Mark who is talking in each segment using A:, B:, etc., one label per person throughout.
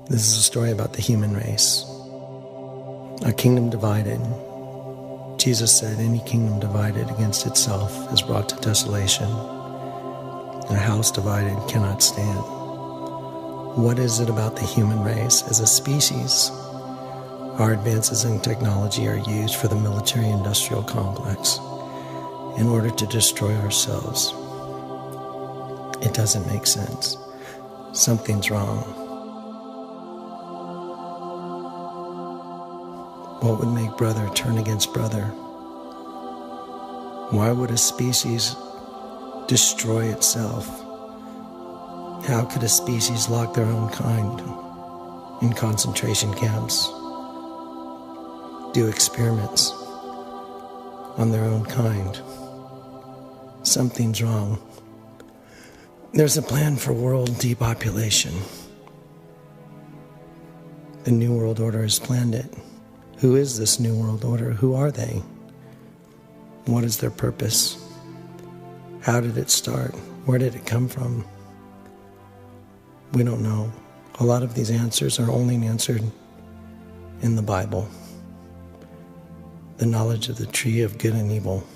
A: This is a story about the human race. A kingdom divided. Jesus said, any kingdom divided against itself is brought to desolation. A house divided cannot stand. What is it about the human race as a species? Our advances in technology are used for the military-industrial complex in order to destroy ourselves. It doesn't make sense. Something's wrong. What would make brother turn against brother? Why would a species destroy itself? How could a species lock their own kind in concentration camps, do experiments on their own kind? Something's wrong. There's a plan for world depopulation. The New World Order has planned it. Who is this New World Order? Who are they? What is their purpose? How did it start? Where did it come from? We don't know. A lot of these answers are only answered in the Bible. The knowledge of the tree of good and evil.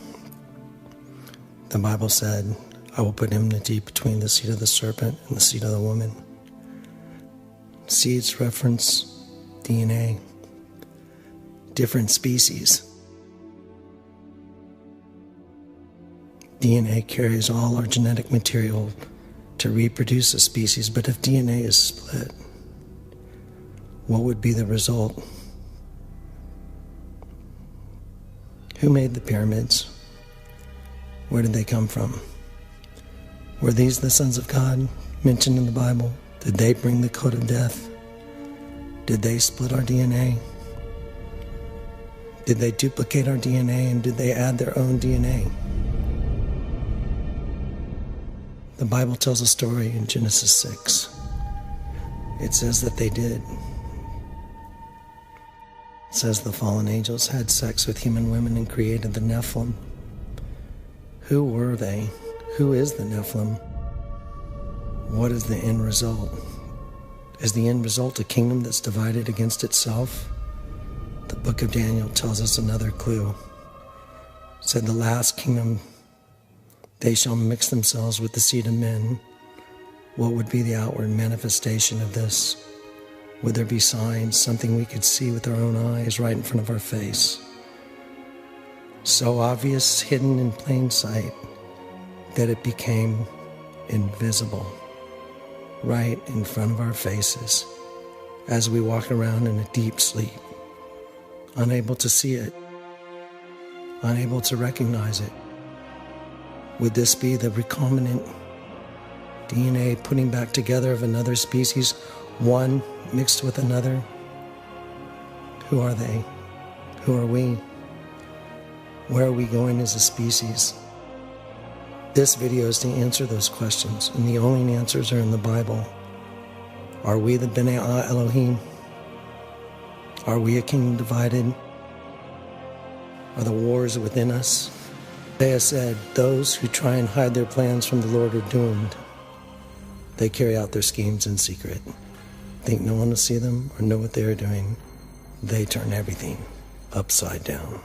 A: The Bible said, I will put enmity between the seed of the serpent and the seed of the woman. Seeds reference DNA. Different species. DNA carries all our genetic material to reproduce a species, but if DNA is split, what would be the result? Who made the pyramids? Where did they come from? Were these the sons of God mentioned in the Bible? Did they bring the code of death? Did they split our DNA? Did they duplicate our DNA, and did they add their own DNA? The Bible tells a story in Genesis 6. It says that they did. It says the fallen angels had sex with human women and created the Nephilim. Who were they? Who is the Nephilim? What is the end result? Is the end result a kingdom that's divided against itself? The book of Daniel tells us another clue. It said the last kingdom, they shall mix themselves with the seed of men. What would be the outward manifestation of this? Would there be signs, something we could see with our own eyes right in front of our face? So obvious, hidden in plain sight, that it became invisible, right in front of our faces, as we walk around in a deep sleep, unable to see it, unable to recognize it. Would this be the recombinant DNA putting back together of another species, one mixed with another? Who are they? Who are we? Where are we going as a species? This video is to answer those questions, and the only answers are in the Bible. Are we the B'nai Elohim? Are we a kingdom divided? Are the wars within us? Isaiah said, those who try and hide their plans from the Lord are doomed. They carry out their schemes in secret. Think no one will see them or know what they are doing. They turn everything upside down.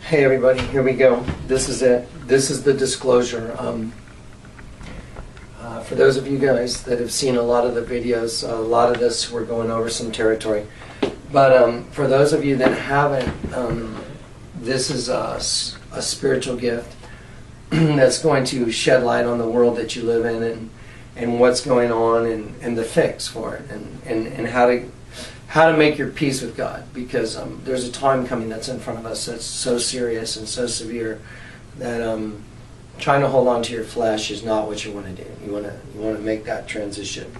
A: Hey everybody, here we go. This is it. This is the disclosure. For those of you guys that have seen a lot of the videos, a lot of this we're going over some territory. But for those of you that haven't, this is a spiritual gift that's going to shed light on the world that you live in and what's going on and the fix for it and how to make your peace with God, because there's a time coming that's in front of us that's so serious and so severe that trying to hold on to your flesh is not what you want to do. You want to make that transition,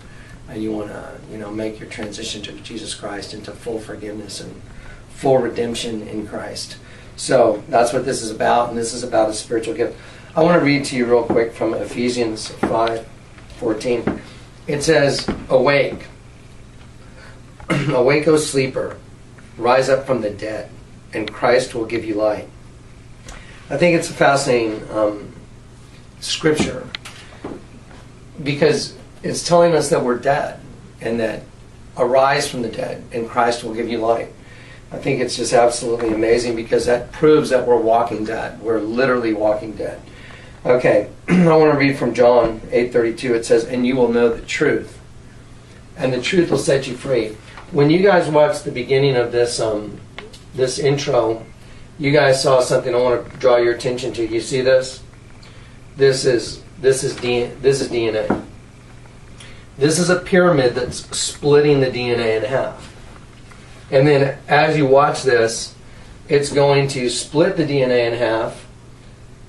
A: and you want to make your transition to Jesus Christ into full forgiveness and full redemption in Christ. So that's what this is about, and this is about a spiritual gift. I want to read to you real quick from Ephesians 5:14. It says, "Awake, awake, O sleeper, rise up from the dead, and Christ will give you light." I think it's a fascinating scripture, because it's telling us that we're dead and that arise from the dead and Christ will give you light. I think it's just absolutely amazing, because that proves that we're walking dead. We're literally walking dead. Okay, I want to read from John 8:32. It says, "And you will know the truth, and the truth will set you free." When you guys watched the beginning of this this intro, you guys saw something I want to draw your attention to. You see this? This is DNA. This is a pyramid that's splitting the DNA in half. And then as you watch this, it's going to split the DNA in half,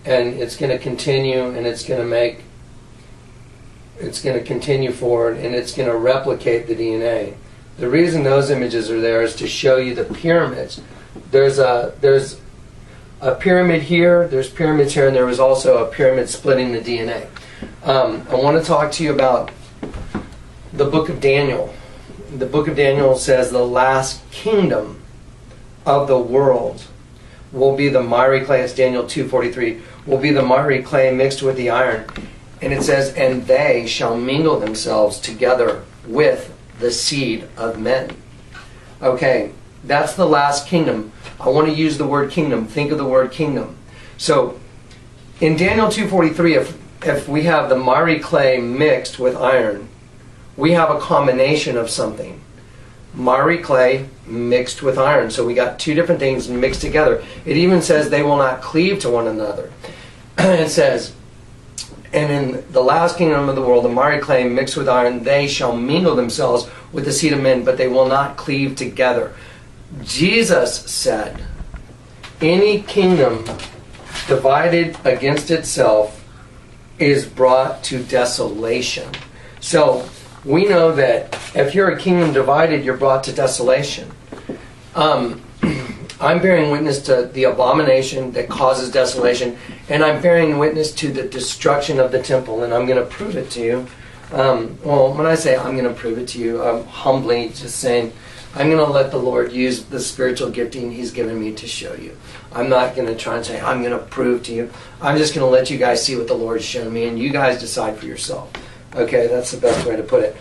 A: and it's going to continue, and it's going to continue forward, and it's going to replicate the DNA. The reason those images are there is to show you the pyramids. There's a pyramid here, there's pyramids here, and there was also a pyramid splitting the DNA. I want to talk to you about the book of Daniel. The book of Daniel says the last kingdom of the world will be the miry clay. It's Daniel 2:43. Will be the miry clay mixed with the iron. And it says, "And they shall mingle themselves together with the seed of men." Okay, that's the last kingdom. I want to use the word kingdom. Think of the word kingdom. So in Daniel 2:43, if we have the miry clay mixed with iron, we have a combination of something. Miry clay mixed with iron. So we got two different things mixed together. It even says they will not cleave to one another. It says, "And in the last kingdom of the world, the miry clay mixed with iron, they shall mingle themselves with the seed of men, but they will not cleave together." Jesus said, any kingdom divided against itself is brought to desolation. So we know that if you're a kingdom divided, you're brought to desolation. I'm bearing witness to the abomination that causes desolation, and I'm bearing witness to the destruction of the temple, and I'm going to prove it to you. Well, when I say I'm going to prove it to you, I'm humbly just saying I'm going to let the Lord use the spiritual gifting He's given me to show you. I'm not going to try and say I'm going to prove to you. I'm just going to let you guys see what the Lord's shown me, and you guys decide for yourself. Okay, that's the best way to put it.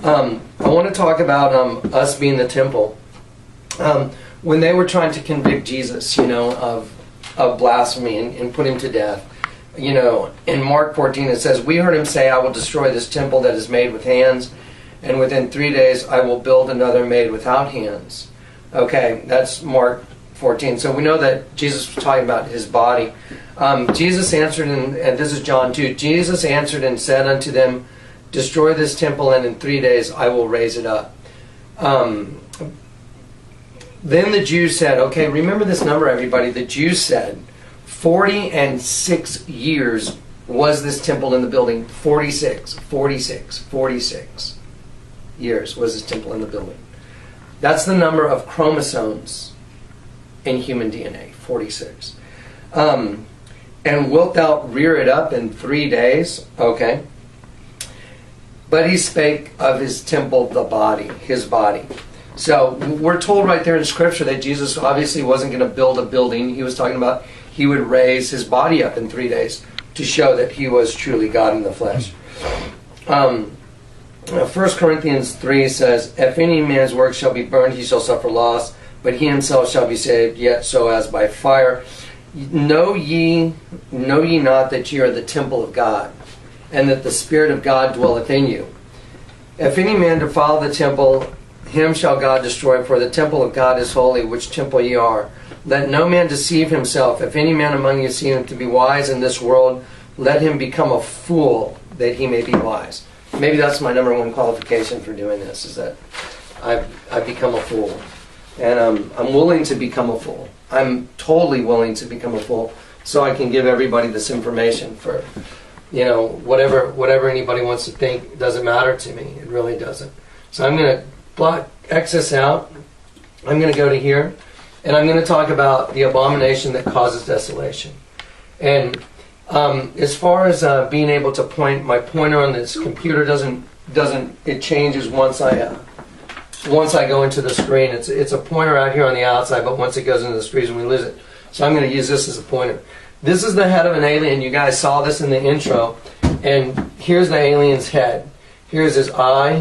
A: I want to talk about us being the temple. When they were trying to convict Jesus, of blasphemy and put Him to death, in Mark 14 it says, "We heard Him say, 'I will destroy this temple that is made with hands, and within 3 days I will build another made without hands.'" Okay, that's Mark 14. So we know that Jesus was talking about His body. Jesus answered, and this is John 2, Jesus answered and said unto them, "Destroy this temple, and in 3 days I will raise it up." Then the Jews said, okay, remember this number, everybody. The Jews said 46 years was this temple in the building. 46 years was this temple in the building. That's the number of chromosomes in human DNA, 46. And wilt thou rear it up in 3 days? Okay. But he spake of his temple, the body, his body. So we're told right there in Scripture that Jesus obviously wasn't going to build a building. He was talking about He would raise His body up in 3 days to show that He was truly God in the flesh. 1 Corinthians 3 says, "If any man's work shall be burned, he shall suffer loss, but he himself shall be saved, yet so as by fire."
B: Know ye not that ye are the temple of God, and that the Spirit of God dwelleth in you? If any man defile the temple, him shall God destroy, for the temple of God is holy, which temple ye are. Let no man deceive himself. If any man among you seem to be wise in this world, let him become a fool, that he may be wise. Maybe that's my number one qualification for doing this, is that I've become a fool. And I'm willing to become a fool. I'm totally willing to become a fool, so I can give everybody this information for, whatever anybody wants to think doesn't matter to me. It really doesn't. So I'm going to X this out. I'm going to go to here, and I'm going to talk about the abomination that causes desolation. And as far as being able to point, my pointer on this computer it changes once I go into the screen. It's a pointer out here on the outside, but once it goes into the screen, we lose it. So I'm going to use this as a pointer. This is the head of an alien. You guys saw this in the intro. And here's the alien's head. Here's his eye,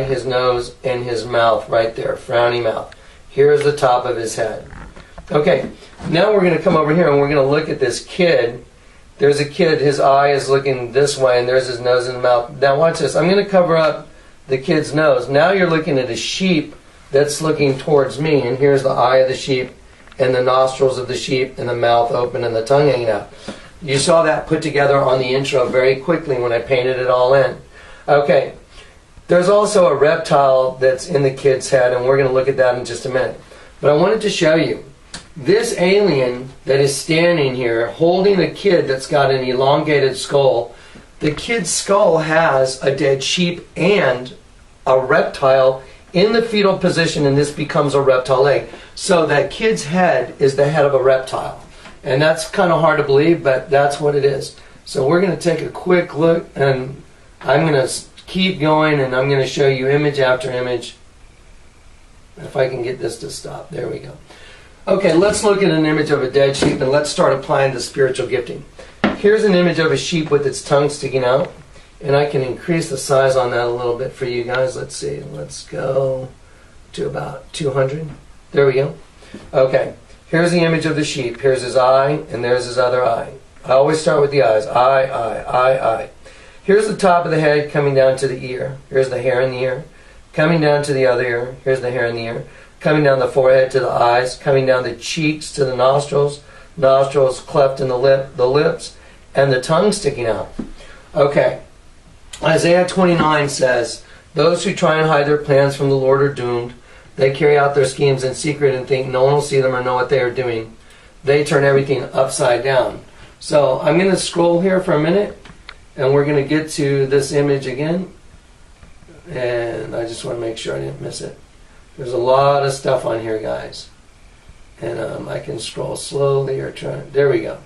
B: his nose, and his mouth right there, frowny mouth. Here's the top of his head. Okay, now we're going to come over here and we're going to look at this kid. There's a kid, his eye is looking this way, and there's his nose and mouth. Now watch this. I'm going to cover up the kid's nose. Now you're looking at a sheep that's looking towards me, and here's the eye of the sheep, and the nostrils of the sheep, and the mouth open, and the tongue hanging out. You saw that put together on the intro very quickly when I painted it all in. Okay, there's also a reptile that's in the kid's head, and we're going to look at that in just a minute. But I wanted to show you this alien that is standing here holding a kid that's got an elongated skull. The kid's skull has a dead sheep and a reptile in the fetal position, and this becomes a reptile egg. So that kid's head is the head of a reptile. And that's kind of hard to believe, but that's what it is. So we're going to take a quick look, and I'm going to keep going, and I'm going to show you image after image. If I can get this to stop. There we go. Okay, let's look at an image of a dead sheep, and let's start applying the spiritual gifting. Here's an image of a sheep with its tongue sticking out. And I can increase the size on that a little bit for you guys. Let's see. Let's go to about 200. There we go. Okay. Here's the image of the sheep. Here's his eye, and there's his other eye. I always start with the eyes. Eye. Here's the top of the head coming down to the ear. Here's the hair in the ear. Coming down to the other ear. Here's the hair in the ear. Coming down the forehead to the eyes. Coming down the cheeks to the nostrils. Nostrils cleft in the lips. And the tongue sticking out. Okay. Isaiah 29 says, those who try and hide their plans from the Lord are doomed. They carry out their schemes in secret and think no one will see them or know what they are doing. They turn everything upside down. So I'm going to scroll here for a minute, and we're going to get to this image again. And I just want to make sure I didn't miss it. There's a lot of stuff on here, guys. And I can scroll slowly or try. There we go.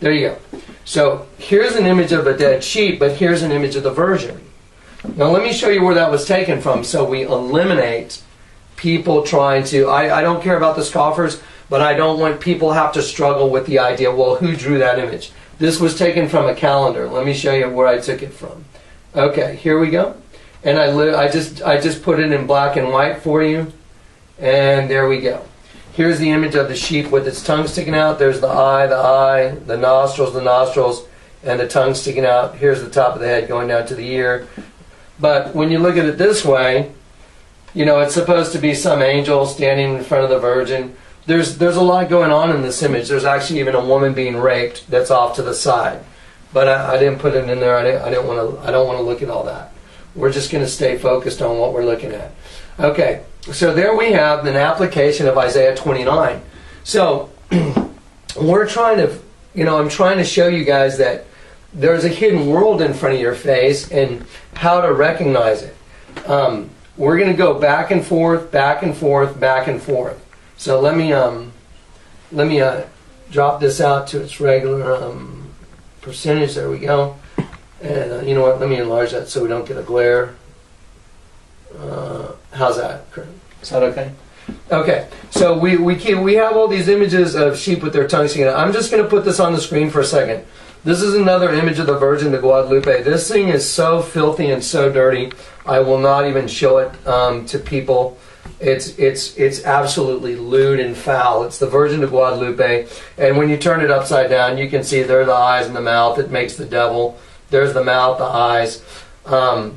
B: There you go. So here's an image of a dead sheep, but here's an image of the virgin. Now let me show you where that was taken from, so we eliminate people trying to... I don't care about the scoffers, but I don't want people have to struggle with the idea, well, who drew that image? This was taken from a calendar. Let me show you where I took it from. Okay, here we go. And I just put it in black and white for you. And there we go. Here's the image of the sheep with its tongue sticking out. There's the eye, the nostrils, and the tongue sticking out. Here's the top of the head going down to the ear. But when you look at it this way, it's supposed to be some angel standing in front of the virgin. There's a lot going on in this image. There's actually even a woman being raped that's off to the side. But I didn't put it in there. I don't want to look at all that. We're just going to stay focused on what we're looking at. Okay. So there we have an application of Isaiah 29. So we're trying to, I'm trying to show you guys that there's a hidden world in front of your face and how to recognize it. We're going to go back and forth, back and forth, back and forth. So let me drop this out to its regular percentage. There we go. And you know what? Let me enlarge that so we don't get a glare. How's that? Is that okay? Okay, so we have all these images of sheep with their tongues sticking out. I'm just going to put this on the screen for a second. This is another image of the Virgin de Guadalupe. This thing is so filthy and so dirty, I will not even show it to people. It's absolutely lewd and foul. It's the Virgin of Guadalupe, and when you turn it upside down, you can see there are the eyes and the mouth. It makes the devil. There's the mouth, the eyes.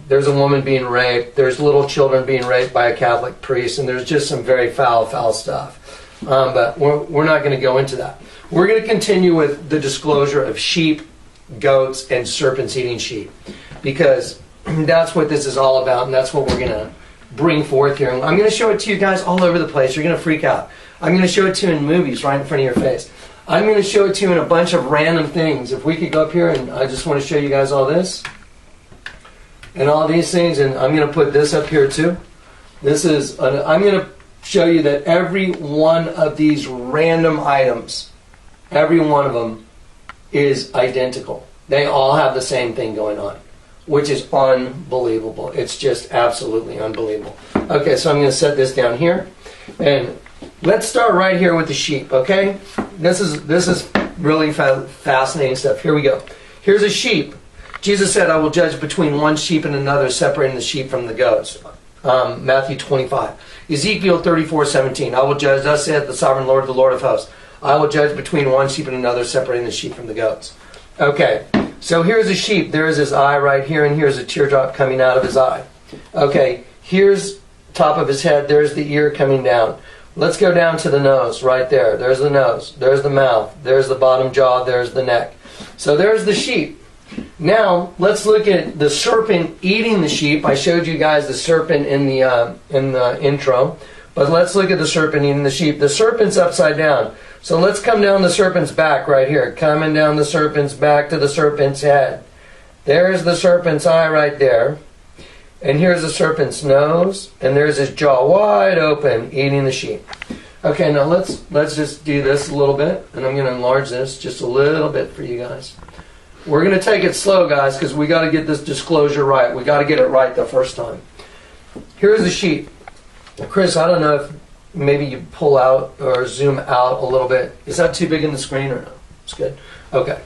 B: There's a woman being raped. There's little children being raped by a Catholic priest, and there's just some very foul stuff. But we're not going to go into that. We're going to continue with the disclosure of sheep, goats, and serpents eating sheep, because that's what this is all about, and that's what we're going to bring forth here. I'm going to show it to you guys all over the place. You're going to freak out. I'm going to show it to you in movies right in front of your face. I'm going to show it to you in a bunch of random things. If we could go up here, and I just want to show you guys all this and all these things, and I'm going to put this up here too. I'm going to show you that every one of these random items, every one of them is identical. They all have the same thing going on, which is unbelievable. It's just absolutely unbelievable. Okay, so I'm going to set this down here, and let's start right here with the sheep. Okay, this is really fascinating stuff. Here we go. Here's a sheep. Jesus said, "I will judge between one sheep and another, separating the sheep from the goats." Matthew 25. Ezekiel 34:17. "I will judge, thus saith the sovereign Lord, the Lord of hosts. I will judge between one sheep and another, separating the sheep from the goats." Okay, so here's a sheep. There is his eye right here, and here's a teardrop coming out of his eye. Okay, here's top of his head. There's the ear coming down. Let's go down to the nose right there. There's the nose. There's the mouth. There's the bottom jaw. There's the neck. So there's the sheep. Now let's look at the serpent eating the sheep. I showed you guys the serpent in the intro, but let's look at the serpent eating the sheep. The serpent's upside down. So let's come down the serpent's back right here. Coming down the serpent's back to the serpent's head. There's the serpent's eye right there. And here's the serpent's nose. And there's his jaw wide open eating the sheep. Okay, now let's just do this a little bit. And I'm going to enlarge this just a little bit for you guys. We're going to take it slow, guys, because we got to get this disclosure right. We got to get it right the first time. Here's the sheep. Chris, I don't know if maybe you pull out or zoom out a little bit. Is that too big in the screen or no? It's good. Okay,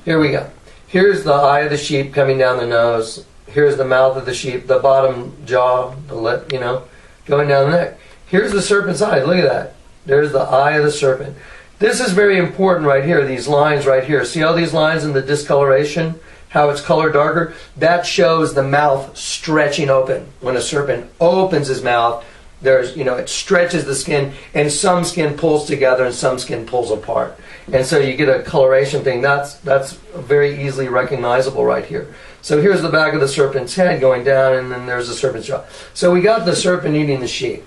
B: here we go. Here's the eye of the sheep coming down the nose. Here's the mouth of the sheep, the bottom jaw, the lip, going down the neck. Here's the serpent's eye. Look at that. There's the eye of the serpent. This is very important right here, these lines right here. See all these lines in the discoloration? How it's colored darker? That shows the mouth stretching open. When a serpent opens his mouth, there's, it stretches the skin, and some skin pulls together and some skin pulls apart. And so you get a coloration thing. That's very easily recognizable right here. So here's the back of the serpent's head going down, and then there's the serpent's jaw. So we got the serpent eating the sheep.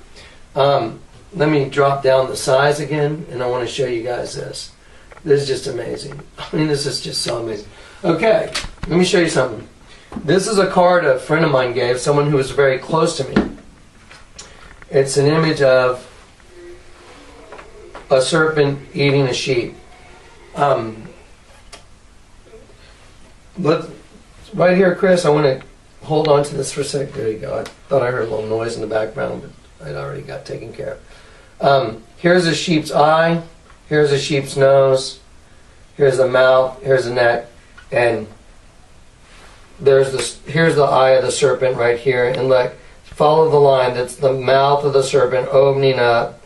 B: Let me drop down the size again, and I want to show you guys this. This is just amazing. I mean, this is just so amazing. Okay, let me show you something. This is a card a friend of mine gave, someone who was very close to me. It's an image of a serpent eating a sheep. Right here, Chris, I want to hold on to this for a sec. There you go. I thought I heard a little noise in the background, but it already got taken care of. Here's a sheep's eye. Here's a sheep's nose. Here's the mouth. Here's the neck. And here's the eye of the serpent right here. And look, follow the line. That's the mouth of the serpent opening up.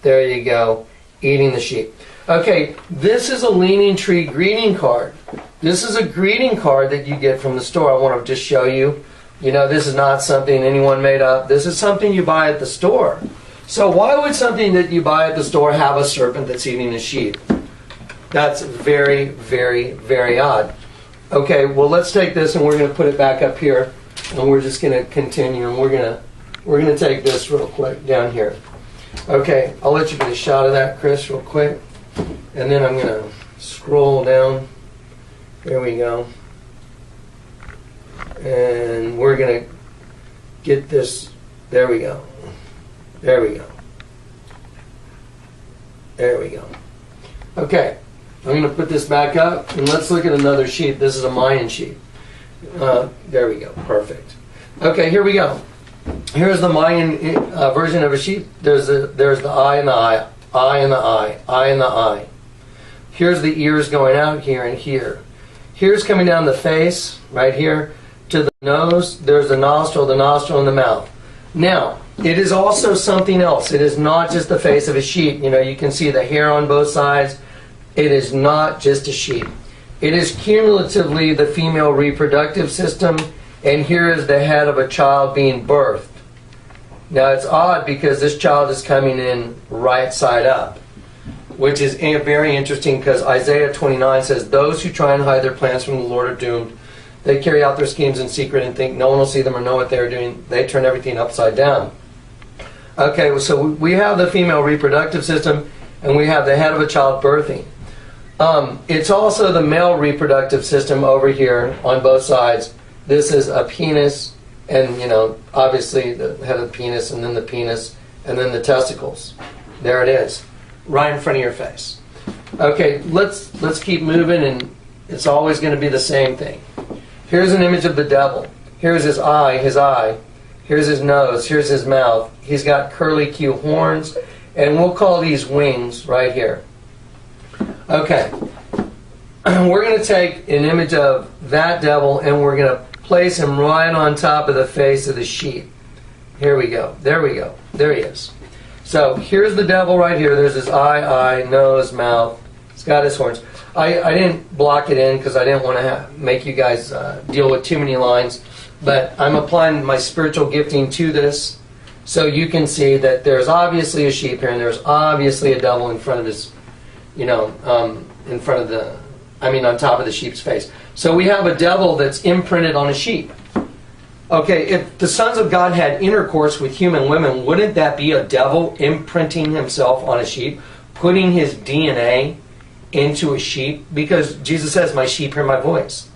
B: There you go. Eating the sheep. Okay, this is a Leaning Tree greeting card. This is a greeting card that you get from the store. I want to just show you. This is not something anyone made up. This is something you buy at the store. So why would something that you buy at the store have a serpent that's eating a sheep? That's very, very, very odd. Okay, well, let's take this and we're going to put it back up here, and we're just going to continue, and we're going to take this real quick down here. Okay, I'll let you get a shot of that, Chris, real quick. And then I'm going to scroll down. There we go. And we're going to get this. There we go. There we go. There we go. Okay, I'm going to put this back up, and let's look at another sheep. This is a Mayan sheep. There we go. Perfect. Okay, here we go. Here's the Mayan version of a sheep. There's the eye and the eye, eye and the eye, eye and the eye. Here's the ears going out here and here. Here's coming down the face, right here, to the nose. There's the nostril, and the mouth. Now, it is also something else. It is not just the face of a sheep. You know, you can see the hair on both sides. It is not just a sheep. It is cumulatively the female reproductive system, and here is the head of a child being birthed. Now it's odd because this child is coming in right side up, which is very interesting because Isaiah 29 says, those who try and hide their plans from the Lord are doomed. They carry out their schemes in secret and think no one will see them or know what they're doing. They turn everything upside down. Okay, so we have the female reproductive system, and we have the head of a child birthing. It's also the male reproductive system over here on both sides. This is a penis, and you know, obviously the head of the penis, and then the penis, and then the testicles. There it is, right in front of your face. Okay, let's keep moving, and it's always going to be the same thing. Here's an image of the devil. Here's his eye. Here's his nose. Here's his mouth. He's got curly Q horns, and we'll call these wings right here. Okay, we're going to take an image of that devil, and we're going to place him right on top of the face of the sheep. Here we go. There we go. There he is. So here's the devil right here. There's his eye, nose, mouth. He's got his horns. I didn't block it in because I didn't want to make you guys deal with too many lines, but I'm applying my spiritual gifting to this so you can see that there's obviously a sheep here, and there's obviously a devil in front of his, you know, on top of the sheep's face. So we have a devil that's imprinted on a sheep. Okay, if the sons of God had intercourse with human women, wouldn't that be a devil imprinting himself on a sheep, putting his DNA into a sheep? Because Jesus says, my sheep hear my voice.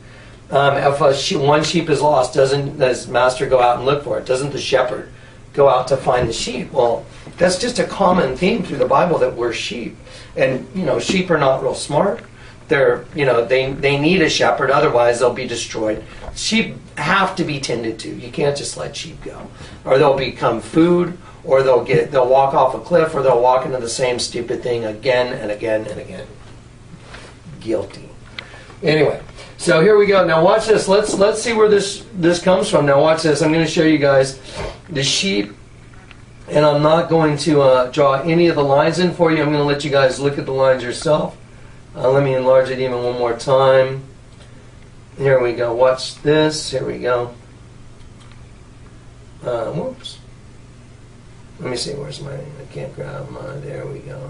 B: If one sheep is lost, doesn't his master go out and look for it? Doesn't the shepherd go out to find the sheep? Well, that's just a common theme through the Bible, that we're sheep. And, you know, sheep are not real smart. They're, you know, they need a shepherd, otherwise they'll be destroyed. Sheep have to be tended to. You can't just let sheep go. Or they'll become food, or they'll walk off a cliff, or they'll walk into the same stupid thing again and again and again. Guilty. Anyway, so here we go. Now watch this. Let's see where this comes from. Now watch this. I'm going to show you guys the sheep, and I'm not going to draw any of the lines in for you. I'm going to let you guys look at the lines yourself. Let me enlarge it even one more time. Here we go. Watch this. Here we go. Whoops. Let me see. Where's my... I can't grab mine. There we go.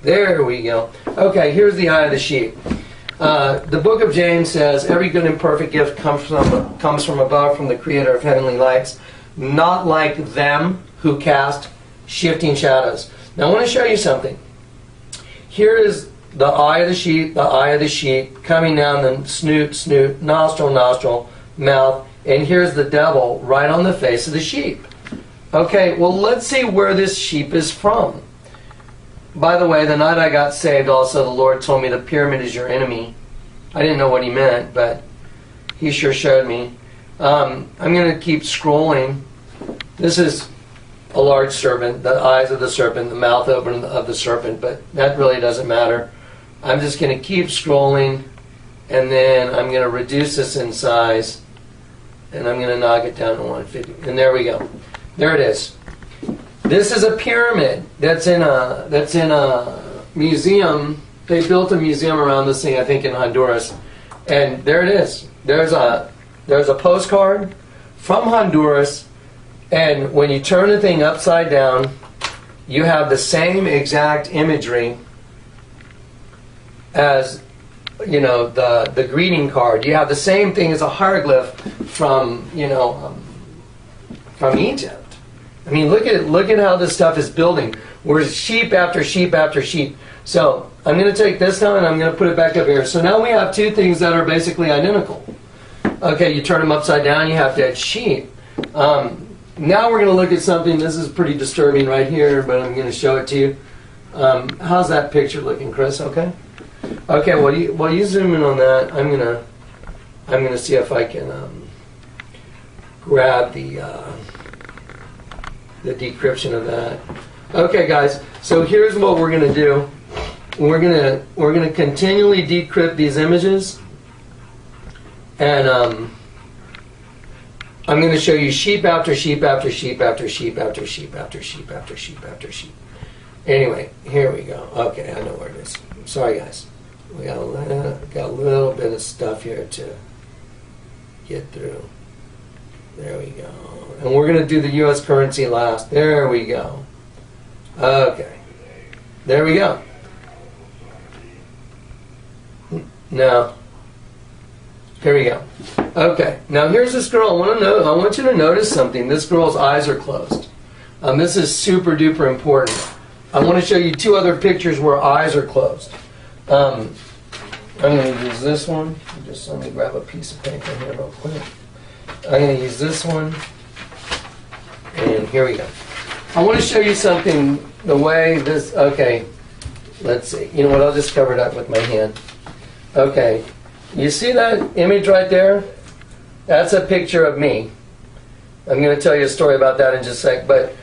B: There we go. Okay, here's the eye of the sheep. The book of James says, every good and perfect gift comes from above, from the creator of heavenly lights, not like them who cast shifting shadows. Now I want to show you something. Here is the eye of the sheep, coming down the snoot, nostril, mouth, and here's the devil right on the face of the sheep. Okay, well, let's see where this sheep is from. By the way, the night I got saved, also the Lord told me the pyramid is your enemy. I didn't know what he meant, but he sure showed me. I'm going to keep scrolling. This is a large serpent, the eyes of the serpent, the mouth open of the serpent, but that really doesn't matter. I'm just going to keep scrolling, and then I'm going to reduce this in size, and I'm going to knock it down to 150. And there we go. There it is. This is a pyramid that's in a museum. They built a museum around this thing, I think, in Honduras. And there it is. There's a postcard from Honduras, and when you turn the thing upside down, you have the same exact imagery as, you know, the greeting card. You have the same thing as a hieroglyph from, you know, from Egypt. I mean, look at how this stuff is building. We're sheep after sheep after sheep. So I'm going to take this now and I'm going to put it back up here. So now we have two things that are basically identical. Okay, you turn them upside down, you have to add sheep. Now we're going to look at something. This is pretty disturbing right here, but I'm going to show it to you. How's that picture looking, Chris? Okay. Okay. While you zoom in on that, I'm gonna see if I can grab the decryption of that. Okay, guys. So here's what we're gonna do. We're gonna continually decrypt these images, and I'm going to show you sheep after sheep after sheep after sheep after sheep after sheep after sheep after sheep. Anyway, here we go. Okay, I know where it is. Sorry, guys. We got a little bit of stuff here to get through. There we go. And we're going to do the U.S. currency last. There we go. Okay. There we go. Now, here we go. Okay. Now here's this girl. I want you to notice something. This girl's eyes are closed. This is super duper important. I want to show you two other pictures where eyes are closed. I'm going to use this one. Just let me grab a piece of paper here real quick. I'm going to use this one. And here we go. I want to show you something, the way this, okay, let's see. You know what, I'll just cover it up with my hand. Okay, you see that image right there? That's a picture of me. I'm going to tell you a story about that in just a sec, but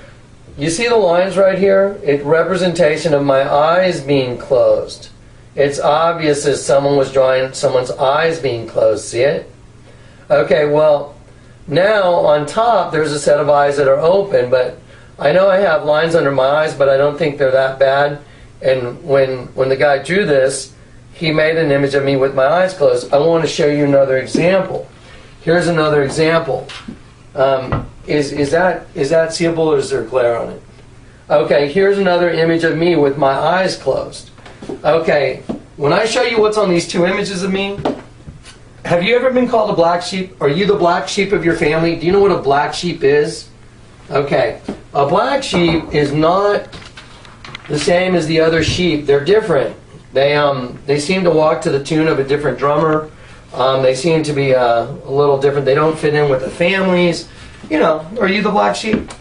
B: you see the lines right here? It's representation of my eyes being closed. It's obvious as someone was drawing someone's eyes being closed. See it? Okay, well, now on top there's a set of eyes that are open, but I know I have lines under my eyes, but I don't think they're that bad. And when the guy drew this, he made an image of me with my eyes closed. I want to show you another example. Here's another example. Is that seeable, or is there glare on it? Okay, here's another image of me with my eyes closed. Okay, when I show you what's on these two images of me, have you ever been called a black sheep? Are you the black sheep of your family? Do you know what a black sheep is? Okay, a black sheep is not the same as the other sheep. They're different. They seem to walk to the tune of a different drummer. They seem to be a little different. They don't fit in with the families. You know, are you the black sheep?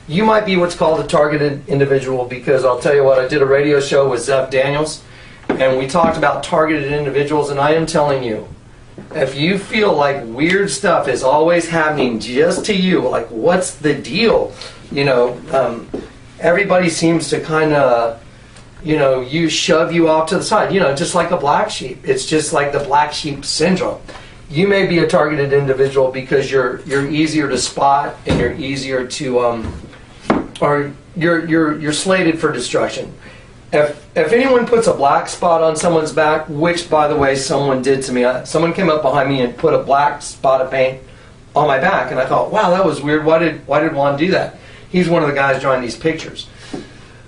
B: You might be what's called a targeted individual, because I'll tell you what, I did a radio show with Zeph Daniels, and we talked about targeted individuals, and I am telling you, if you feel like weird stuff is always happening just to you, like what's the deal? You know, everybody seems to kind of, you know, shove you off to the side, you know, just like a black sheep. It's just like the black sheep syndrome. You may be a targeted individual because you're easier to spot, and you're easier to, or you're slated for destruction. If anyone puts a black spot on someone's back, which by the way someone did to me, someone came up behind me and put a black spot of paint on my back, and I thought, wow, that was weird. Why did Juan do that? He's one of the guys drawing these pictures.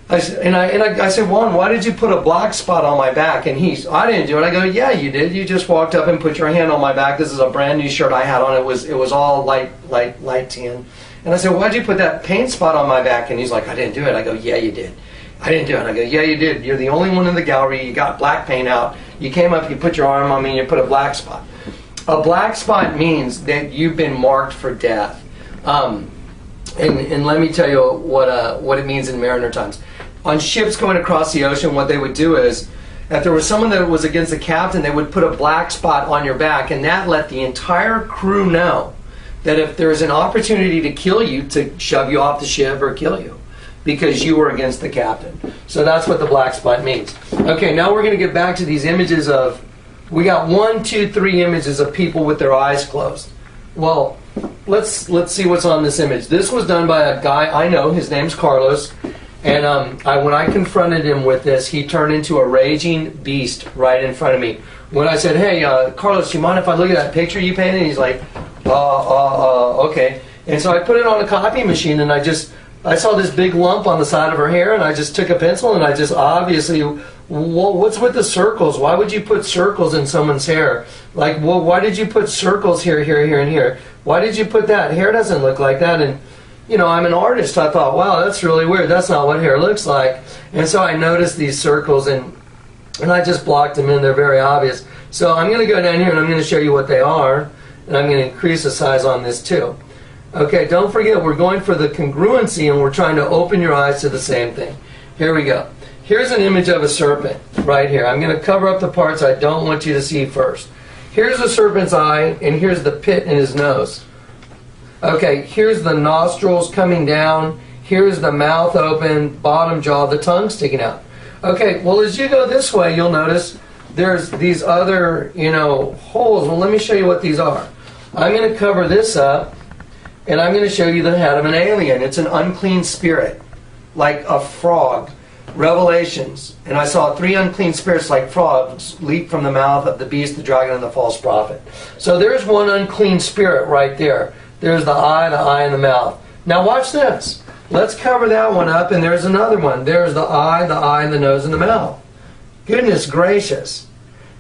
B: I said, Juan, why did you put a black spot on my back? And I didn't do it. I go, yeah, you did. You just walked up and put your hand on my back. This is a brand new shirt I had on. It was all light tan. And I said, why'd you put that paint spot on my back? And he's like, I didn't do it. I go, yeah, you did. I didn't do it. I go, yeah, you did. You're the only one in the gallery. You got black paint out. You came up, you put your arm on me, and you put a black spot. A black spot means that you've been marked for death. And let me tell you what it means in mariner times. On ships going across the ocean, what they would do is, if there was someone that was against the captain, they would put a black spot on your back, and that let the entire crew know that if there is an opportunity to kill you, to shove you off the ship or kill you, because you were against the captain. So that's what the black spot means. Okay, now we're going to get back to these images of, we got 1, 2, 3 images of people with their eyes closed. Well, let's see what's on this image. This was done by a guy I know. His name's Carlos. And when I confronted him with this, he turned into a raging beast right in front of me. When I said, hey, Carlos, do you mind if I look at that picture you painted? He's like, okay. And so I put it on a copy machine, and I saw this big lump on the side of her hair, and I just took a pencil, and I just obviously, what's with the circles? Why would you put circles in someone's hair? Like, well, why did you put circles here, here, here, and here? Why did you put that? Hair doesn't look like that. And you know, I'm an artist. I thought, wow, that's really weird. That's not what hair looks like. And so I noticed these circles, and I just blocked them in. They're very obvious. So I'm going to go down here, and I'm going to show you what they are, and I'm going to increase the size on this too. Okay, don't forget, we're going for the congruency, and we're trying to open your eyes to the same thing. Here we go. Here's an image of a serpent right here. I'm going to cover up the parts I don't want you to see first. Here's a serpent's eye, and here's the pit in his nose. Okay, here's the nostrils coming down. Here's the mouth open, bottom jaw, the tongue sticking out. Okay, well, as you go this way, you'll notice there's these other, holes. Well, let me show you what these are. I'm going to cover this up, And I'm going to show you the head of an alien. It's an unclean spirit, like a frog. Revelations. And I saw 3 unclean spirits like frogs leap from the mouth of the beast, the dragon, and the false prophet. So there's one unclean spirit right there. There's the eye, and the mouth. Now watch this. Let's cover that one up, and there's another one. There's the eye, and the nose, and the mouth. Goodness gracious.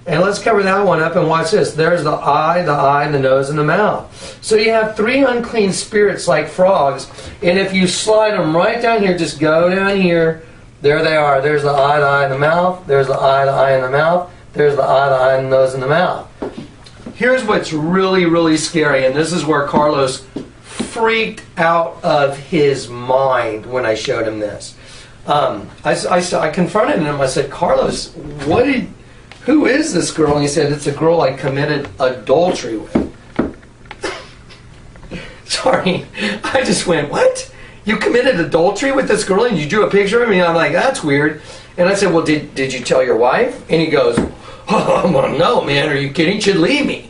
B: And let's cover that one up and watch this. There's the eye, the nose, and the mouth. So you have 3 unclean spirits like frogs. And if you slide them right down here, just go down here. There they are. There's the eye, and the mouth. There's the eye, and the mouth. There's the eye, and the nose, and the mouth. Here's what's really, really scary. And this is where Carlos freaked out of his mind when I showed him this. I confronted him. I said, Carlos, who is this girl? And he said, it's a girl I committed adultery with. Sorry, I just went, what? You committed adultery with this girl and you drew a picture of me? And I'm like, that's weird. And I said, well, did you tell your wife? And he goes, oh, well, no, man, are you kidding? She'd leave me.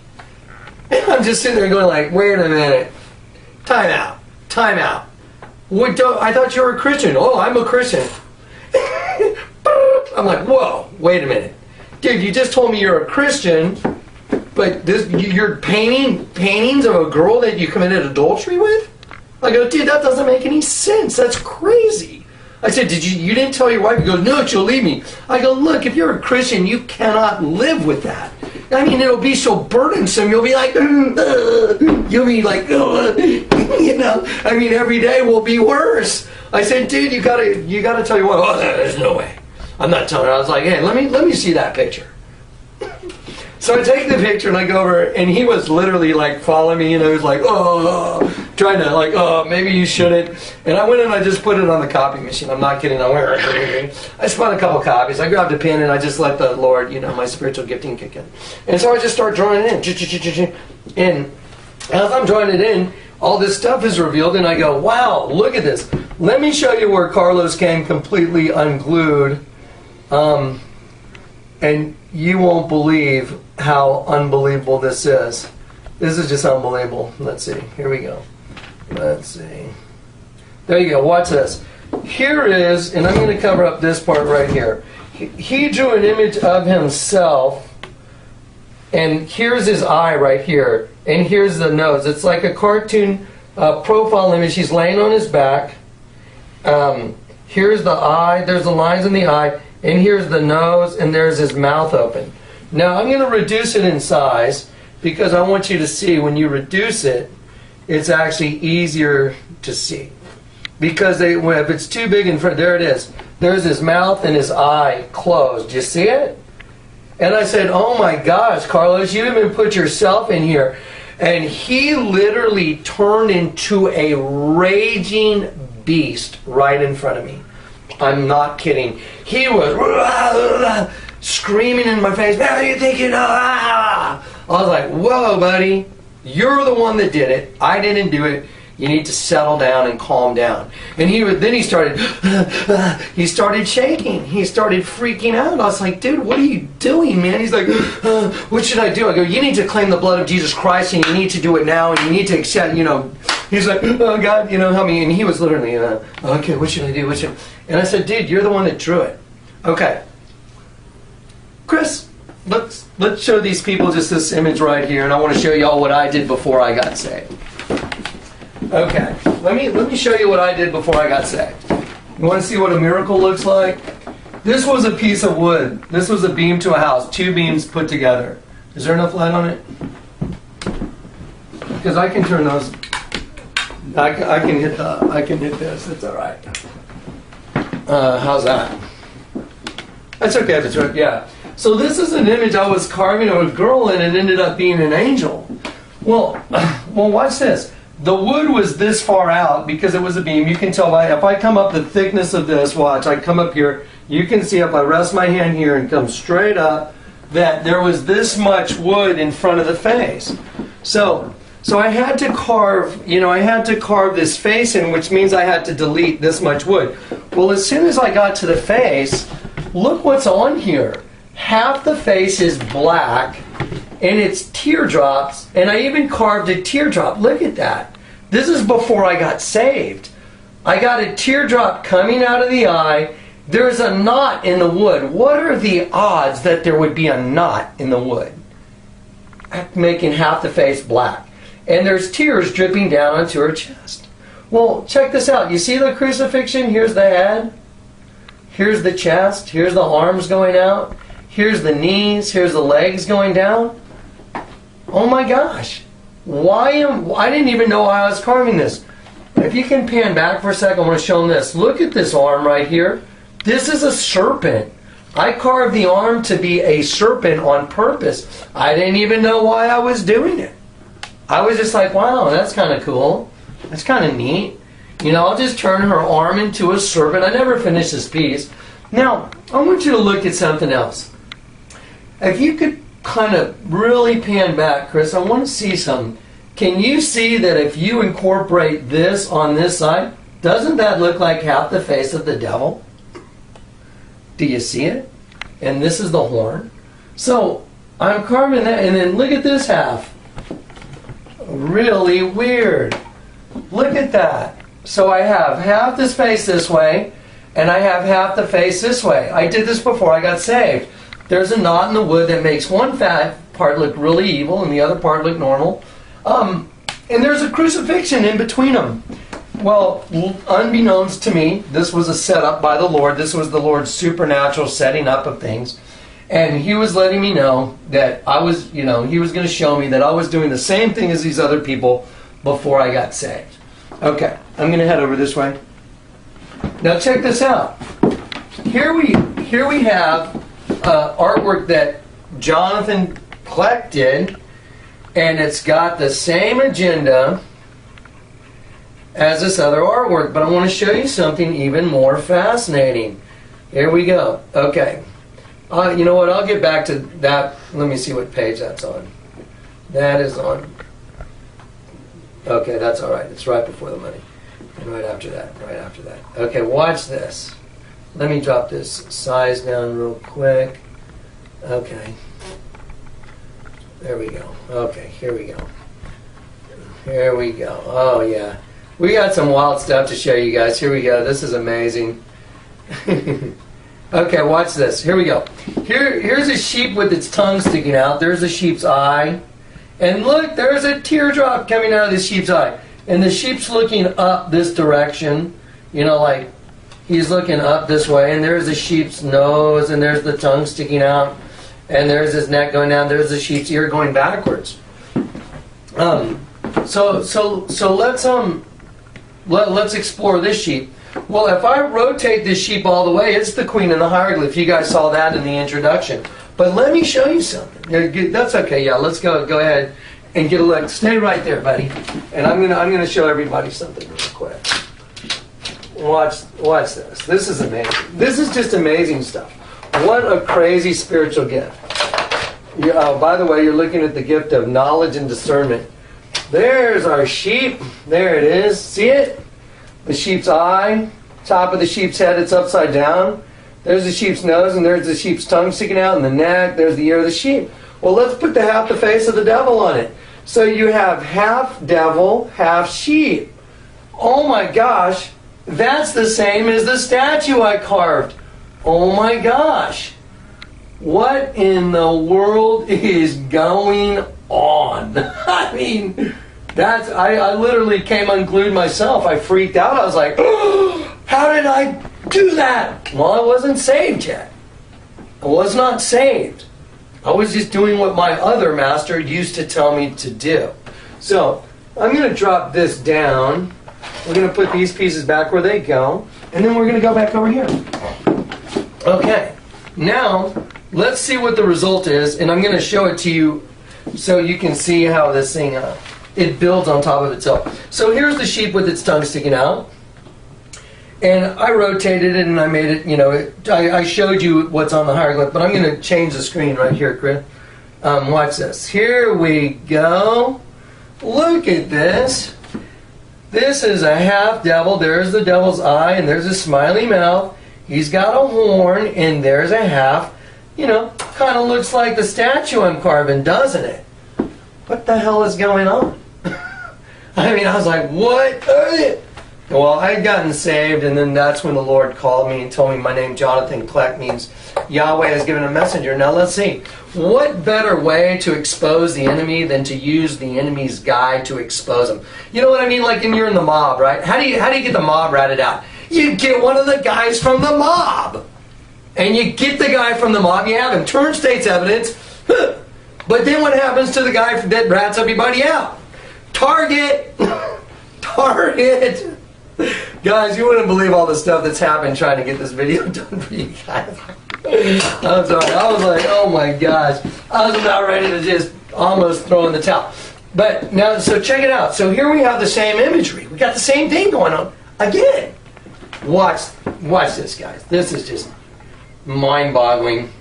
B: And I'm just sitting there going like, wait a minute. Time out. I thought you were a Christian. Oh, I'm a Christian. I'm like, whoa, wait a minute. Dude, you just told me you're a Christian, but you're paintings of a girl that you committed adultery with? I go, dude, that doesn't make any sense. That's crazy. I said, you didn't tell your wife? He goes, no, she'll leave me. I go, look, if you're a Christian, you cannot live with that. I mean, it'll be so burdensome. You'll be like, you'll be like, you know. I mean, every day will be worse. I said, dude, you gotta tell your wife. Oh, there's no way. I'm not telling her. I was like, hey, let me see that picture. So I take the picture and I go over, and he was literally like following me, and I was like, oh, trying to like, oh, maybe you shouldn't. And I went and I just put it on the copy machine. I'm not kidding. I spun a couple copies. I grabbed a pen and I just let the Lord, my spiritual gifting kick in. And so I just start drawing it in. And as I'm drawing it in, all this stuff is revealed, and I go, wow, look at this. Let me show you where Carlos came completely unglued. And you won't believe how unbelievable this is. This is just unbelievable. Let's see. Here we go. Let's see. There you go. Watch this. Here is, and I'm going to cover up this part right here. He drew an image of himself, and here's his eye right here, and here's the nose. It's like a cartoon profile image. He's laying on his back. Here's the eye. There's the lines in the eye. And here's the nose, and there's his mouth open. Now, I'm going to reduce it in size because I want you to see when you reduce it, it's actually easier to see. Because if it's too big in front, there it is. There's his mouth and his eye closed. Do you see it? And I said, oh my gosh, Carlos, you even put yourself in here. And he literally turned into a raging beast right in front of me. I'm not kidding. He was screaming in my face, "What are you thinking of?" I was like, whoa, buddy. You're the one that did it. I didn't do it. You need to settle down and calm down. And he started shaking. He started freaking out. I was like, dude, what are you doing, man? He's like, what should I do? I go, you need to claim the blood of Jesus Christ, and you need to do it now, and you need to accept, He's like, oh, God, help me. And he was literally, okay, what should I do? And I said, dude, you're the one that drew it. Okay. Chris, let's show these people just this image right here, and I want to show y'all what I did before I got saved. Okay, let me show you what I did before I got saved. You want to see what a miracle looks like? This was a piece of wood. This was a beam to a house, 2 beams put together. Is there enough light on it? Because I can turn those. I can hit this. It's all right. How's that? That's okay if it's right. Yeah. So this is an image I was carving of a girl, and it ended up being an angel. Well, watch this. The wood was this far out because it was a beam. You can tell if I come up the thickness of this, watch, I come up here, you can see if I rest my hand here and come straight up, that there was this much wood in front of the face. So I had to carve, this face in, which means I had to delete this much wood. Well, as soon as I got to the face, look what's on here. Half the face is black, and it's teardrops, and I even carved a teardrop. Look at that. This is before I got saved. I got a teardrop coming out of the eye. There's a knot in the wood. What are the odds that there would be a knot in the wood, making half the face black? And there's tears dripping down onto her chest. Well, check this out. You see the crucifixion? Here's the head. Here's the chest. Here's the arms going out. Here's the knees. Here's the legs going down. Oh my gosh. I didn't even know why I was carving this. If you can pan back for a second, I want to show them this. Look at this arm right here. This is a serpent. I carved the arm to be a serpent on purpose. I didn't even know why I was doing it. I was just like, wow, that's kind of cool. That's kind of neat. You know, I'll just turn her arm into a serpent. I never finished this piece. Now, I want you to look at something else. If you could kind of really pan back, Chris, I want to see something. Can you see that if you incorporate this on this side, doesn't that look like half the face of the devil? Do you see it? And this is the horn. So I'm carving that, and then look at this half. Really weird. Look at that. So I have half this face this way, and I have half the face this way. I did this before I got saved. There's a knot in the wood that makes one fat part look really evil and the other part look normal. And there's a crucifixion in between them. Well, unbeknownst to me, this was a setup by the Lord. This was the Lord's supernatural setting up of things. And He was letting me know that I was, He was going to show me that I was doing the same thing as these other people before I got saved. Okay, I'm going to head over this way. Now check this out. Here we have artwork that Jonathan Kleck did, and it's got the same agenda as this other artwork, but I want to show you something even more fascinating. Here we go. Okay. You know what? I'll get back to that. Let me see what page that's on. That is on. Okay, that's all right. It's right before the money. And right after that. Right after that. Okay, watch this. Let me drop this size down real quick. Okay. There we go. Okay, here we go. Here we go. Oh, yeah. We got some wild stuff to show you guys. Here we go. This is amazing. Okay, watch this. Here we go. Here's a sheep with its tongue sticking out. There's a sheep's eye. And look, there's a teardrop coming out of the sheep's eye. And the sheep's looking up this direction. Like he's looking up this way. And there's the sheep's nose. And there's the tongue sticking out. And there's his neck going down. There's the sheep's ear going backwards. So let's explore this sheep. Well, if I rotate this sheep all the way, it's the queen in the hieroglyph. You guys saw that in the introduction. But let me show you something. That's okay. Yeah, let's go ahead and get a look. Stay right there, buddy. And I'm gonna show everybody something real quick. Watch this. This is amazing. This is just amazing stuff. What a crazy spiritual gift. By the way, you're looking at the gift of knowledge and discernment. There's our sheep. There it is. See it? The sheep's eye. Top of the sheep's head, it's upside down. There's the sheep's nose, and there's the sheep's tongue sticking out, and the neck. There's the ear of the sheep. Well, let's put half the face of the devil on it. So you have half devil, half sheep. Oh my gosh. That's the same as the statue I carved. Oh my gosh. What in the world is going on? I mean, I literally came unglued myself. I freaked out. I was like, oh, how did I do that? Well, I wasn't saved yet. I was not saved. I was just doing what my other master used to tell me to do. So, I'm going to drop this down. We're going to put these pieces back where they go. And then we're going to go back over here. Okay. Now, let's see what the result is. And I'm going to show it to you so you can see how this thing, it builds on top of itself. So here's the sheep with its tongue sticking out. And I rotated it and I made it, I showed you what's on the hieroglyph, but I'm going to change the screen right here, Chris. Watch this. Here we go. Look at this. This is a half devil. There's the devil's eye and there's a smiley mouth. He's got a horn and there's a half. Kind of looks like the statue I'm carving, doesn't it? What the hell is going on? I mean, I was like, what? Well, I had gotten saved, and then that's when the Lord called me and told me my name, Jonathan Kleck, means Yahweh has given a messenger. Now let's see. What better way to expose the enemy than to use the enemy's guy to expose him? You know what I mean? Like, and you're in the mob, right? How do you get the mob ratted out? You get one of the guys from the mob. And you get the guy from the mob, you have him turn state's evidence. But then what happens to the guy that rats everybody out? Target! Target! Guys, you wouldn't believe all the stuff that's happened trying to get this video done for you guys. I'm sorry. I was like, oh my gosh. I was about ready to just almost throw in the towel. But now, so check it out. So here we have the same imagery. We got the same thing going on. Again. Watch this, guys. This is just mind-boggling.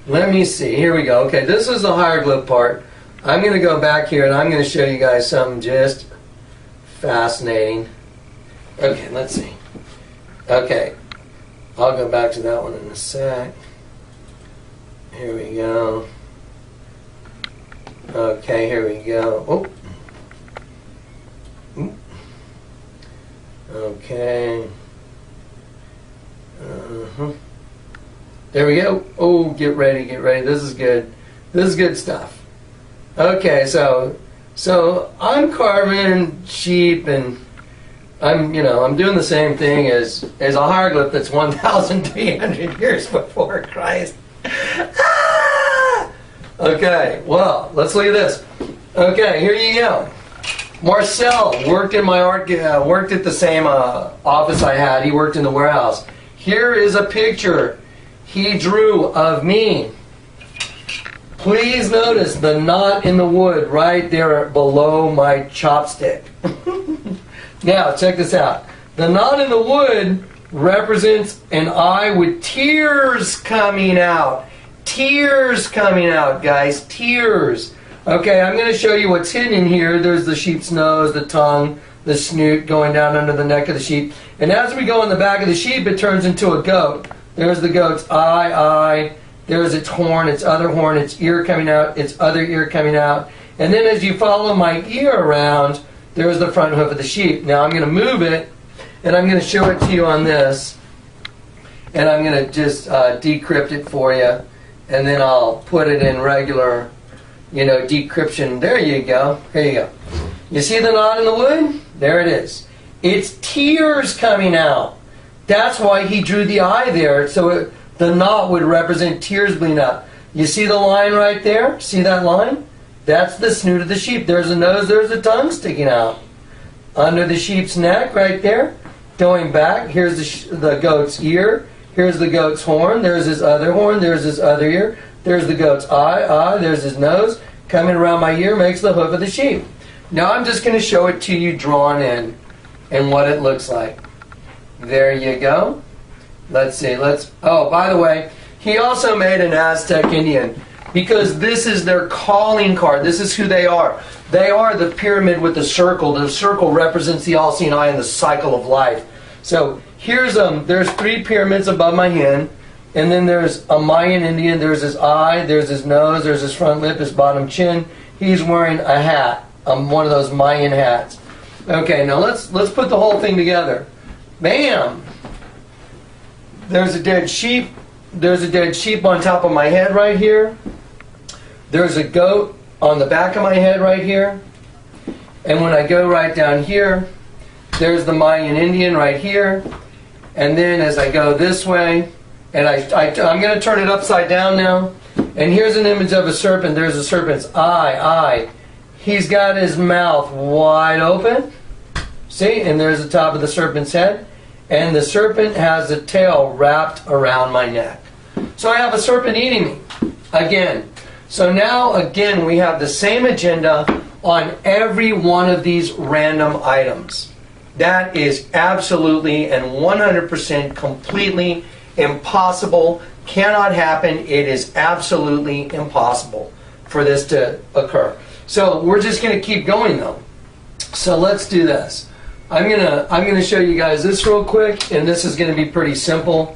B: Let me see. Here we go. Okay, this is the hieroglyph part. I'm going to go back here and I'm going to show you guys something just fascinating. Okay, let's see. Okay, I'll go back to that one in a sec. Here we go. Okay, here we go. Oh. Okay. There we go. Oh, get ready, get ready. This is good. This is good stuff. Okay, so I'm carving sheep, and I'm doing the same thing as a hieroglyph that's 1,300 years before Christ. Okay, well, let's look at this. Okay, here you go. Marcel worked in my worked at the same office I had. He worked in the warehouse. Here is a picture he drew of me. Please notice the knot in the wood right there below my chopstick. Now, check this out. The knot in the wood represents an eye with tears coming out. Tears coming out, guys. Tears. Okay, I'm going to show you what's hidden in here. There's the sheep's nose, the tongue, the snoot going down under the neck of the sheep. And as we go in the back of the sheep, it turns into a goat. There's the goat's eye. There's its horn, its other horn, its ear coming out, its other ear coming out. And then as you follow my ear around, there's the front hoof of the sheep. Now I'm going to move it, and I'm going to show it to you on this. And I'm going to just decrypt it for you. And then I'll put it in regular, decryption. There you go. Here you go. You see the knot in the wood? There it is. It's tears coming out. That's why he drew the eye there. So the knot would represent tears bleeding out. You see the line right there? See that line? That's the snoot of the sheep. There's a nose, there's a tongue sticking out. Under the sheep's neck right there. Going back, here's the goat's ear. Here's the goat's horn. There's his other horn. There's his other ear. There's the goat's eye. There's his nose. Coming around my ear makes the hoof of the sheep. Now I'm just going to show it to you drawn in and what it looks like. There you go. Let's see. Oh, by the way, he also made an Aztec Indian because this is their calling card. This is who they are. They are the pyramid with the circle. The circle represents the all-seeing eye and the cycle of life. So there's 3 pyramids above my head, and then there's a Mayan Indian. There's his eye, there's his nose, there's his front lip, his bottom chin. He's wearing a hat, one of those Mayan hats. Okay, now let's put the whole thing together. Bam! There's a dead sheep. There's a dead sheep on top of my head right here. There's a goat on the back of my head right here. And when I go right down here, there's the Mayan Indian right here. And then as I go this way, and I'm going to turn it upside down now. And here's an image of a serpent. There's a serpent's eye. He's got his mouth wide open. See? And there's the top of the serpent's head. And the serpent has a tail wrapped around my neck. So I have a serpent eating me. Again. So now, again, we have the same agenda on every one of these random items. That is absolutely and 100% completely impossible. Cannot happen. It is absolutely impossible for this to occur. So we're just going to keep going though. So let's do this. I'm gonna show you guys this real quick, and this is going to be pretty simple.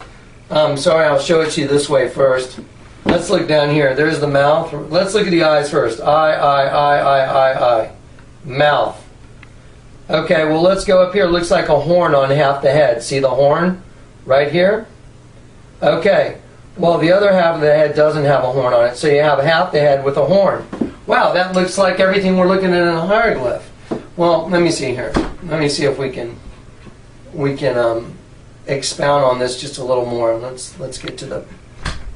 B: Sorry, I'll show it to you this way first. Let's look down here. There's the mouth. Let's look at the eyes first. Eye. Mouth. Okay, well, let's go up here. It looks like a horn on half the head. See the horn right here? Okay, well, the other half of the head doesn't have a horn on it, so you have half the head with a horn. Wow, that looks like everything we're looking at in a hieroglyph. Well, let me see here. Let me see if we can expound on this just a little more. Let's get to the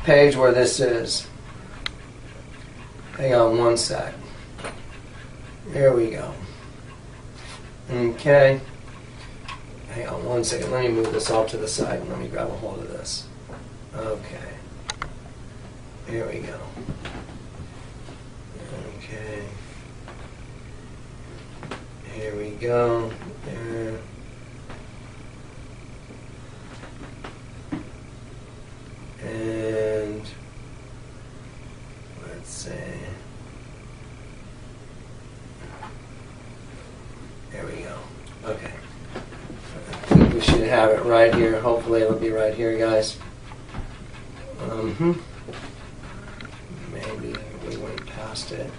B: page where this is. Hang on one sec. There we go. Okay. Hang on one second. Let me move this off to the side and let me grab a hold of this. Okay. There we go. Okay. Here we go. There. And let's see. There we go. Okay. I think we should have it right here. Hopefully it'll be right here, guys. Maybe we went past it.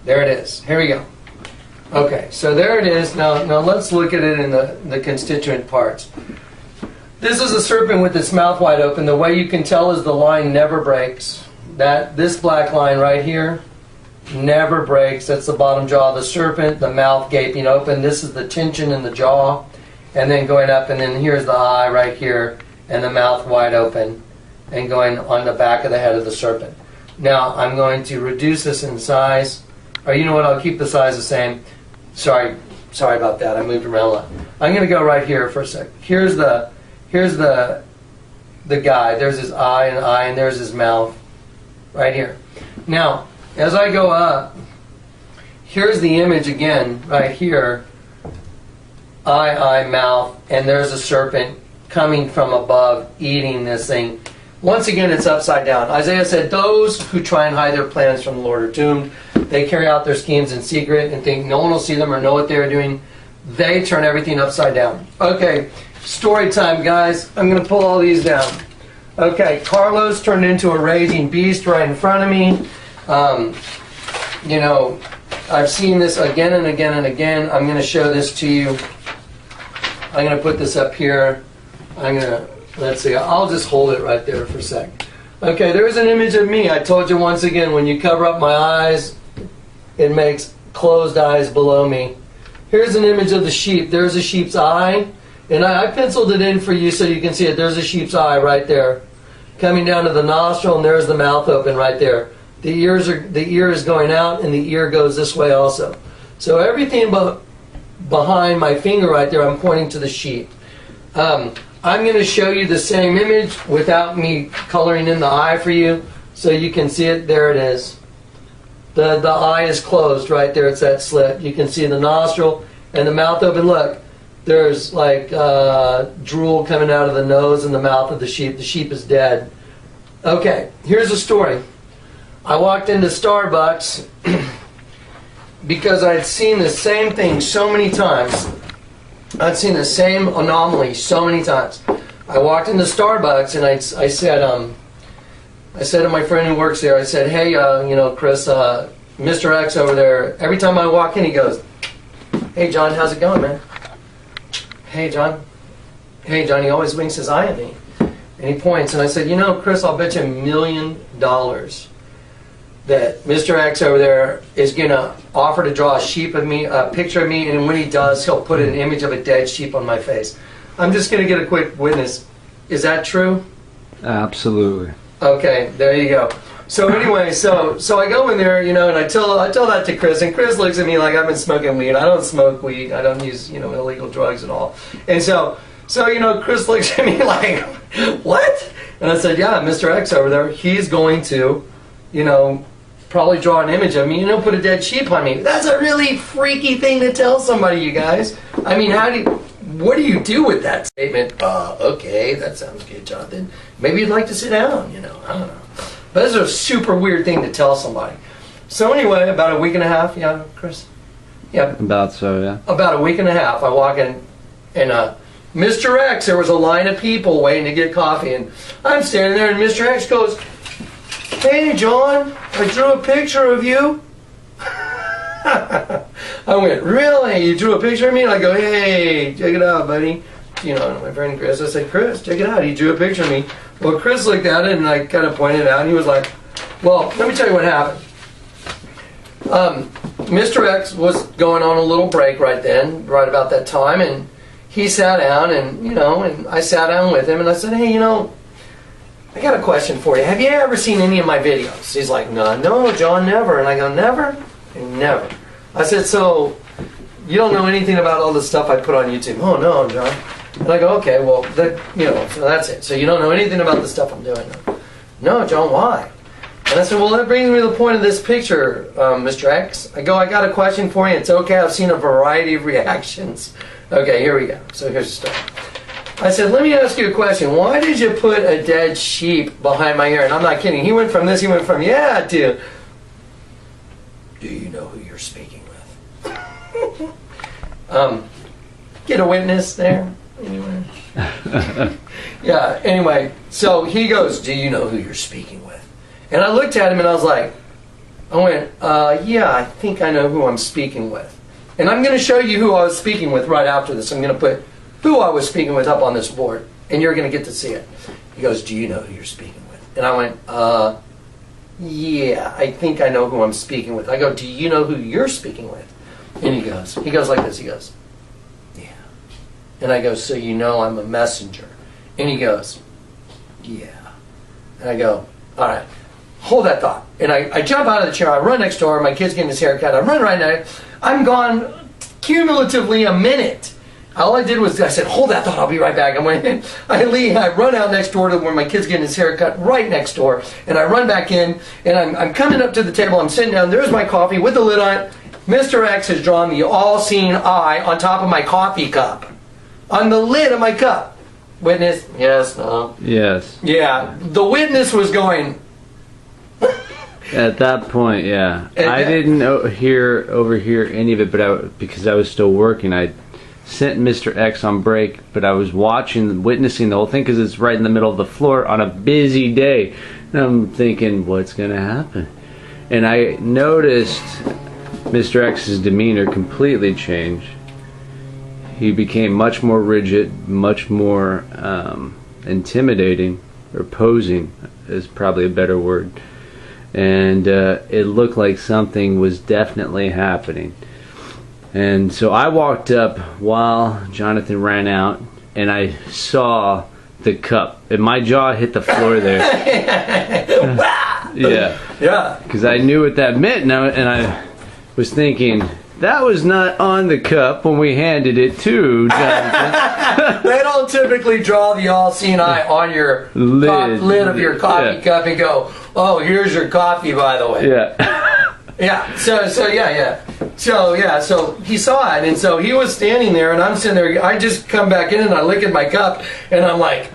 B: There it is. Here we go. Okay, so there it is. Now let's look at it in the constituent parts. This is a serpent with its mouth wide open. The way you can tell is the line never breaks. This black line right here never breaks. That's the bottom jaw of the serpent, the mouth gaping open. This is the tension in the jaw, and then going up, and then here's the eye right here, and the mouth wide open, and going on the back of the head of the serpent. Now I'm going to reduce this in size. Or you know what? I'll keep the size the same. Sorry about that. I moved around a lot. I'm going to go right here for a sec. Here's the guy. There's his eye, and there's his mouth, right here. Now, as I go up, here's the image again, right here. Eye, mouth, and there's a serpent coming from above, eating this thing. Once again, it's upside down. Isaiah said, "Those who try and hide their plans from the Lord are doomed. They carry out their schemes in secret and think no one will see them or know what they're doing. They turn everything upside down." Okay, story time, guys. I'm going to pull all these down. Okay, Carlos turned into a raging beast right in front of me. You know, I've seen this again and again and again. I'm going to show this to you. I'm going to put this up here. Let's see, I'll just hold it right there for a sec. Okay, there's an image of me. I told you once again, when you cover up my eyes, it makes closed eyes below me. Here's an image of the sheep. There's a sheep's eye. And I penciled it in for you so you can see it. There's a sheep's eye right there. Coming down to the nostril, and there's the mouth open right there. The ear is going out, and the ear goes this way also. So everything behind my finger right there, I'm pointing to the sheep. I'm going to show you the same image without me coloring in the eye for you so you can see it. There it is. The eye is closed right there. It's that slit. You can see the nostril and the mouth open. Look, there's like drool coming out of the nose and the mouth of the sheep. The sheep is dead. Okay, here's a story. I walked into Starbucks because I'd seen the same thing so many times. I'd seen the same anomaly so many times. I walked into Starbucks and I said to my friend who works there, I said, "Hey, Chris, Mr. X over there, every time I walk in, he goes, 'Hey, John, how's it going, man? Hey, John. Hey, John,' he always winks his eye at me. And he points, and I said, 'Chris, I'll bet you $1 million that Mr. X over there is going to offer to draw a picture of me, and when he does, he'll put an image of a dead sheep on my face.' I'm just going to get a quick witness. Is that true?"
C: Absolutely.
B: Okay, there you go. So anyway, so I go in there, and I tell that to Chris, and Chris looks at me like I've been smoking weed. I don't smoke weed. I don't use, illegal drugs at all. And so Chris looks at me like, "What?" And I said, "Yeah, Mr. X over there, he's going to, probably draw an image of me, put a dead sheep on me." That's a really freaky thing to tell somebody, you guys. I mean, what do you do with that statement? Okay, that sounds good, Jonathan. Maybe you'd like to sit down, I don't know. But that's a super weird thing to tell somebody. So anyway, about a week and a half, yeah, Chris? Yeah.
C: About so, yeah.
B: About a week and a half, I walk in, and Mr. X, there was a line of people waiting to get coffee, and I'm standing there, and Mr. X goes, "Hey, John, I drew a picture of you." I went, really? You drew a picture of me? And I go, hey, check it out, buddy. You know, my friend Chris, I said, Chris, check it out. He drew a picture of me. Well, Chris looked at it, and I kind of pointed it out, and he was like, well, let me tell you what happened. Mr. X was going on a little break right then, right about that time, and he sat down, and, you know, and I sat down with him, and I said, hey, you know, I got a question for you. Have you ever seen any of my videos? He's like, no, John, never. And I go, never? Never. I said, so you don't know anything about all the stuff I put on YouTube? Oh, no, John. And I go, okay, well, you know, so that's it. So you don't know anything about the stuff I'm doing? No, John, why? And I said, well, that brings me to the point of this picture, Mr. X. I go, I got a question for you. It's okay, I've seen a variety of reactions. Okay, here we go. So here's the story. I said, let me ask you a question. Why did you put a dead sheep behind my ear? And I'm not kidding. He went from this, he went from, yeah, to, do you know who you're speaking with? Get a witness there? Anyway. Yeah, anyway. So he goes, do you know who you're speaking with? And I looked at him and I was like, yeah, I think I know who I'm speaking with. And I'm going to show you who I was speaking with right after this. I'm going to put who I was speaking with up on this board, and you're going to get to see it. He goes, do you know who you're speaking with? And I went, yeah, I think I know who I'm speaking with. I go, do you know who you're speaking with? And he goes like this, he goes, yeah. And I go, so you know I'm a messenger? And he goes, yeah. And I go, all right, hold that thought. And I jump out of the chair, I run next door, my kid's getting his haircut, I run right now, I'm gone cumulatively a minute. All I did was, I said, hold that thought, I'll be right back. I went in, I leave, I run out next door to where my kid's getting his haircut, right next door, and I run back in, and I'm coming up to the table, I'm sitting down, there's my coffee with the lid on it. Mr. X has drawn the all-seeing eye on top of my coffee cup, on the lid of my cup. Witness, yes, no.
C: Yes.
B: Yeah, the witness was going...
C: At that point, yeah. I didn't overhear any of it, but because I was still working, I sent Mr. X on break, but I was witnessing the whole thing because it's right in the middle of the floor on a busy day. And I'm thinking, what's going to happen? And I noticed Mr. X's demeanor completely change. He became much more rigid, much more intimidating, or posing is probably a better word. And it looked like something was definitely happening. And so I walked up while Jonathan ran out, and I saw the cup, and my jaw hit the floor there. Yeah, because I knew what that meant, and I was thinking, that was not on the cup when we handed it to Jonathan.
B: They don't typically draw the all-seeing eye on your lid of your coffee cup and go, oh, here's your coffee, by the way.
C: Yeah.
B: Yeah, so he saw it, and so he was standing there, and I'm sitting there, I just come back in, and I look at my cup, and I'm like,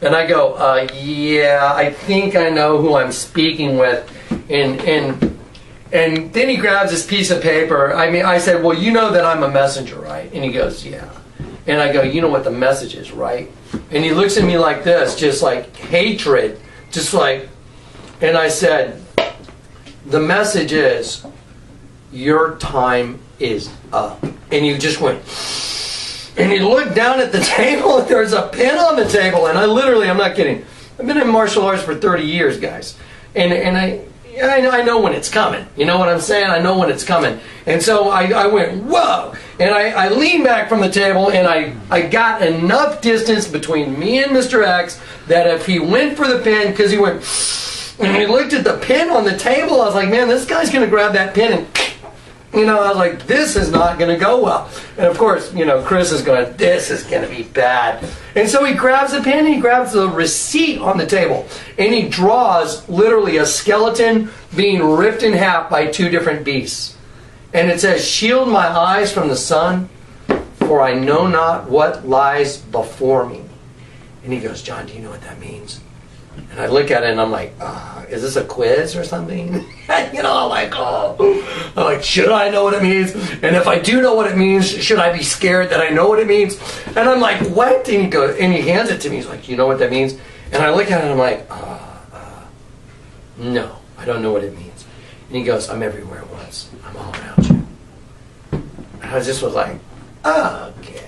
B: and I go, yeah, I think I know who I'm speaking with, and then he grabs this piece of paper. I said, well, you know that I'm a messenger, right? And he goes, yeah. And I go, you know what the message is, right? And he looks at me like this, just like hatred, just like, and I said, the message is, your time is up. And he just went, and he looked down at the table, and there's a pin on the table, and I'm not kidding. I've been in martial arts for 30 years, guys. And I know when it's coming. You know what I'm saying? I know when it's coming. And so I went, whoa! And I leaned back from the table, and I got enough distance between me and Mr. X that if he went for the pin, because he went, and he looked at the pin on the table, I was like, man, this guy's going to grab that pin and, I was like, this is not going to go well. And of course, Chris is going, this is going to be bad. And so he grabs the pen, he grabs the receipt on the table, and he draws literally a skeleton being ripped in half by two different beasts. And it says, shield my eyes from the sun, for I know not what lies before me. And he goes, John, do you know what that means? And I look at it and I'm like, is this a quiz or something? I'm like, should I know what it means? And if I do know what it means, should I be scared that I know what it means? And I'm like, what? And he hands it to me. He's like, you know what that means? And I look at it and I'm like, no, I don't know what it means. And he goes, I'm everywhere at once. I'm all around you. I just was like, oh, okay.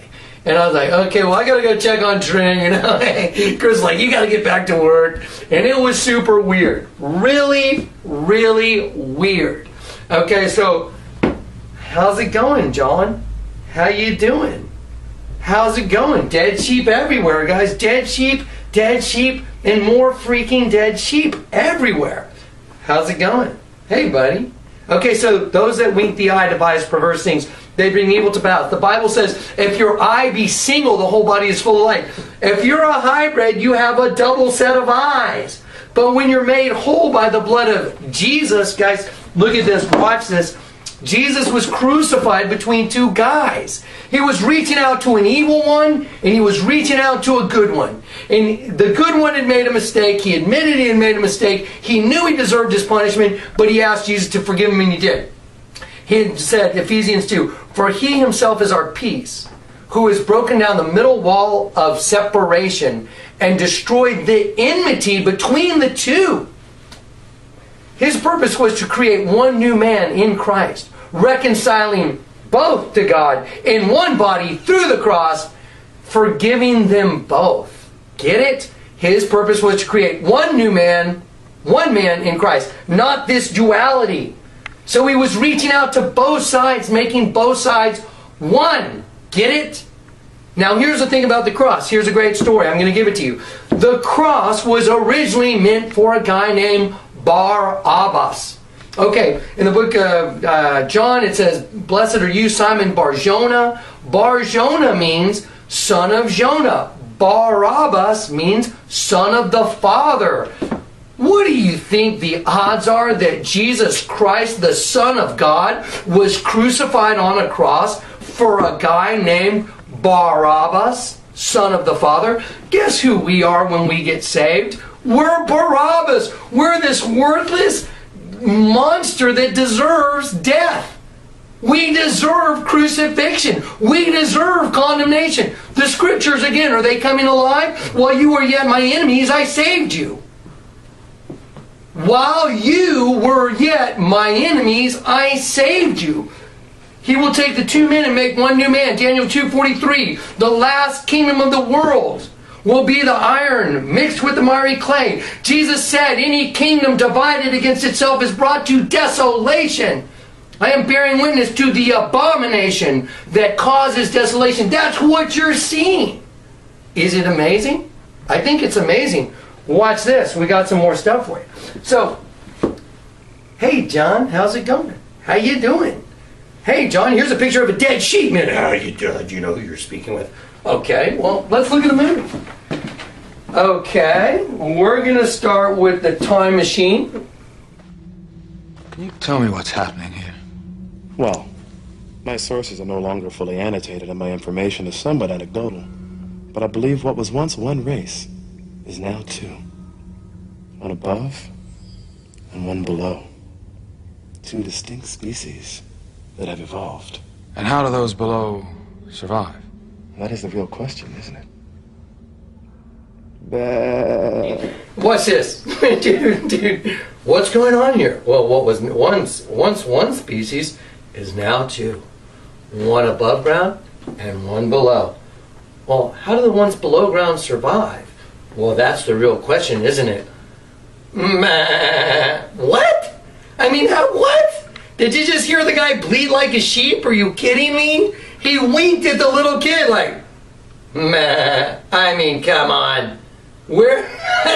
B: And I was like, okay, well, I got to go check on Trent, you know. Chris was like, you got to get back to work. And it was super weird. Really, really weird. Okay, so how's it going, John? How you doing? How's it going? Dead sheep everywhere, guys. Dead sheep, and more freaking dead sheep everywhere. How's it going? Hey, buddy. Okay, so those that wink the eye devise perverse things. They bring evil to pass. The Bible says, if your eye be single, the whole body is full of light. If you're a hybrid, you have a double set of eyes. But when you're made whole by the blood of Jesus, guys, look at this, watch this. Jesus was crucified between two guys. He was reaching out to an evil one, and he was reaching out to a good one. And the good one had made a mistake. He admitted he had made a mistake. He knew he deserved his punishment, but he asked Jesus to forgive him, and he did. He had said, Ephesians 2, for he himself is our peace, who has broken down the middle wall of separation and destroyed the enmity between the two. His purpose was to create one new man in Christ, reconciling both to God in one body through the cross, forgiving them both. Get it? His purpose was to create one new man, one man in Christ, not this duality. So he was reaching out to both sides, making both sides one. Get it? Now here's the thing about the cross. Here's a great story. I'm going to give it to you. The cross was originally meant for a guy named Barabbas. Okay, in the book of John it says, blessed are you, Simon Bar-Jonah. Bar-Jonah means son of Jonah. Barabbas means son of the Father. What do you think the odds are that Jesus Christ, the Son of God, was crucified on a cross for a guy named Barabbas, son of the Father? Guess who we are when we get saved? We're Barabbas. We're this worthless monster that deserves death. We deserve crucifixion. We deserve condemnation. The scriptures, again, are they coming alive? While you were yet my enemies, I saved you. While you were yet my enemies, I saved you. He will take the two men and make one new man. Daniel 2:43. The last kingdom of the world will be the iron mixed with the miry clay. Jesus said, any kingdom divided against itself is brought to desolation. I am bearing witness to the abomination that causes desolation. That's what you're seeing. Is it amazing? I think it's amazing. Watch this. We got some more stuff for you. So, hey John, how's it going? How you doing? Hey John, here's a picture of a dead sheep. Man, how you doing? Do you know who you're speaking with? Okay, well, let's look at a movie. Okay, we're going to start with the time machine.
D: Can you tell me what's happening here?
E: Well, my sources are no longer fully annotated and my information is somewhat anecdotal. But I believe what was once one race is now two. One above and one below. Two distinct species that have evolved.
D: And how do those below survive?
E: That is the real question, isn't it? Bah.
B: What's this? dude, what's going on here? Well, what was once one species is now two. One above ground and one below. Well, how do the ones below ground survive? Well, that's the real question, isn't it? What? I mean, what? Did you just hear the guy bleat like a sheep? Are you kidding me? He winked at the little kid like, I mean, come on.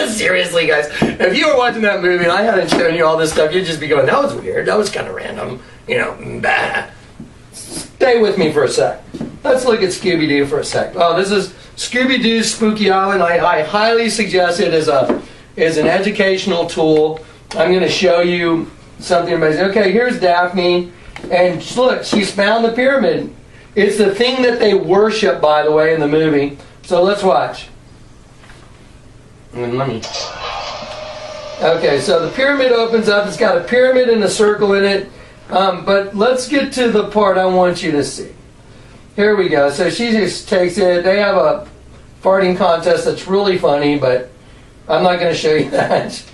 B: Seriously, guys, if you were watching that movie and I hadn't shown you all this stuff, you'd just be going, that was weird. That was kind of random. You know, Stay with me for a sec. Let's look at Scooby-Doo for a sec. Oh, this is Scooby-Doo's Spooky Island. I highly suggest it as an educational tool. I'm going to show you something amazing. Okay, here's Daphne. And look, she's found the pyramid. It's the thing that they worship, by the way, in the movie. So let's watch. Okay, so the pyramid opens up. It's got a pyramid and a circle in it. But let's get to the part I want you to see. Here we go. So she just takes it. They have a farting contest that's really funny, but I'm not going to show you that.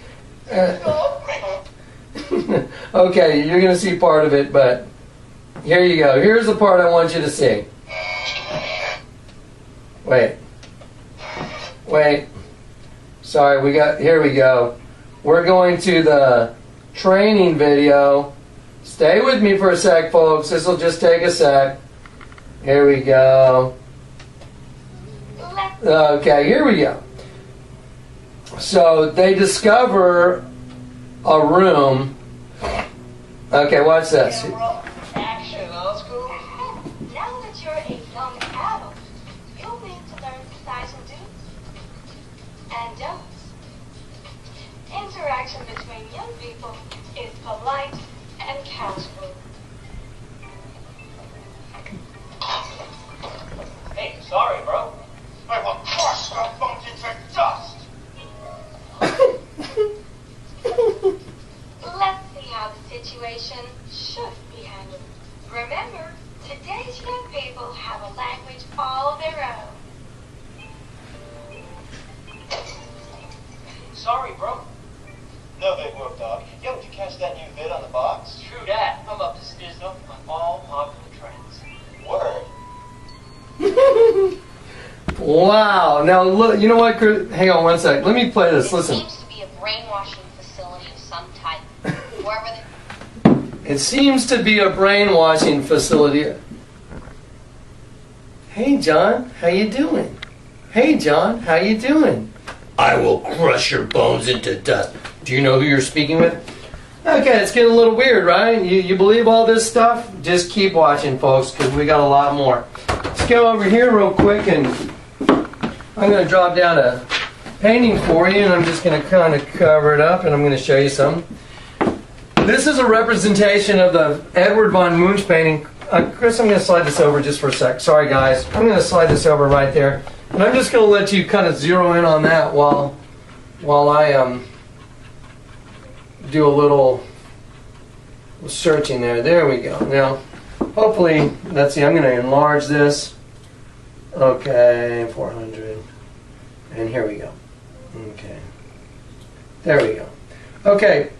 B: Okay, you're going to see part of it, but Here you go. Here's the part I want you to see. Wait. Sorry, here we go. We're going to the training video. Stay with me for a sec, folks. This will just take a sec. Here we go. Okay, here we go. So they discover a room. Okay, watch this.
F: Action, old school. Now that you're a young adult, you'll need to learn societal do's and don'ts. Interaction between young people is polite and casual.
G: Hey, sorry, bro. I will crush your bones into dust.
F: Let's see how the situation should be handled. Remember, today's young people have a language all their own.
G: Sorry, bro.
H: No big whoop, dog. Yo, did you catch that new vid on the box?
G: True that. I'm up to snizzle on all popular trends.
H: Word.
B: Wow. Now, look, you know what, Chris? Hang on one sec. Let me play this. Listen.
F: It seems to be a brainwashing facility of some type. Wherever they...
B: It seems to be a brainwashing facility. Hey, John. How you doing? Hey, John. How you doing? I will crush your bones into dust. Do you know who you're speaking with? Okay, it's getting a little weird, right? You believe all this stuff? Just keep watching, folks, because we got a lot more. Let's go over here real quick, and I'm going to drop down a painting for you, and I'm just going to kind of cover it up, and I'm going to show you some. This is a representation of the Edward von Munch painting. Chris, I'm going to slide this over just for a sec. Sorry, guys. I'm going to slide this over right there. And I'm just going to let you kind of zero in on that while I do a little searching there. There we go. Now, hopefully, let's see, I'm going to enlarge this. Okay, 400. And here we go. Okay. There we go. Okay,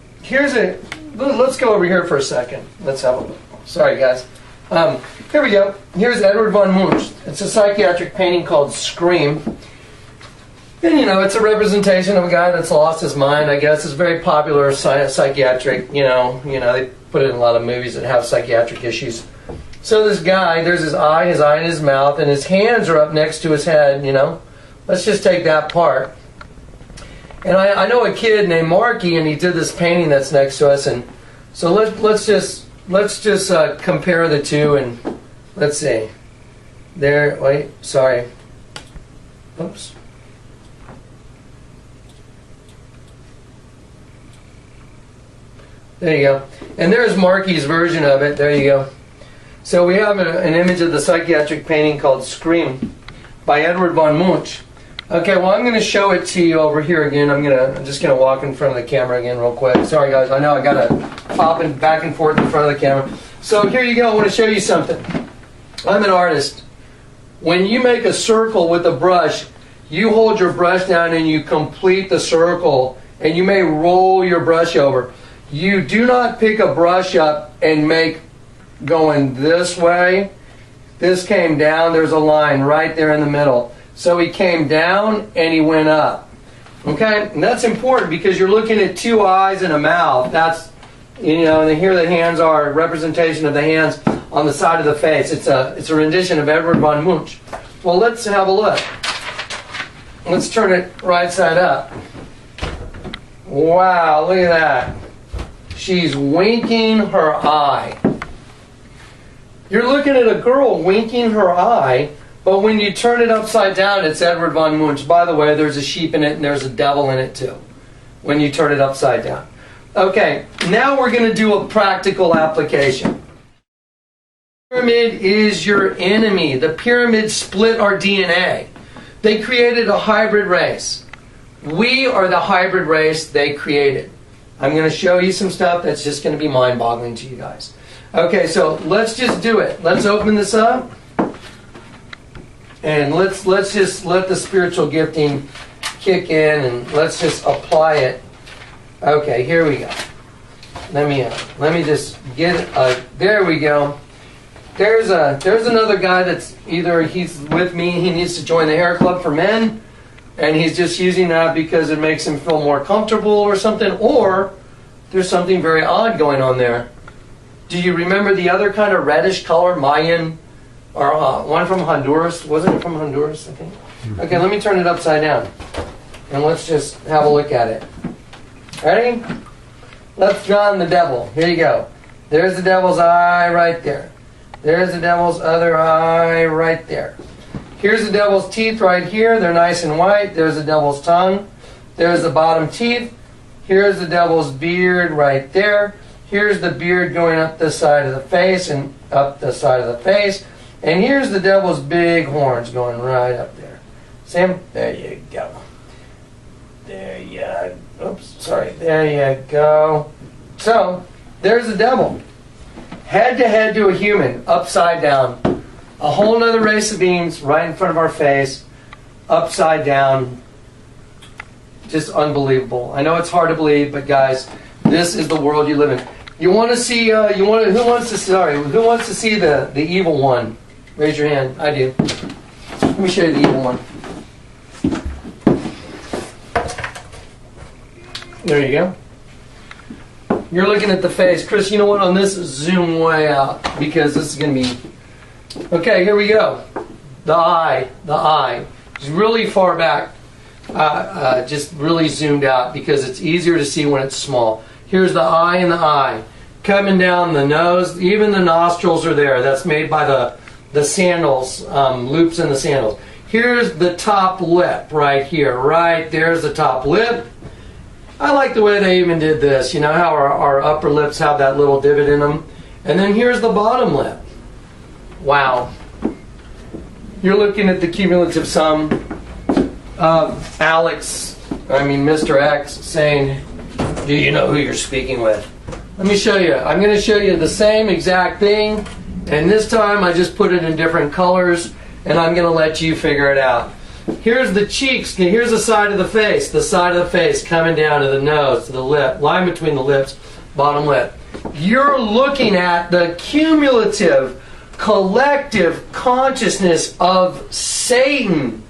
B: let's go over here for a second. Let's have a look. Sorry, guys. Here we go. Here's Edward von Munch. It's a psychiatric painting called Scream. And, it's a representation of a guy that's lost his mind, I guess. It's very popular psychiatric, they put it in a lot of movies that have psychiatric issues. So this guy, there's his eye in his mouth, and his hands are up next to his head, Let's just take that part. And I know a kid named Marky, and he did this painting that's next to us, and so let's just compare the two, and let's see. There, wait, sorry. Oops. There you go. And there's Marky's version of it. There you go. So we have an image of the psychiatric painting called Scream by Edward von Munch. Okay, well, I'm going to show it to you over here again. I'm just going to walk in front of the camera again real quick. Sorry, guys. I know I got to pop back and forth in front of the camera. So here you go. I want to show you something. I'm an artist. When you make a circle with a brush, you hold your brush down and you complete the circle, and you may roll your brush over. You do not pick a brush up and make going this way. This came down. There's a line right there in the middle. So he came down and he went up. Okay? And that's important because you're looking at two eyes and a mouth. That's, and here the hands are a representation of the hands on the side of the face. It's a rendition of Edward von Munch. Well, let's have a look. Let's turn it right side up. Wow, look at that. She's winking her eye. You're looking at a girl winking her eye, but when you turn it upside down, it's Edward von Munch. By the way, there's a sheep in it and there's a devil in it too, when you turn it upside down. Okay, now we're going to do a practical application. The pyramid is your enemy. The pyramid split our DNA. They created a hybrid race. We are the hybrid race they created. I'm going to show you some stuff that's just going to be mind-boggling to you guys. Okay, so let's just do it. Let's open this up. And let's just let the spiritual gifting kick in, and let's just apply it. Okay, here we go. Let me just get there we go. There's another guy that's either he's with me, he needs to join the hair club for men, and he's just using that because it makes him feel more comfortable or something, or there's something very odd going on there. Do you remember the other kind of reddish color, Mayan, or one from Honduras? Wasn't it from Honduras, I think? Okay, let me turn it upside down, and let's just have a look at it. Ready? Let's draw on the devil. Here you go. There's the devil's eye right there. There's the devil's other eye right there. Here's the devil's teeth right here. They're nice and white. There's the devil's tongue. There's the bottom teeth. Here's the devil's beard right there. Here's the beard going up the side of the face and up the side of the face. And here's the devil's big horns going right up there. See him? There you go. There you, oops, sorry. There you go. So, there's the devil. Head to head to a human, upside down. A whole nother race of beings right in front of our face, upside down. Just unbelievable. I know it's hard to believe, but guys, this is the world you live in. You want to see? Who wants to see the evil one? Raise your hand. I do. Let me show you the evil one. There you go. You're looking at the face. Chris, you know what? On this, zoom way out because this is going to be... Okay, here we go. The eye. The eye. It's really far back. Just really zoomed out because it's easier to see when it's small. Here's the eye and the eye. Coming down the nose. Even the nostrils are there. That's made by the sandals, loops in the sandals. Here's the top lip right here. Right there's the top lip. I like the way they even did this. You know how our upper lips have that little divot in them? And then here's the bottom lip. Wow. You're looking at the cumulative sum of Mr. X saying, do you know who you're speaking with? Let me show you. I'm going to show you the same exact thing. And this time I just put it in different colors. And I'm going to let you figure it out. Here's the cheeks. Here's the side of the face. The side of the face coming down to the nose, to the lip. Line between the lips, bottom lip. You're looking at the cumulative, collective consciousness of Satan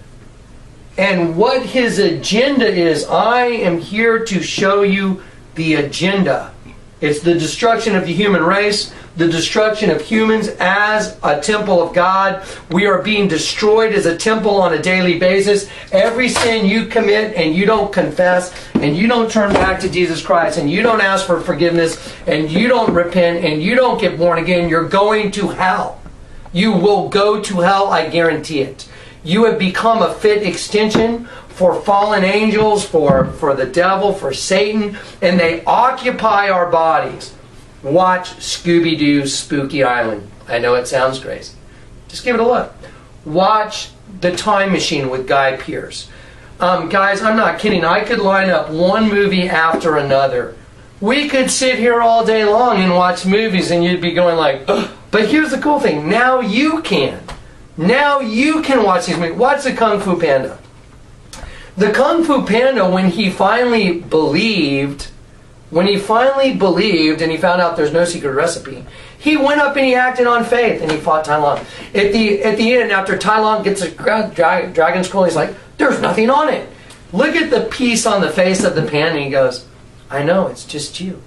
B: and what his agenda is. I am here to show you the agenda. It's the destruction of the human race, the destruction of humans as a temple of God. We are being destroyed as a temple on a daily basis. Every sin you commit and you don't confess and you don't turn back to Jesus Christ and you don't ask for forgiveness and you don't repent and you don't get born again, you're going to hell. You will go to hell, I guarantee it. You have become a fit extension for fallen angels, for the devil, for Satan, and they occupy our bodies. Watch Scooby-Doo Spooky Island. I know it sounds crazy. Just give it a look. Watch The Time Machine with Guy Pearce. Guys, I'm not kidding. I could line up one movie after another. We could sit here all day long and watch movies and you'd be going like, ugh. But here's the cool thing. Now you can. Now you can watch these movies. Watch the Kung Fu Panda. The Kung Fu Panda, when he finally believed and he found out there's no secret recipe, he went up and he acted on faith and he fought Tai Lung. At the end, after Tai Lung gets a dragon scroll, he's like, there's nothing on it. Look at the piece on the face of the panda and he goes, I know, it's just you.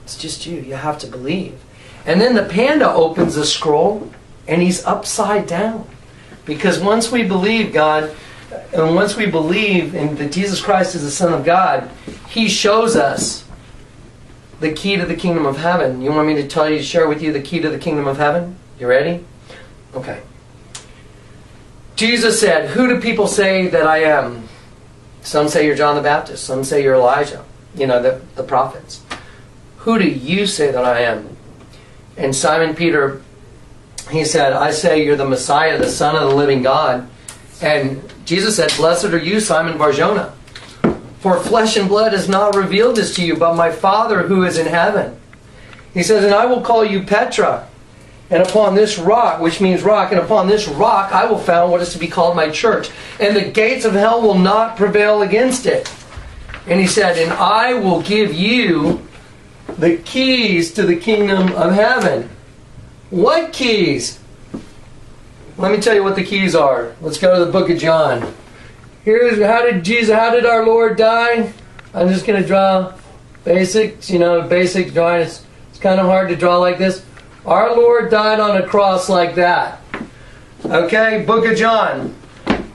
B: It's just you. You have to believe. And then the panda opens the scroll and he's upside down. Because once we believe God, and once we believe in that Jesus Christ is the Son of God, He shows us the key to the kingdom of heaven. You want me to share with you the key to the kingdom of heaven? You ready? Okay. Jesus said, who do people say that I am? Some say you're John the Baptist. Some say you're Elijah. You know, the prophets. Who do you say that I am? And Simon Peter, he said, I say you're the Messiah, the Son of the living God. And Jesus said, blessed are you, Simon Bar-Jonah. For flesh and blood has not revealed this to you, but my Father who is in heaven. He says, and I will call you Petra. And upon this rock, which means rock, and upon this rock I will found what is to be called my church. And the gates of hell will not prevail against it. And he said, and I will give you the keys to the kingdom of heaven. What keys? Let me tell you what the keys are. Let's go to the book of John. Here's how did our Lord die? I'm just going to draw basic drawing. It's kind of hard to draw like this. Our Lord died on a cross like that. Okay, book of John.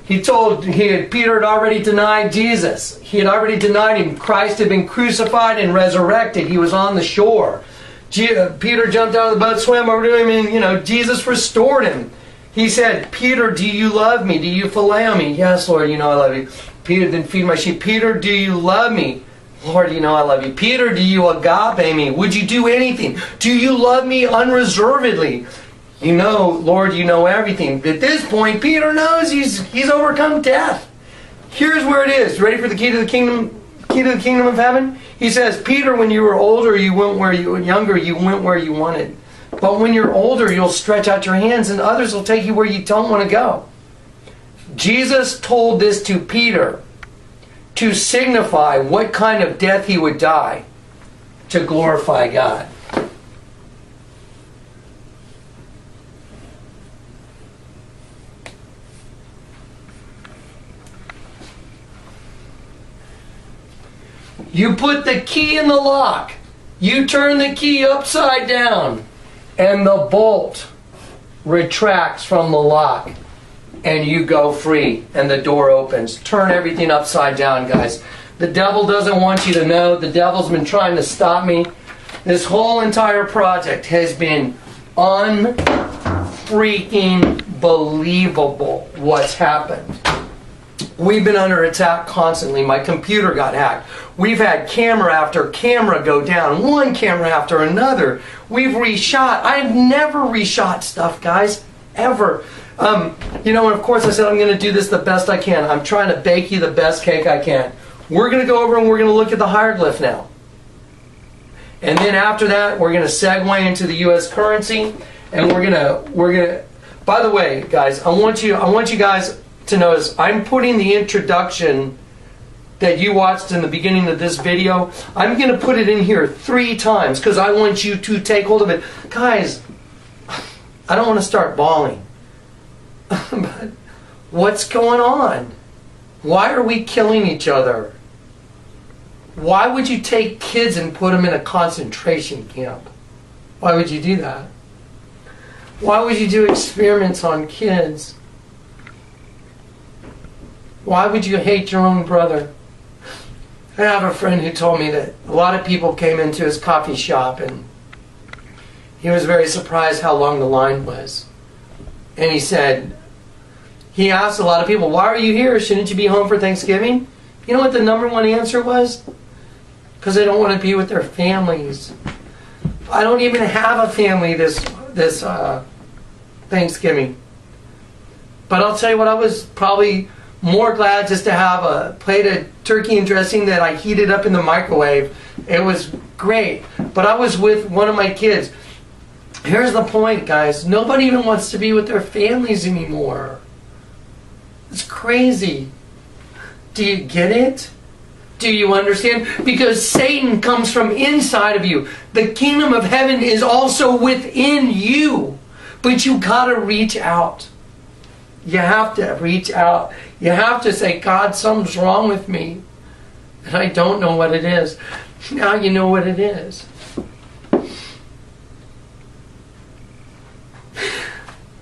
B: Peter had already denied Jesus. He had already denied him. Christ had been crucified and resurrected. He was on the shore. Peter jumped out of the boat, swam over to him, and Jesus restored him. He said, Peter, do you love me? Do you phileo me? Yes, Lord, you know I love you. Peter, then feed my sheep. Peter, do you love me? Lord, you know I love you. Peter, do you agape me? Would you do anything? Do you love me unreservedly? You know, Lord, you know everything. At this point, Peter knows he's overcome death. Here's where it is. Ready for the key to the kingdom? Key to the kingdom of heaven? He says, Peter, when you were older, you went where you were younger, you went where you wanted. But when you're older, you'll stretch out your hands and others will take you where you don't want to go. Jesus told this to Peter to signify what kind of death he would die to glorify God. You put the key in the lock. You turn the key upside down. And the bolt retracts from the lock. And you go free. And the door opens. Turn everything upside down, guys. The devil doesn't want you to know. The devil's been trying to stop me. This whole entire project has been unfreaking believable what's happened. We've been under attack constantly. My computer got hacked. We've had camera after camera go down. One camera after another. We've reshot. I've never reshot stuff, guys. Ever. And of course I said I'm going to do this the best I can. I'm trying to bake you the best cake I can. We're going to go over and we're going to look at the hieroglyph now. And then after that, we're going to segue into the U.S. currency. And we're going to, by the way, guys, I want you guys to notice, I'm putting the introduction that you watched in the beginning of this video, I'm going to put it in here 3 times because I want you to take hold of it. Guys, I don't want to start bawling. But what's going on? Why are we killing each other? Why would you take kids and put them in a concentration camp? Why would you do that? Why would you do experiments on kids? Why would you hate your own brother? I have a friend who told me that a lot of people came into his coffee shop and he was very surprised how long the line was. And he asked a lot of people, why are you here? Shouldn't you be home for Thanksgiving? You know what the number one answer was? Because they don't want to be with their families. I don't even have a family this Thanksgiving. But I'll tell you what, I was probably more glad just to have a plate of turkey and dressing that I heated up in the microwave. It was great. But I was with one of my kids. Here's the point, guys. Nobody even wants to be with their families anymore. It's crazy. Do you get it? Do you understand? Because Satan comes from inside of you. The kingdom of heaven is also within you. But you gotta reach out. You have to reach out. You have to say, God, something's wrong with me. And I don't know what it is. Now you know what it is.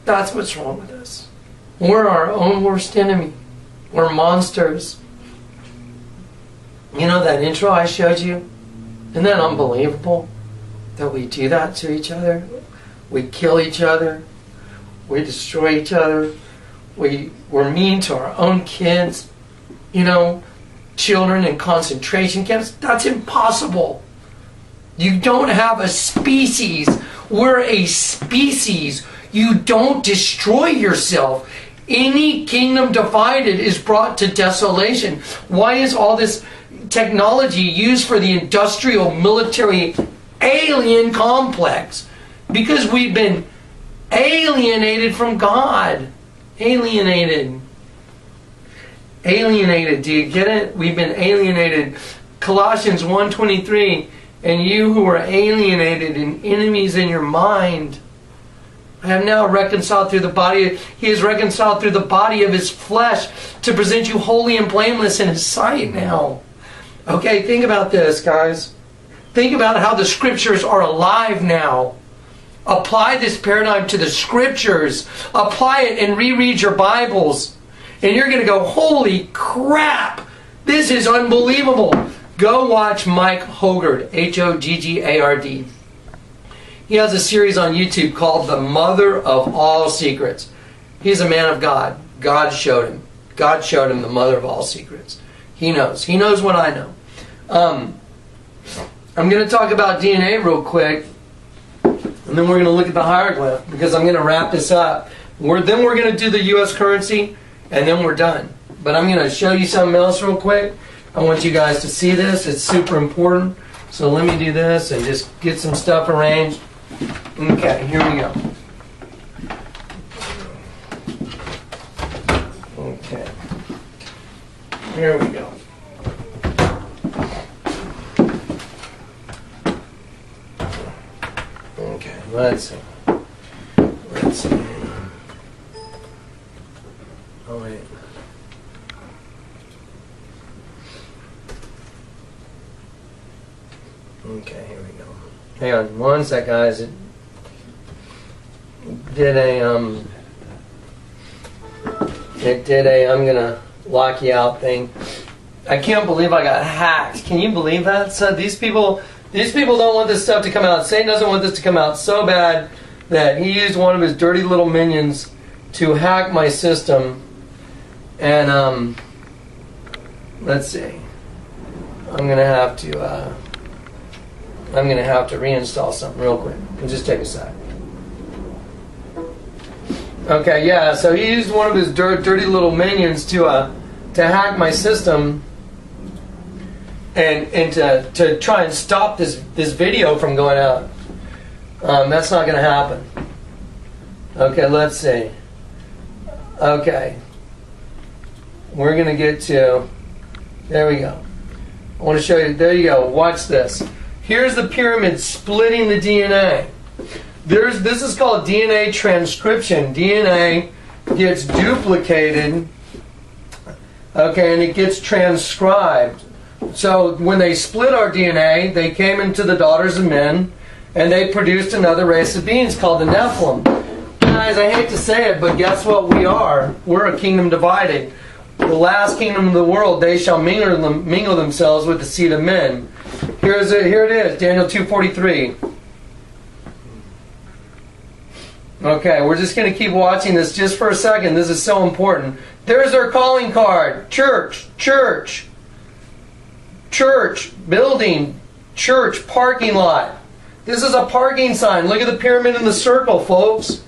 B: That's what's wrong with us. We're our own worst enemy. We're monsters. You know that intro I showed you? Isn't that unbelievable? That we do that to each other? We kill each other. We destroy each other. We're mean to our own kids. Children in concentration camps. That's impossible. You don't have a species. We're a species. You don't destroy yourself. Any kingdom divided is brought to desolation. Why is all this technology used for the industrial military alien complex? Because we've been alienated from God. Alienated. Alienated. Do you get it? We've been alienated. Colossians 1:23, and you who are alienated and enemies in your mind I am now reconciled through the body. He is reconciled through the body of his flesh to present you holy and blameless in his sight now. Okay, think about this, guys. Think about how the scriptures are alive now. Apply this paradigm to the scriptures. Apply it and reread your Bibles. And you're going to go, holy crap, this is unbelievable. Go watch Mike Hoggard, Hoggard. He has a series on YouTube called The Mother of All Secrets. He's a man of God. God showed him. God showed him the mother of all secrets. He knows. He knows what I know. I'm going to talk about DNA real quick. And then we're going to look at the hieroglyph, because I'm going to wrap this up. Then we're going to do the U.S. currency, and then we're done. But I'm going to show you something else real quick. I want you guys to see this. It's super important. So let me do this and just get some stuff arranged. Okay, here we go. Okay. Here we go. Okay, let's see. Let's see. Oh, wait. Okay, here we go. Hang on one sec, guys. It did a, I'm gonna lock you out thing. I can't believe I got hacked. Can you believe that? So these people don't want this stuff to come out. Satan doesn't want this to come out so bad that he used one of his dirty little minions to hack my system. And let's see. I'm gonna have to reinstall something real quick. It'll just take a sec. Okay, yeah. So he used one of his dirty little minions to hack my system. And to try and stop this video from going out. That's not going to happen. Okay, let's see. Okay. We're going to get to... There we go. I want to show you... There you go. Watch this. Here's the pyramid splitting the DNA. This is called DNA transcription. DNA gets duplicated. Okay, and it gets transcribed. So when they split our DNA, they came into the daughters of men, and they produced another race of beings called the Nephilim. Guys, I hate to say it, but guess what we are? We're a kingdom divided. The last kingdom of the world, they shall mingle themselves with the seed of men. Here it is, Daniel 2:43. Okay, we're just going to keep watching this just for a second. This is so important. There's their calling card. Church, church. Church, building, church, parking lot. This is a parking sign. Look at the pyramid in the circle, folks.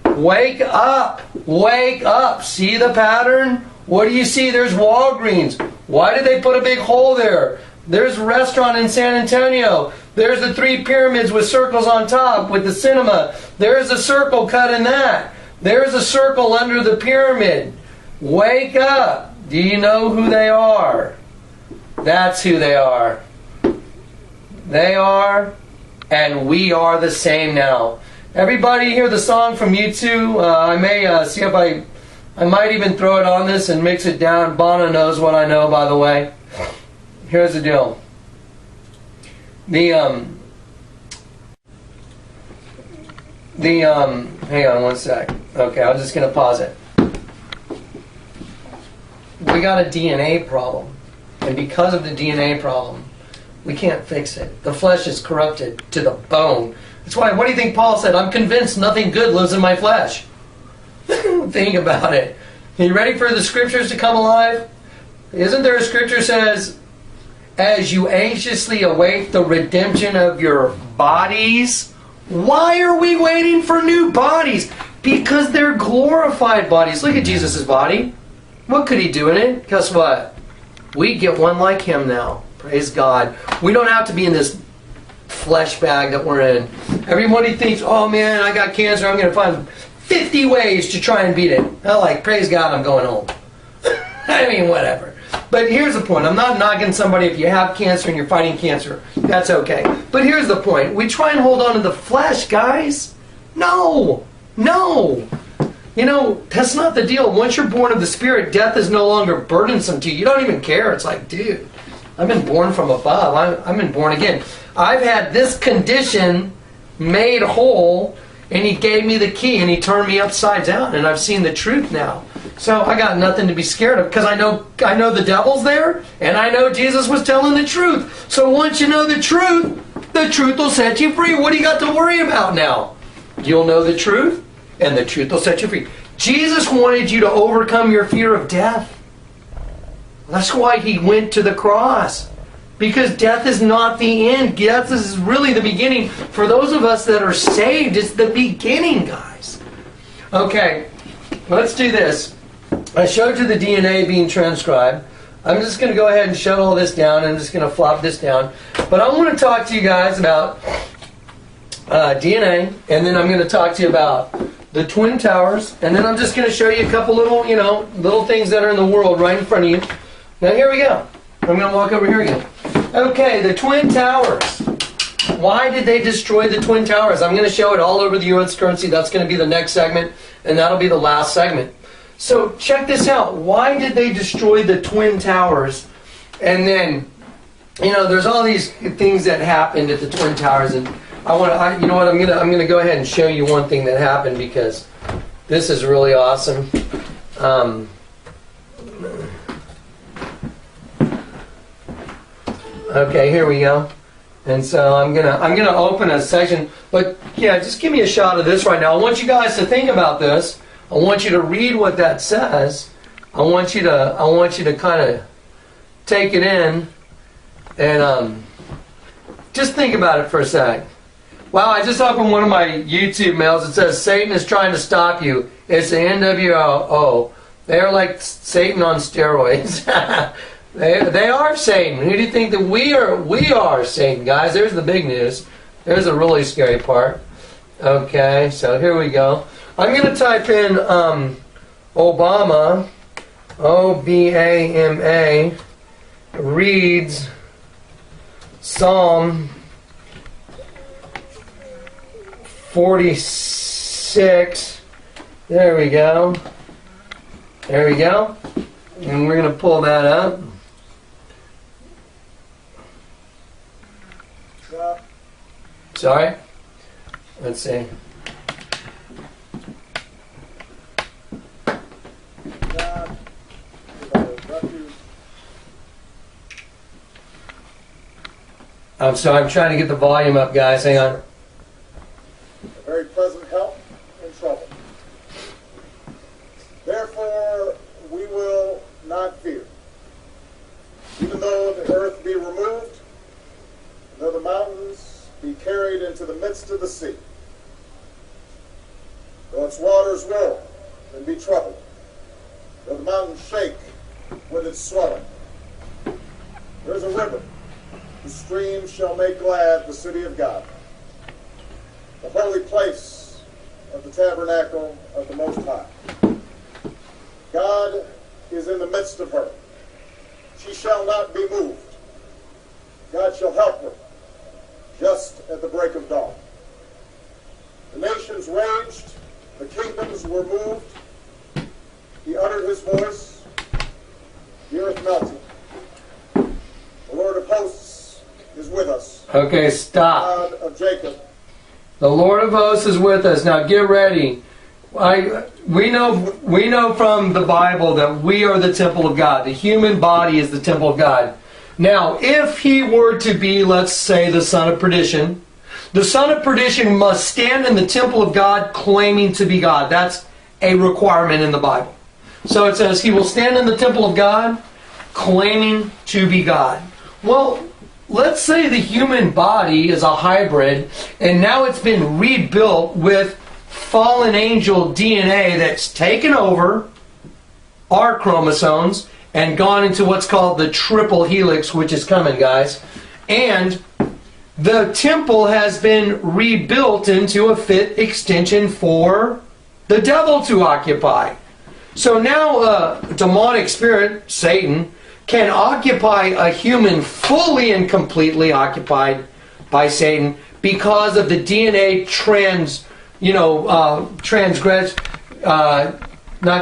B: Wake up. Wake up. See the pattern? What do you see? There's Walgreens. Why did they put a big hole there? There's a restaurant in San Antonio. There's the 3 pyramids with circles on top with the cinema. There's a circle cut in that. There's a circle under the pyramid. Wake up. Do you know who they are? That's who they are. They are, and we are the same now. Everybody hear the song from U2? I may see if I might even throw it on this and mix it down. Bono knows what I know, by the way. Here's the deal. Hang on one sec. Okay, I'm just going to pause it. We got a DNA problem. And because of the DNA problem, we can't fix it. The flesh is corrupted to the bone. That's why, what do you think Paul said? I'm convinced nothing good lives in my flesh. Think about it. Are you ready for the scriptures to come alive? Isn't there a scripture that says, as you anxiously await the redemption of your bodies? Why are we waiting for new bodies? Because they're glorified bodies. Look at Jesus' body. What could he do in it? Guess what? We get one like him now. Praise God. We don't have to be in this flesh bag that we're in. Everybody thinks, oh man, I got cancer. I'm going to find 50 ways to try and beat it. I'm like, praise God, I'm going home. I mean, whatever. But here's the point. I'm not knocking somebody if you have cancer and you're fighting cancer. That's okay. But here's the point. We try and hold on to the flesh, guys. No. No! You know, that's not the deal. Once you're born of the Spirit, death is no longer burdensome to you. You don't even care. It's like, dude, I've been born from above. I've been born again. I've had this condition made whole, and He gave me the key, and He turned me upside down, and I've seen the truth now. So I got nothing to be scared of, because I know the devil's there, and I know Jesus was telling the truth. So once you know the truth will set you free. What do you got to worry about now? You'll know the truth, and the truth will set you free. Jesus wanted you to overcome your fear of death. That's why He went to the cross. Because death is not the end. Death is really the beginning. For those of us that are saved, it's the beginning, guys. Okay, let's do this. I showed you the DNA being transcribed. I'm just going to go ahead and shut all this down. I'm just going to flop this down. But I want to talk to you guys about DNA, and then I'm going to talk to you about the Twin Towers, and then I'm just going to show you a couple little, little things that are in the world right in front of you. Now here we go. I'm going to walk over here again. Okay, the Twin Towers. Why did they destroy the Twin Towers? I'm going to show it all over the U.S. currency. That's going to be the next segment, and that'll be the last segment. So check this out. Why did they destroy the Twin Towers? And then, there's all these things that happened at the Twin Towers, and I'm going to go ahead and show you one thing that happened, because this is really awesome. Okay, here we go. And so I'm gonna open a section, but yeah, just give me a shot of this right now. I want you guys to think about this. I want you to read what that says. I want you to kind of take it in and just think about it for a sec. Wow, I just opened one of my YouTube mails. It says Satan is trying to stop you. It's the NWO. They're like Satan on steroids. They are Satan. Who do you think that we are? We are Satan, guys. There's the big news. There's the really scary part. Okay, so here we go. I'm going to type in Obama, Obama, reads Psalm 46. There we go. There we go. And we're going to pull that up. Sorry? Let's see. I'm sorry, I'm trying to get the volume up, guys. Hang on.
I: A very pleasant help in trouble. Therefore, we will not fear. Even though the earth be removed, though the mountains be carried into the midst of the sea, though its waters roar and be troubled, though the mountains shake with its swelling. There is a river. The stream shall make glad the city of God, the holy place of the tabernacle of the Most High. God is in the midst of her. She shall not be moved. God shall help her just at the break of dawn. The nations raged, the kingdoms were moved. He uttered his voice, the earth melted. The Lord of hosts is with us.
B: Okay, stop.
I: God of Jacob.
B: The Lord of hosts is with us. Now get ready. We know from the Bible that we are the temple of God. The human body is the temple of God. Now, if he were to be, let's say, the son of perdition, the son of perdition must stand in the temple of God claiming to be God. That's a requirement in the Bible. So it says he will stand in the temple of God claiming to be God. Well, let's say the human body is a hybrid, and now it's been rebuilt with fallen angel DNA that's taken over our chromosomes and gone into what's called the triple helix, which is coming, guys. And the temple has been rebuilt into a fit extension for the devil to occupy. So now a demonic spirit, Satan, can occupy a human fully and completely occupied by Satan because of the DNA not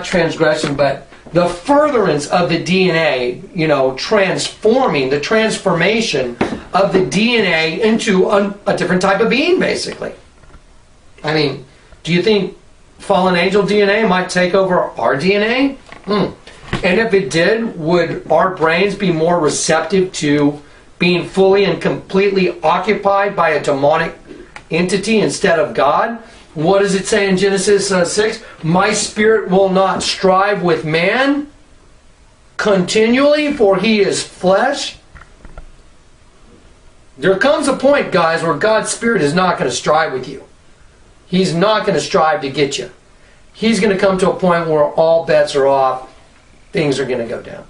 B: transgression, but the furtherance of the DNA, the transformation of the DNA into a different type of being, basically. I mean, do you think fallen angel DNA might take over our DNA? And if it did, would our brains be more receptive to being fully and completely occupied by a demonic entity instead of God? What does it say in Genesis 6? My spirit will not strive with man continually, for he is flesh. There comes a point, guys, where God's spirit is not going to strive with you. He's not going to strive to get you. He's going to come to a point where all bets are off. Things are going to go down.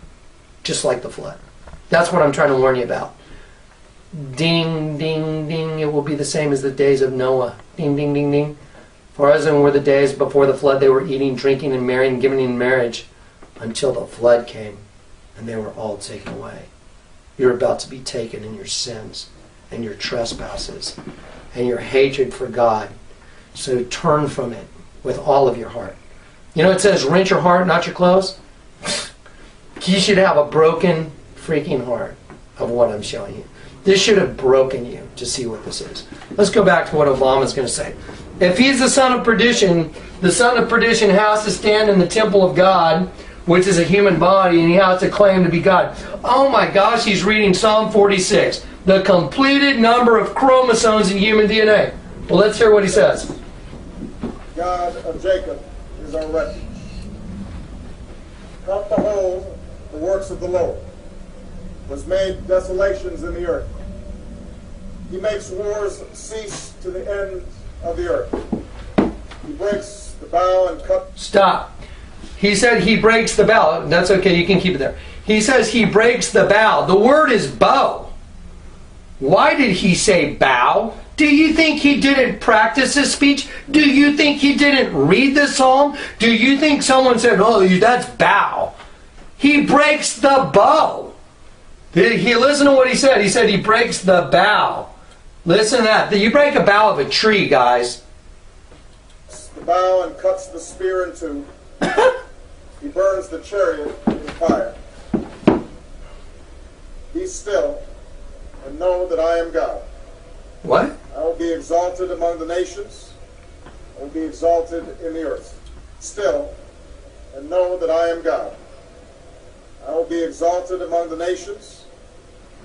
B: Just like the flood. That's what I'm trying to warn you about. Ding, ding, ding. It will be the same as the days of Noah. Ding, ding, ding, ding. For as in were the days before the flood, they were eating, drinking, and marrying, giving in marriage, until the flood came, and they were all taken away. You're about to be taken in your sins, and your trespasses, and your hatred for God. So turn from it with all of your heart. It says, rent your heart, not your clothes. You should have a broken freaking heart of what I'm showing you. This should have broken you to see what this is. Let's go back to what Obama's going to say. If he's the son of perdition, the son of perdition has to stand in the temple of God, which is a human body, and he has to claim to be God. Oh my gosh, he's reading Psalm 46. The completed number of chromosomes in human DNA. Well, let's hear what he says.
I: God of Jacob is our refuge. Come behold the works of the Lord, was made desolations in the earth. He makes wars cease to the end of the earth. He breaks the bow and cut...
B: Stop. He said he breaks the bow. That's okay, you can keep it there. He says he breaks the bow. The word is bow. Why did he say bow? Do you think he didn't practice his speech? Do you think he didn't read the psalm? Do you think someone said, oh, that's bow? He breaks the bow. Listen to what he said. He said he breaks the bow. Listen to that. You break a bough of a tree, guys.
I: The bow and cuts the spear in two. He burns the chariot in fire. Be still and know that I am God.
B: What?
I: I will be exalted among the nations. I will be exalted in the earth. Still and know that I am God. I will be exalted among the nations.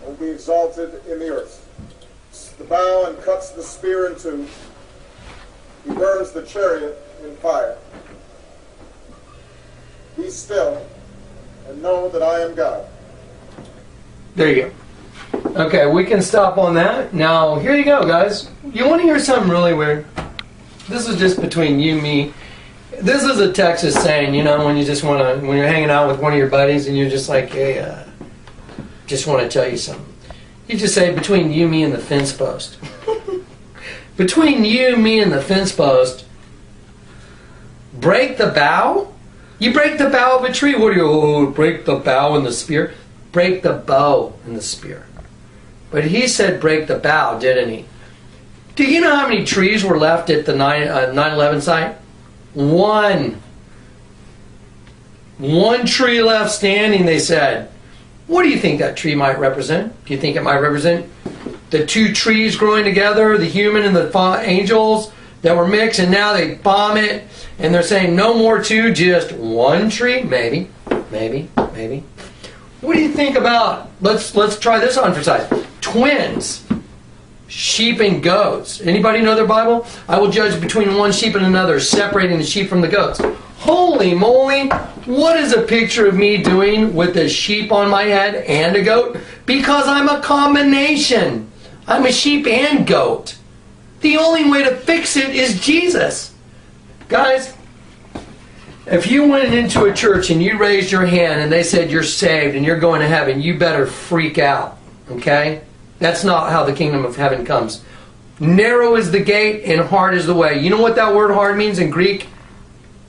I: I will be exalted in the earth. The bow and cuts the spear in two. He burns the chariot in fire. Be still and know that I am God.
B: There you go. Okay, we can stop on that. Now, here you go, guys. You want to hear something really weird? This is just between you and me. This is a Texas saying, when you just want to, when you're hanging out with one of your buddies and you're just like, hey, just want to tell you something. You just say, between you, me, and the fence post. Between you, me, and the fence post, break the bough? You break the bough of a tree. What do you, break the bough and the spear? Break the bow and the spear. But he said break the bough, didn't he? Do you know how many trees were left at the 9/11 site? One tree left standing, they said. What do you think that tree might represent? Do you think it might represent the two trees growing together, the human and the angels that were mixed, and now they bomb it, and they're saying no more two, just one tree? Maybe. What do you think about, let's try this on for size. Twins, sheep and goats. Anybody know their Bible? I will judge between one sheep and another, separating the sheep from the goats. Holy moly, what is a picture of me doing with a sheep on my head and a goat? Because I'm a combination. I'm a sheep and goat. The only way to fix it is Jesus. Guys, if you went into a church and you raised your hand and they said you're saved and you're going to heaven, you better freak out, okay? That's not how the kingdom of heaven comes. Narrow is the gate and hard is the way. You know what that word hard means in Greek?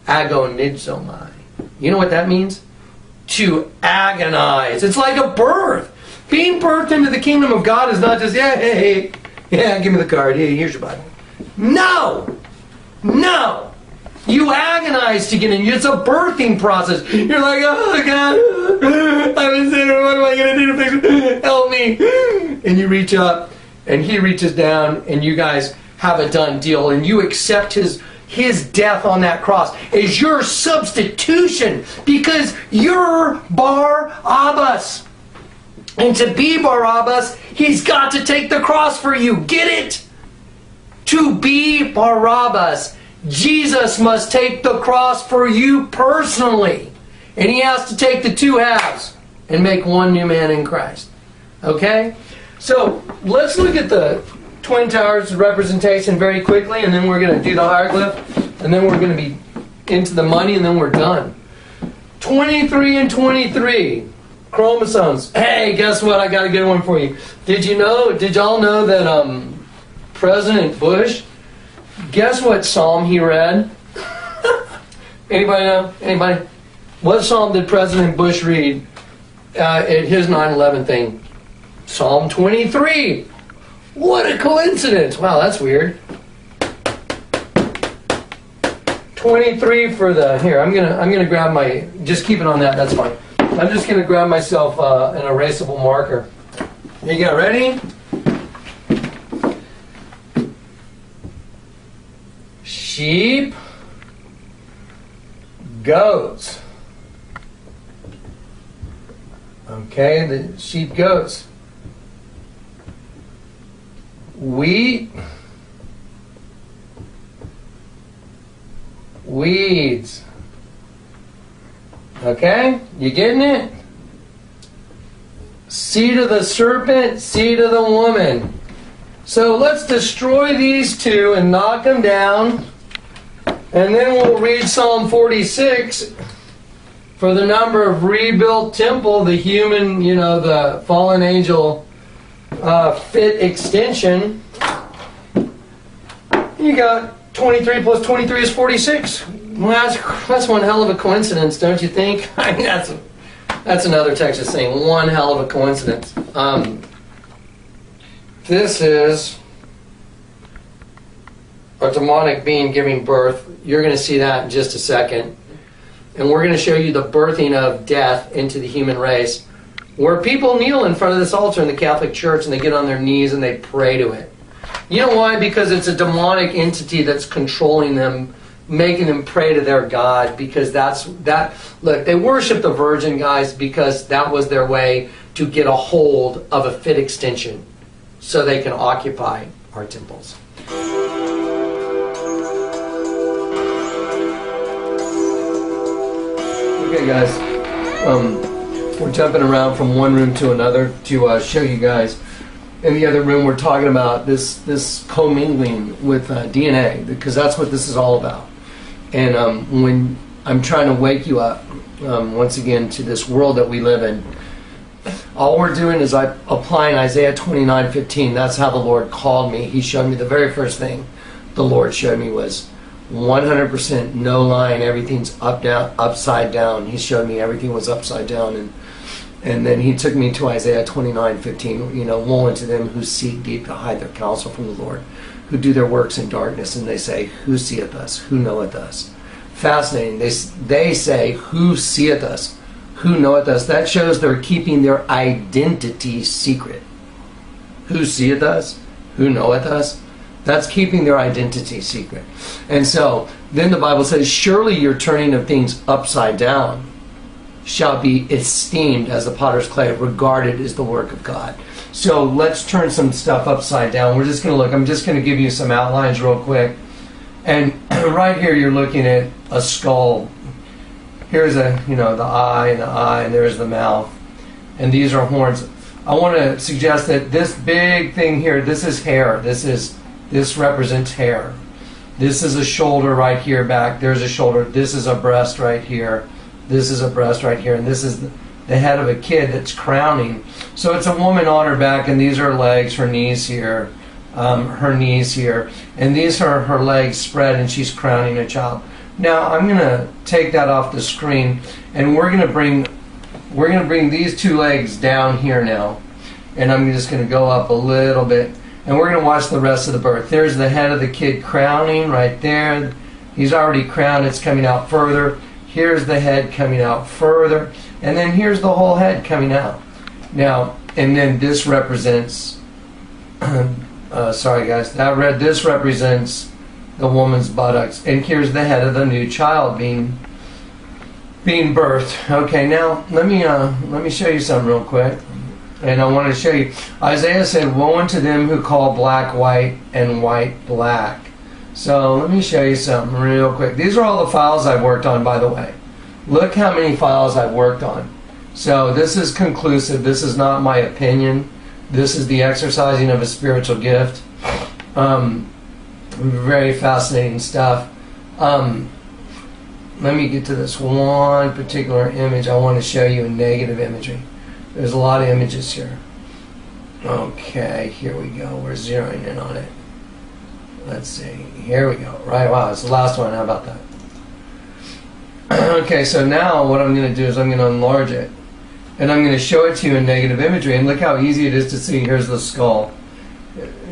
B: Agonizomai. You know what that means? To agonize. It's like a birth. Being birthed into the kingdom of God is not just, yeah, give me the card. Hey, here's your Bible. No! No! You agonize to get in. It's a birthing process. You're like, oh God, I'm a sinner. What am I going to do to fix it? Help me. And you reach up, and he reaches down, and you guys have a done deal, and you accept his death on that cross as your substitution, because you're Barabbas. And to be Barabbas, he's got to take the cross for you. Get it? To be Barabbas, Jesus must take the cross for you personally. And he has to take the two halves and make one new man in Christ. Okay? So, let's look at the Twin Towers representation very quickly, and then we're going to do the hieroglyph, and then we're going to be into the money, and then we're done. 23 and 23 chromosomes. Hey, guess what? I got a good one for you. Did y'all know that President Bush, guess what psalm he read? Anybody know? Anybody? What psalm did President Bush read at his 9/11 thing? Psalm 23. What a coincidence. Wow, that's weird. 23 for the, here, I'm gonna grab my, just keep it on that, that's fine. I'm just gonna grab myself an erasable marker. Here you go, ready? Sheep, goats. Okay, the sheep, goats. Wheat, weeds. Okay, you getting it? Seed of the serpent, seed of the woman. So let's destroy these two and knock them down. And then we'll read Psalm 46 for the number of rebuilt temple, the human, the fallen angel fit extension. You got 23 plus 23 is 46. Well, that's one hell of a coincidence, don't you think? I mean, that's another Texas saying, one hell of a coincidence. This is a demonic being giving birth. You're going to see that in just a second. And we're going to show you the birthing of death into the human race, where people kneel in front of this altar in the Catholic Church and they get on their knees and they pray to it. You know why? Because it's a demonic entity that's controlling them, making them pray to their God, because look, they worship the Virgin, guys, because that was their way to get a hold of a fit extension so they can occupy our temples. Okay, guys, we're jumping around from one room to another to show you guys. In the other room, we're talking about this commingling with DNA, because that's what this is all about. And when I'm trying to wake you up, once again, to this world that we live in, all we're doing is applying Isaiah 29:15. That's how the Lord called me. He showed me the very first thing the Lord showed me was 100% no line. Everything's upside down. He showed me everything was upside down, and then he took me to Isaiah 29:15. Woe unto them who seek deep to hide their counsel from the Lord, who do their works in darkness, and they say, who seeth us? Who knoweth us? Fascinating. They say, who seeth us? Who knoweth us? That shows they're keeping their identity secret. Who seeth us? Who knoweth us? That's keeping their identity secret. And so, then the Bible says, surely your turning of things upside down shall be esteemed as the potter's clay, regarded as the work of God. So let's turn some stuff upside down. We're just going to look. I'm just going to give you some outlines real quick. And right here you're looking at a skull. Here's the eye, and there's the mouth. And these are horns. I want to suggest that this big thing here, this is hair. This represents hair. This is a shoulder right here back. There's a shoulder. This is a breast right here. This is a breast right here. And this is the head of a kid that's crowning. So it's a woman on her back, and these are her legs, her knees here, her knees here. And these are her legs spread, and she's crowning a child. Now I'm going to take that off the screen, and we're going to bring these two legs down here now. And I'm just going to go up a little bit. And we're going to watch the rest of the birth. There's the head of the kid crowning right there. He's already crowned. It's coming out further. Here's the head coming out further. And then here's the whole head coming out. Now, and then this represents, sorry guys, this represents the woman's buttocks. And here's the head of the new child being birthed. Okay, now let me show you something real quick. And I want to show you. Isaiah said, "Woe unto them who call black white and white black." So let me show you something real quick. These are all the files I've worked on, by the way. Look how many files I've worked on. So this is conclusive. This is not my opinion. This is the exercising of a spiritual gift. Very fascinating stuff. Let me get to this one particular image. I want to show you a negative imagery. There's a lot of images here. Okay, here we go. We're zeroing in on it. Let's see. Here we go. Right, wow, it's the last one. How about that? Okay, so now what I'm going to do is I'm going to enlarge it. And I'm going to show it to you in negative imagery. And look how easy it is to see. Here's the skull.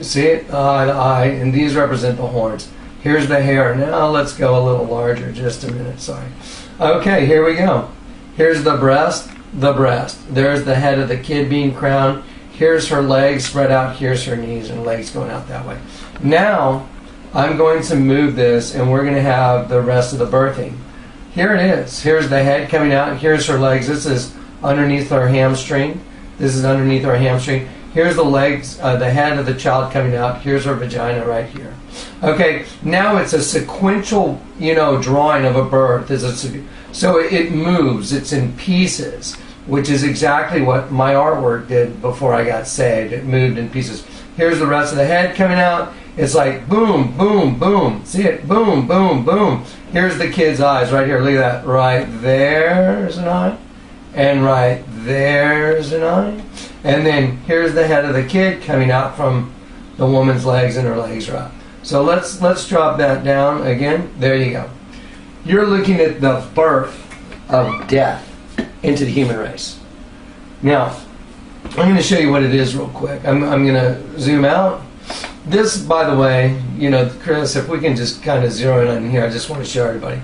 B: See it? Eye to eye. And these represent the horns. Here's the hair. Now let's go a little larger. Just a minute. Sorry. Okay, here we go. Here's the breast. The breast. There's the head of the kid being crowned. Here's her legs spread out. Here's her knees and legs going out that way. Now, I'm going to move this and we're going to have the rest of the birthing. Here it is. Here's the head coming out. Here's her legs. This is underneath her hamstring. This is underneath her hamstring. Here's the legs, the head of the child coming out. Here's her vagina right here. Okay, now it's a sequential, drawing of a birth. So it moves. It's in pieces, which is exactly what my artwork did before I got saved. It moved in pieces. Here's the rest of the head coming out. It's like boom, boom, boom. See it? Boom, boom, boom. Here's the kid's eyes right here. Look at that. Right there's an eye. And right there's an eye. And then here's the head of the kid coming out from the woman's legs, and her legs are out. So let's drop that down again. There you go. You're looking at the birth of death into the human race. Now, I'm going to show you what it is real quick. I'm going to zoom out. This, by the way, Chris, if we can just kind of zero in on here, I just want to show everybody.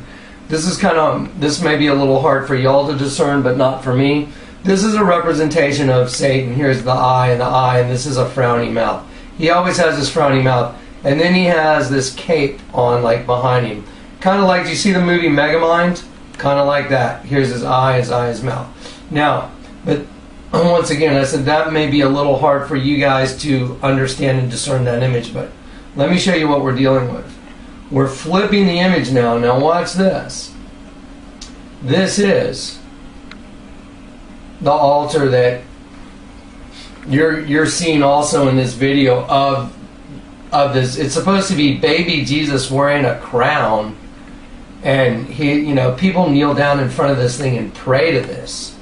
B: This may be a little hard for y'all to discern, but not for me. This is a representation of Satan. Here's the eye, and this is a frowning mouth. He always has this frowning mouth, and then he has this cape on, like, behind him. Kind of like, do you see the movie Megamind? Kind of like that. Here's his eye, his mouth. Now, but once again, I said that may be a little hard for you guys to understand and discern that image, but let me show you what we're dealing with. We're flipping the image now. Now watch this. This is the altar that you're seeing also in this video of this. It's supposed to be baby Jesus wearing a crown, and people kneel down in front of this thing and pray to this.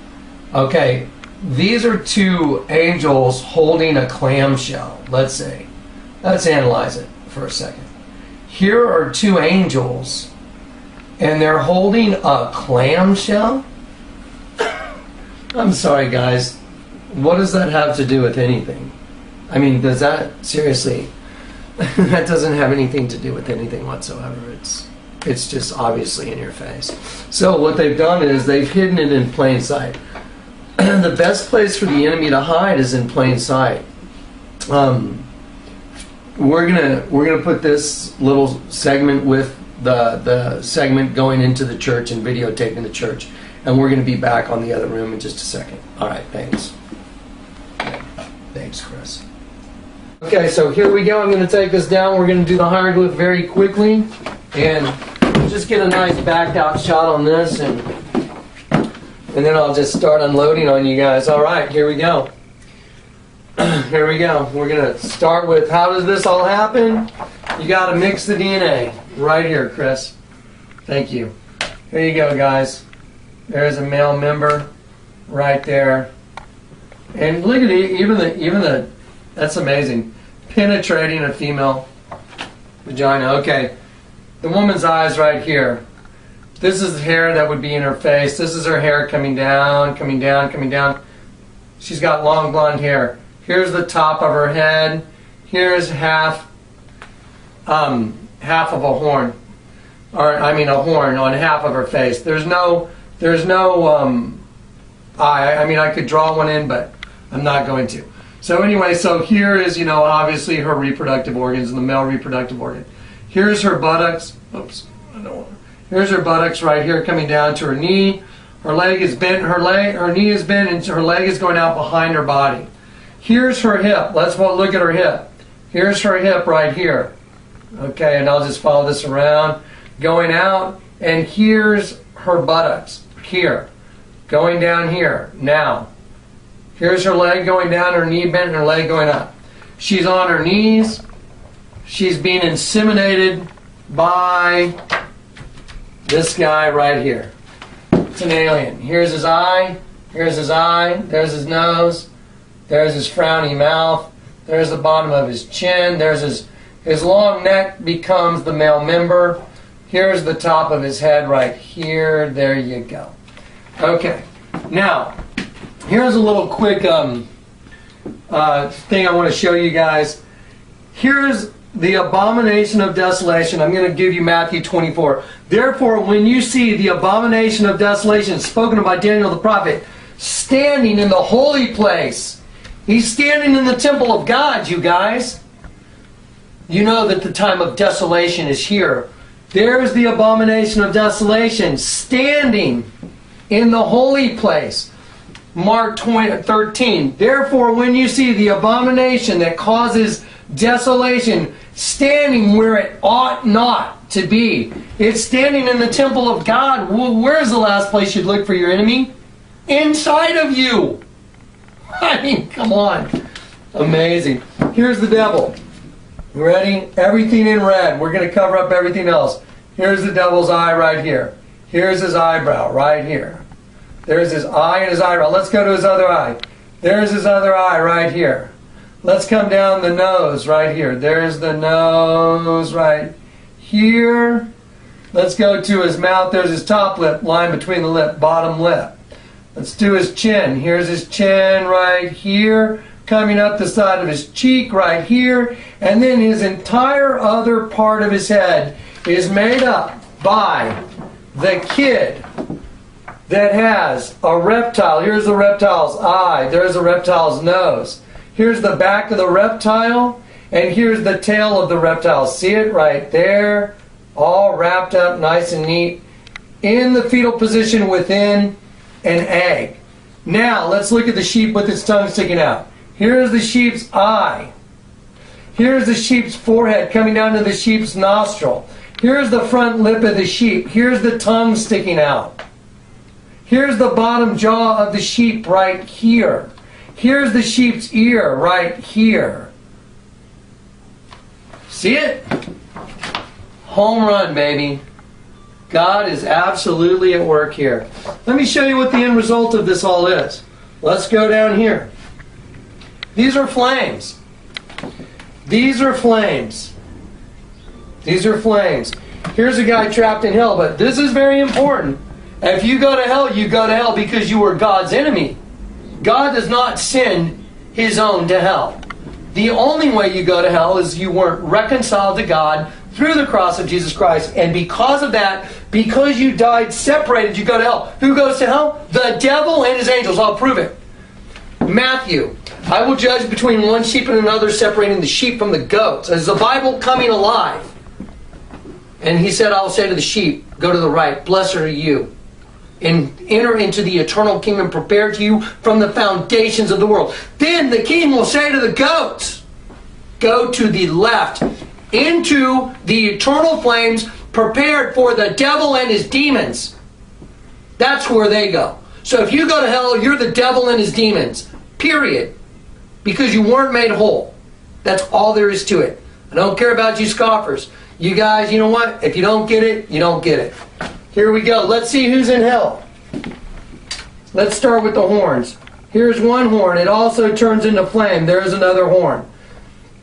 B: Okay, these are two angels holding a clamshell. Let's analyze it for a second. Here are two angels, and they're holding a clamshell? I'm sorry, guys. What does that have to do with anything? I mean, does that, seriously, that doesn't have anything to do with anything whatsoever. It's just obviously in your face. So what they've done is they've hidden it in plain sight. The best place for the enemy to hide is in plain sight. We're gonna put this little segment with the segment going into the church and videotaping the church, and we're gonna be back on the other room in just a second. All right, thanks. Thanks, Chris. Okay, so here we go. I'm gonna take this down. We're gonna do the hieroglyph very quickly, and just get a nice backed out shot on this, and then I'll just start unloading on you guys. All right, here we go. Here we go. We're going to start with, how does this all happen? You got to mix the DNA. Right here, Chris. Thank you. Here you go, guys. There's a male member right there. And look at it, even the that's amazing. Penetrating a female vagina. Okay. The woman's eyes right here. This is the hair that would be in her face. This is her hair coming down, coming down, coming down. She's got long blonde hair. Here's the top of her head. Here's half of a horn, or I mean a horn on half of her face. There's no eye. I mean, I could draw one in, but I'm not going to. So anyway, so here is, obviously her reproductive organs, and the male reproductive organ. Here's her buttocks. Oops, I don't want. Here's her buttocks right here, coming down to her knee. Her leg is bent. Her knee is bent, and her leg is going out behind her body. Here's her hip. Let's look at her hip. Here's her hip right here. Okay, and I'll just follow this around, going out, and here's her buttocks here, going down here. Now, here's her leg going down, her knee bent, and her leg going up. She's on her knees. She's being inseminated by this guy right here. It's an alien. Here's his eye. Here's his eye. There's his nose. There's his frowny mouth. There's the bottom of his chin. There's his long neck becomes the male member. Here's the top of his head right here. There you go. Okay. Now, here's a little quick thing I want to show you guys. Here's the abomination of desolation. I'm going to give you Matthew 24. Therefore, when you see the abomination of desolation spoken of by Daniel the prophet, standing in the holy place, he's standing in the temple of God, you guys. You know that the time of desolation is here. There's the abomination of desolation, standing in the holy place. Mark 13. Therefore, when you see the abomination that causes desolation standing where it ought not to be, it's standing in the temple of God. Well, where's the last place you'd look for your enemy? Inside of you. I mean, come on. Amazing. Here's the devil. You ready? Everything in red. We're going to cover up everything else. Here's the devil's eye right here. Here's his eyebrow right here. There's his eye and his eyebrow. Let's go to his other eye. There's his other eye right here. Let's come down the nose right here. There's the nose right here. Let's go to his mouth. There's his top lip, line between the lip, bottom lip. Let's do his chin. Here's his chin right here, coming up the side of his cheek right here. And then his entire other part of his head is made up by the kid that has a reptile. Here's the reptile's eye. There's the reptile's nose. Here's the back of the reptile, and here's the tail of the reptile. See it right there? All wrapped up nice and neat in the fetal position within an egg. Now, let's look at the sheep with its tongue sticking out. Here's the sheep's eye. Here's the sheep's forehead coming down to the sheep's nostril. Here's the front lip of the sheep. Here's the tongue sticking out. Here's the bottom jaw of the sheep right here. Here's the sheep's ear right here. See it? Home run, baby. God is absolutely at work here. Let me show you what the end result of this all is. Let's go down here. These are flames. These are flames. These are flames. Here's a guy trapped in hell, but this is very important. If you go to hell, you go to hell because you were God's enemy. God does not send His own to hell. The only way you go to hell is you weren't reconciled to God through the cross of Jesus Christ. And because of that, because you died separated, you go to hell. Who goes to hell? The devil and his angels. I'll prove it. Matthew, I will judge between one sheep and another, separating the sheep from the goats. Is the Bible coming alive? And he said, I will say to the sheep, go to the right. Blessed are you. And enter into the eternal kingdom prepared to you from the foundations of the world. Then the king will say to the goats, go to the left, into the eternal flames prepared for the devil and his demons. That's where they go. So if you go to hell, you're the devil and his demons. Period. Because you weren't made whole. That's all there is to it. I don't care about you scoffers. You guys, you know what? If you don't get it, you don't get it. Here we go. Let's see who's in hell. Let's start with the horns. Here's one horn. It also turns into flame. There's another horn.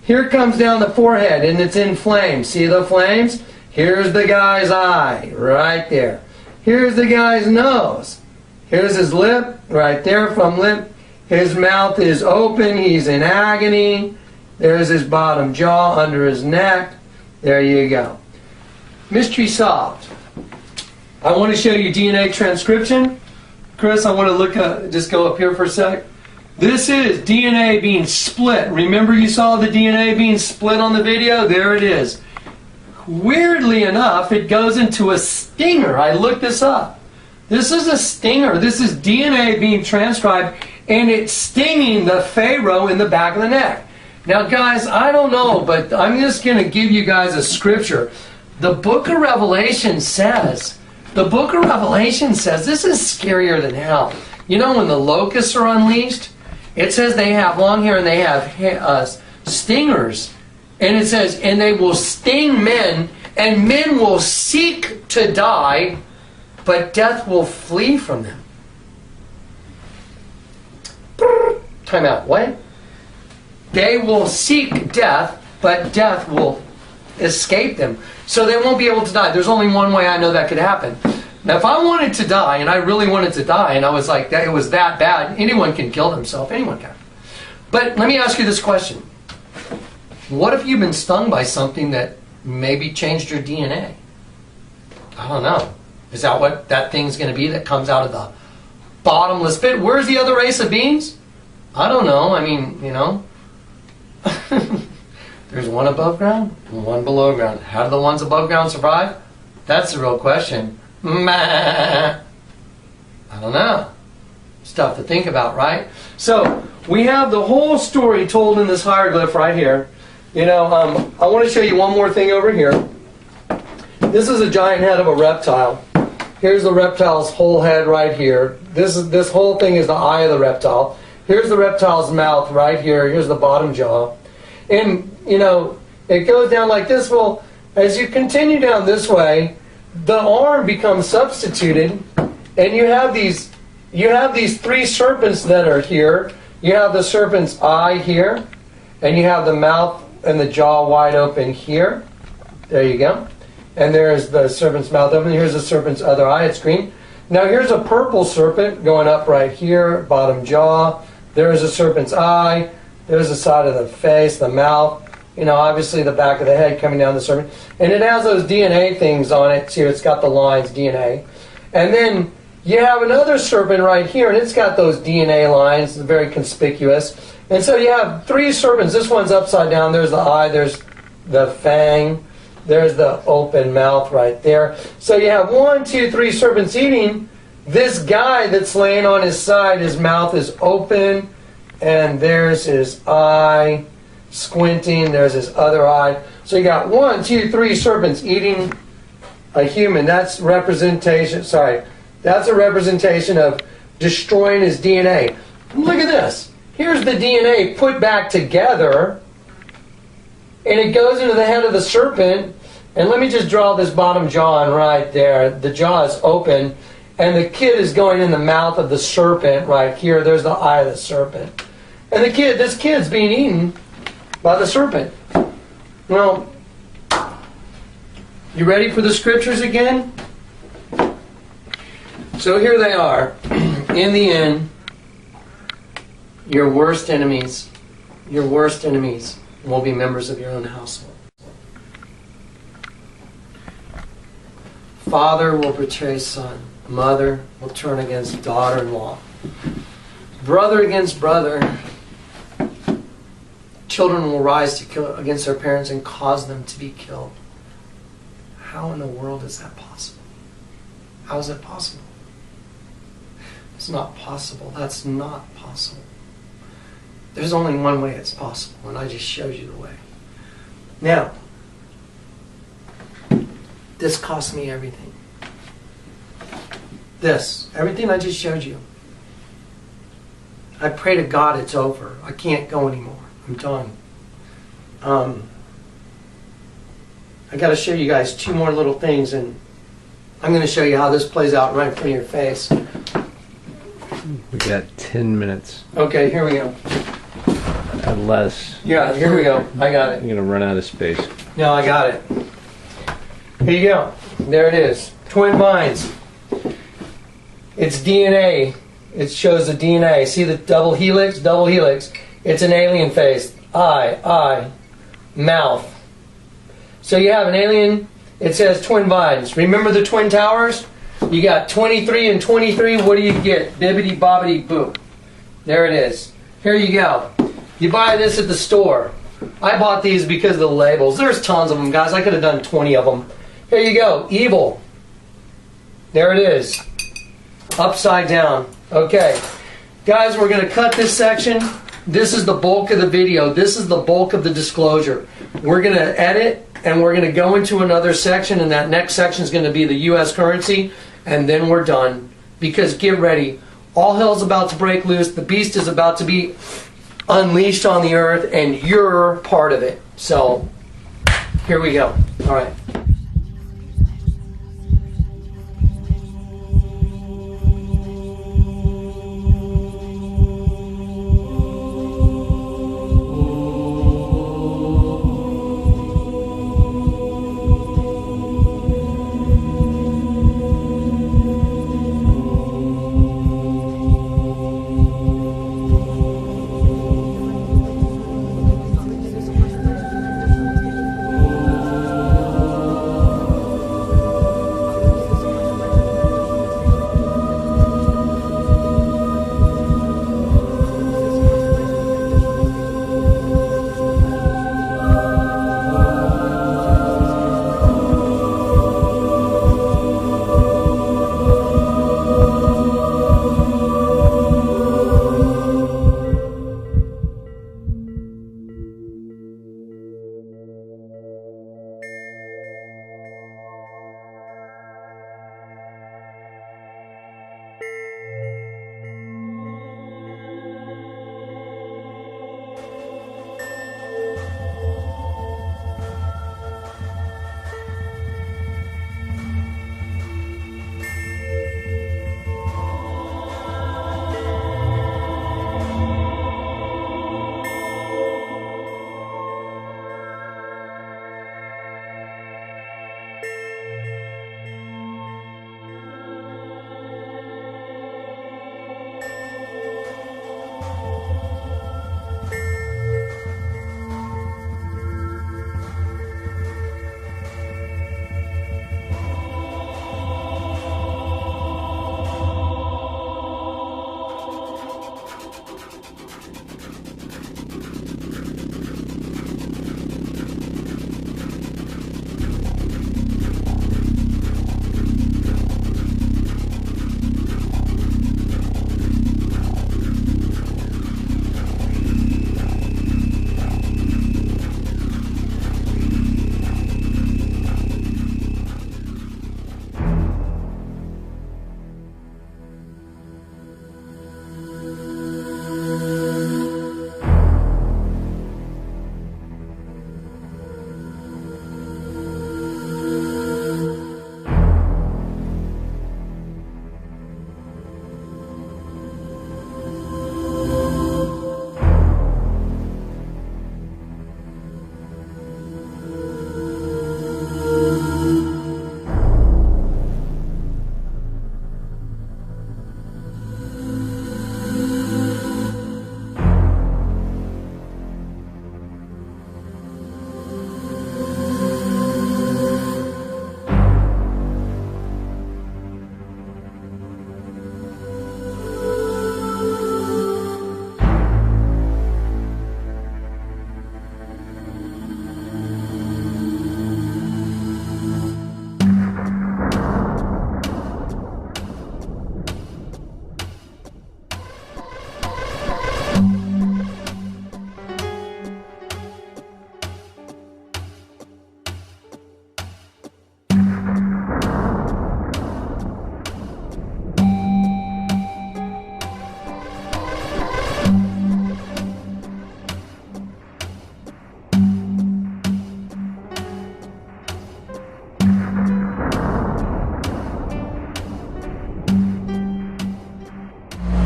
B: Here comes down the forehead, and it's in flames. See the flames? Here's the guy's eye, right there. Here's the guy's nose. Here's his lip, right there from lip. His mouth is open. He's in agony. There's his bottom jaw under his neck. There you go. Mystery solved. I want to show you DNA transcription. Chris, I want to look at, just go up here for a sec. This is DNA being split. Remember you saw the DNA being split on the video? There it is. Weirdly enough, it goes into a stinger. I looked this up. This is a stinger. This is DNA being transcribed, and it's stinging the pharaoh in the back of the neck. Now, guys, I don't know, but I'm just going to give you guys a scripture. The book of Revelation says, this is scarier than hell. You know when the locusts are unleashed? It says they have long hair and they have stingers. And it says, and they will sting men, and men will seek to die, but death will flee from them. Time out. What? They will seek death, but death will escape them. So they won't be able to die. There's only one way I know that could happen. Now, if I wanted to die, and I really wanted to die, and I was like, it was that bad, anyone can kill themselves. Anyone can. But let me ask you this question. What if you've been stung by something that maybe changed your DNA? I don't know. Is that what that thing's going to be that comes out of the bottomless pit? Where's the other race of beings? I don't know. I mean, you know. There's one above ground and one below ground. How do the ones above ground survive? That's the real question. I don't know. Stuff to think about, right? So, we have the whole story told in this hieroglyph right here. You know, I want to show you one more thing over here. This is a giant head of a reptile. Here's the reptile's whole head right here. This whole thing is the eye of the reptile. Here's the reptile's mouth right here. Here's the bottom jaw. And, you know, it goes down like this. Well, as you continue down this way, the arm becomes substituted, and you have these three serpents that are here. You have the serpent's eye here, and you have the mouth and the jaw wide open here. There you go. And there's the serpent's mouth open. Here's the serpent's other eye. It's green. Now here's a purple serpent going up right here, bottom jaw. There's a serpent's eye. There's the side of the face, the mouth. You know, obviously the back of the head coming down the serpent. And it has those DNA things on it, too. It's got the lines, DNA. And then you have another serpent right here, and it's got those DNA lines, very conspicuous. And so you have three serpents. This one's upside down. There's the eye. There's the fang. There's the open mouth right there. So you have 1, 2, 3 serpents eating. This guy that's laying on his side, his mouth is open, and there's his eye squinting. There's his other eye. So you got 1, 2, 3 serpents eating a human. That's representation. That's a representation of destroying his DNA. Look at this. Here's the DNA put back together, and it goes into the head of the serpent. And let me just draw this bottom jaw on right there. The jaw is open, and the kid is going in the mouth of the serpent right here. There's the eye of the serpent. And this kid's being eaten by the serpent. Well, you ready for the scriptures again? So here they are. In the end, your worst enemies will be members of your own household. Father will betray son. Mother will turn against daughter-in-law. Brother against brother. Children will rise to kill against their parents and cause them to be killed. How in the world is that possible? How is it possible? It's not possible. That's not possible. There's only one way it's possible, and I just showed you the way. Now, this cost me everything. Everything I just showed you. I pray to God it's over. I can't go anymore. I'm done. I got to show you guys 2 more little things, and I'm going to show you how this plays out right in front of your face.
C: We got 10 minutes.
B: Okay, here we go.
C: Less.
B: Yeah, here we go. I got it.
C: You're going to run out of space.
B: No, I got it. Here you go. There it is. Twin vines. It's DNA. It shows the DNA. See the double helix? Double helix. It's an alien face. eye, mouth. So you have an alien, it says twin vibes. Remember the Twin Towers? You got 23 and 23, what do you get? Bibbidi bobbidi boop. There it is. Here you go. You buy this at the store. I bought these because of the labels. There's tons of them, guys. I could have done 20 of them. Here you go. Evil. There it is. Upside down. Okay. Guys, we're going to cut this section. This is the bulk of the video. This is the bulk of the disclosure. We're going to edit, and we're going to go into another section, and that next section is going to be the U.S. currency, and then we're done. Because get ready. All hell's about to break loose. The beast is about to be unleashed on the earth, and you're part of it. So, here we go. All right.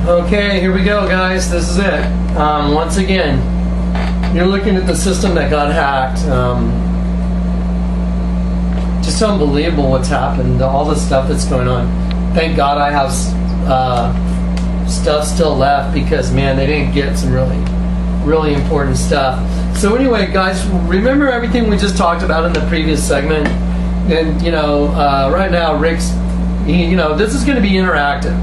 B: Okay, here we go, guys. This is it. Once again, you're looking at the system that got hacked. Just unbelievable what's happened, all the stuff that's going on. Thank God I have stuff still left because, man, they didn't get some really really important stuff. So anyway, guys, remember everything we just talked about in the previous segment. And right now Rick's, this is going to be interactive.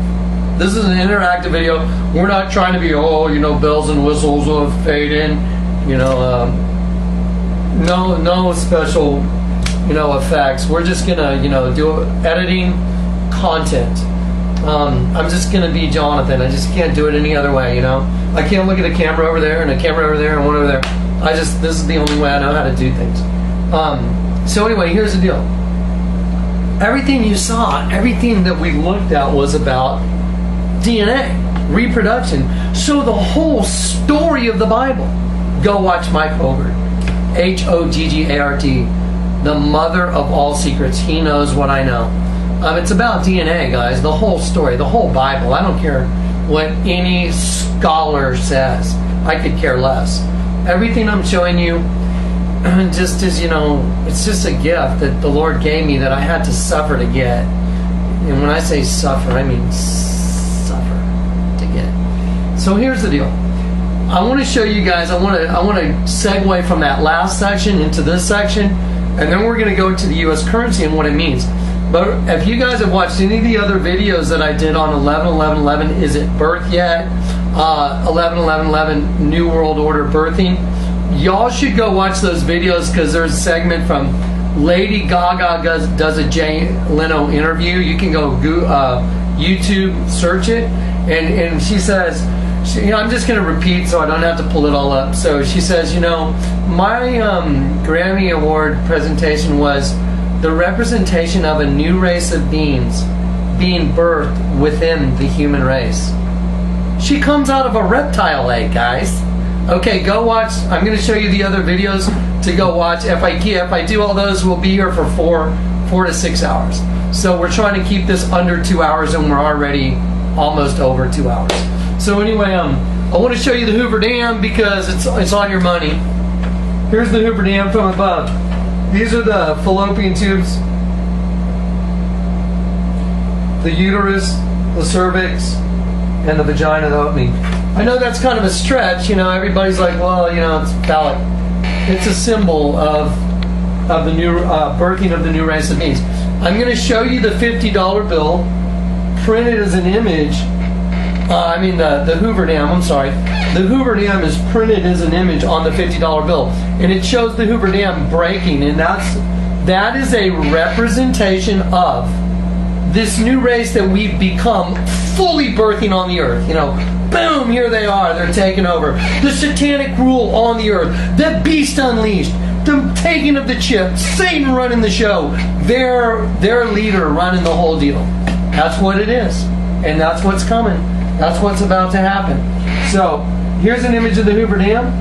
B: This is an interactive video. We're not trying to be bells and whistles will fade in. No special effects. We're just gonna do editing content. I'm just gonna be Jonathan. I just can't do it any other way. I can't look at a camera over there and a camera over there and one over there. This is the only way I know how to do things. So anyway, here's the deal. Everything you saw, everything that we looked at was about DNA, reproduction. So the whole story of the Bible. Go watch Mike Hoggart, Hoggart, the mother of all secrets. He knows what I know. It's about DNA, guys. The whole story, the whole Bible. I don't care what any scholar says. I could care less. Everything I'm showing you just is, it's just a gift that the Lord gave me that I had to suffer to get. And when I say suffer, I mean suffer to get. So here's the deal. I want to show you guys, I want to segue from that last section into this section, and then we're going to go to the U.S. currency and what it means. But if you guys have watched any of the other videos that I did on 11-11-11, is it birth yet? 11-11-11, New World Order birthing. Y'all should go watch those videos because there's a segment from Lady Gaga does a Jay Leno interview. You can go YouTube, search it, and she says, I'm just going to repeat so I don't have to pull it all up. So she says, my Grammy Award presentation was the representation of a new race of beings being birthed within the human race. She comes out of a reptile egg, guys. Okay, go watch. I'm going to show you the other videos to go watch. If I do all those, we'll be here for 4 to 6 hours. So we're trying to keep this under 2 hours, and we're already almost over 2 hours. So anyway, I want to show you the Hoover Dam because it's on your money. Here's the Hoover Dam from above. These are the fallopian tubes, the uterus, the cervix, and the vagina, the opening. I know that's kind of a stretch. Everybody's like, well, it's phallic. It's a symbol of the new birthing of the new race of beings. I'm going to show you the $50 bill printed as an image. The Hoover Dam, I'm sorry. The Hoover Dam is printed as an image on the $50 bill. And it shows the Hoover Dam breaking. And that is a representation of this new race that we've become fully birthing on the earth. Boom, here they are. They're taking over. The satanic rule on the earth. The beast unleashed. The taking of the chip. Satan running the show. Their leader running the whole deal. That's what it is. And that's what's coming. That's what's about to happen. So, here's an image of the Hoover Dam.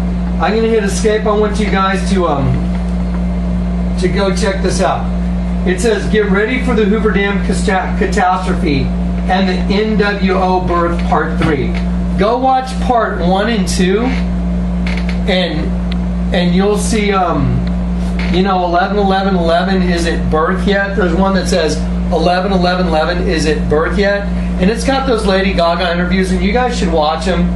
B: I'm going to hit escape. I want you guys to go check this out. It says, get ready for the Hoover Dam catastrophe and the NWO birth part 3. Go watch part 1 and 2 and you'll see 11-11-11, is it birth yet? There's one that says 11-11-11, is it birth yet? And it's got those Lady Gaga interviews, and you guys should watch them,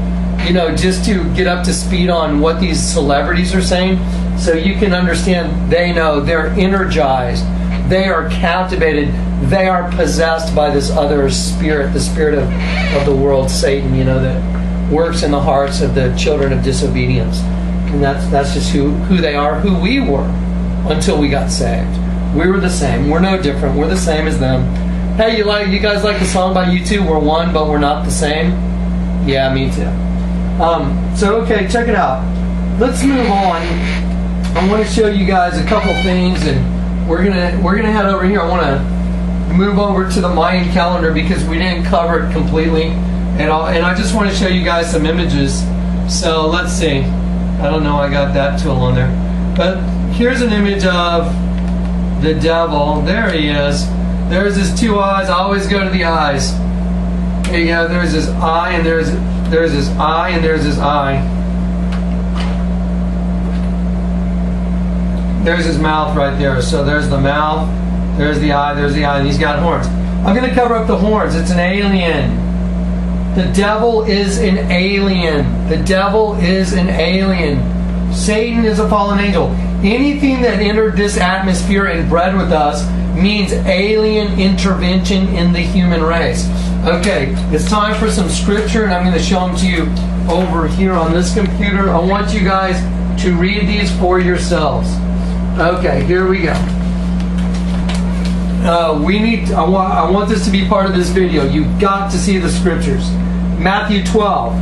B: just to get up to speed on what these celebrities are saying, so you can understand they know, they're energized, they are captivated, they are possessed by this other spirit, the spirit of the world, Satan, that works in the hearts of the children of disobedience. And that's just who they are, who we were until we got saved. We were the same. We're no different. We're the same as them. Hey, you guys like the song by U2? We're one, but we're not the same. Yeah, me too. Okay, check it out. Let's move on. I want to show you guys a couple things, and we're gonna head over here. I want to move over to the Mayan calendar because we didn't cover it completely, and I just want to show you guys some images. So let's see. I don't know. I got that tool on there, but here's an image of the devil. There he is. There's his 2 eyes. I always go to the eyes. There you go. There's his eye, and there's his eye, and there's his eye. There's his mouth right there. So there's the mouth, there's the eye, and he's got horns. I'm going to cover up the horns. It's an alien. The devil is an alien. The devil is an alien. Satan is a fallen angel. Anything that entered this atmosphere and bred with us means alien intervention in the human race. Okay, it's time for some scripture, and I'm going to show them to you over here on this computer. I want you guys to read these for yourselves. Okay, here we go. I want this to be part of this video. You've got to see the scriptures. Matthew 12.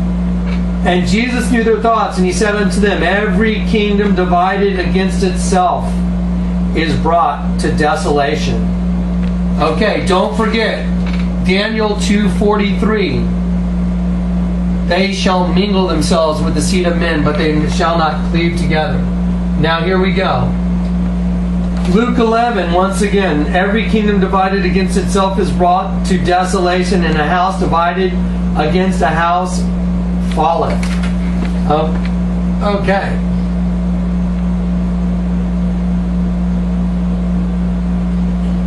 B: And Jesus knew their thoughts, and he said unto them, every kingdom divided against itself is brought to desolation. Okay, don't forget, Daniel 2:43. They shall mingle themselves with the seed of men, but they shall not cleave together. Now here we go. Luke 11, once again, every kingdom divided against itself is brought to desolation, and a house divided against a house falleth. Okay.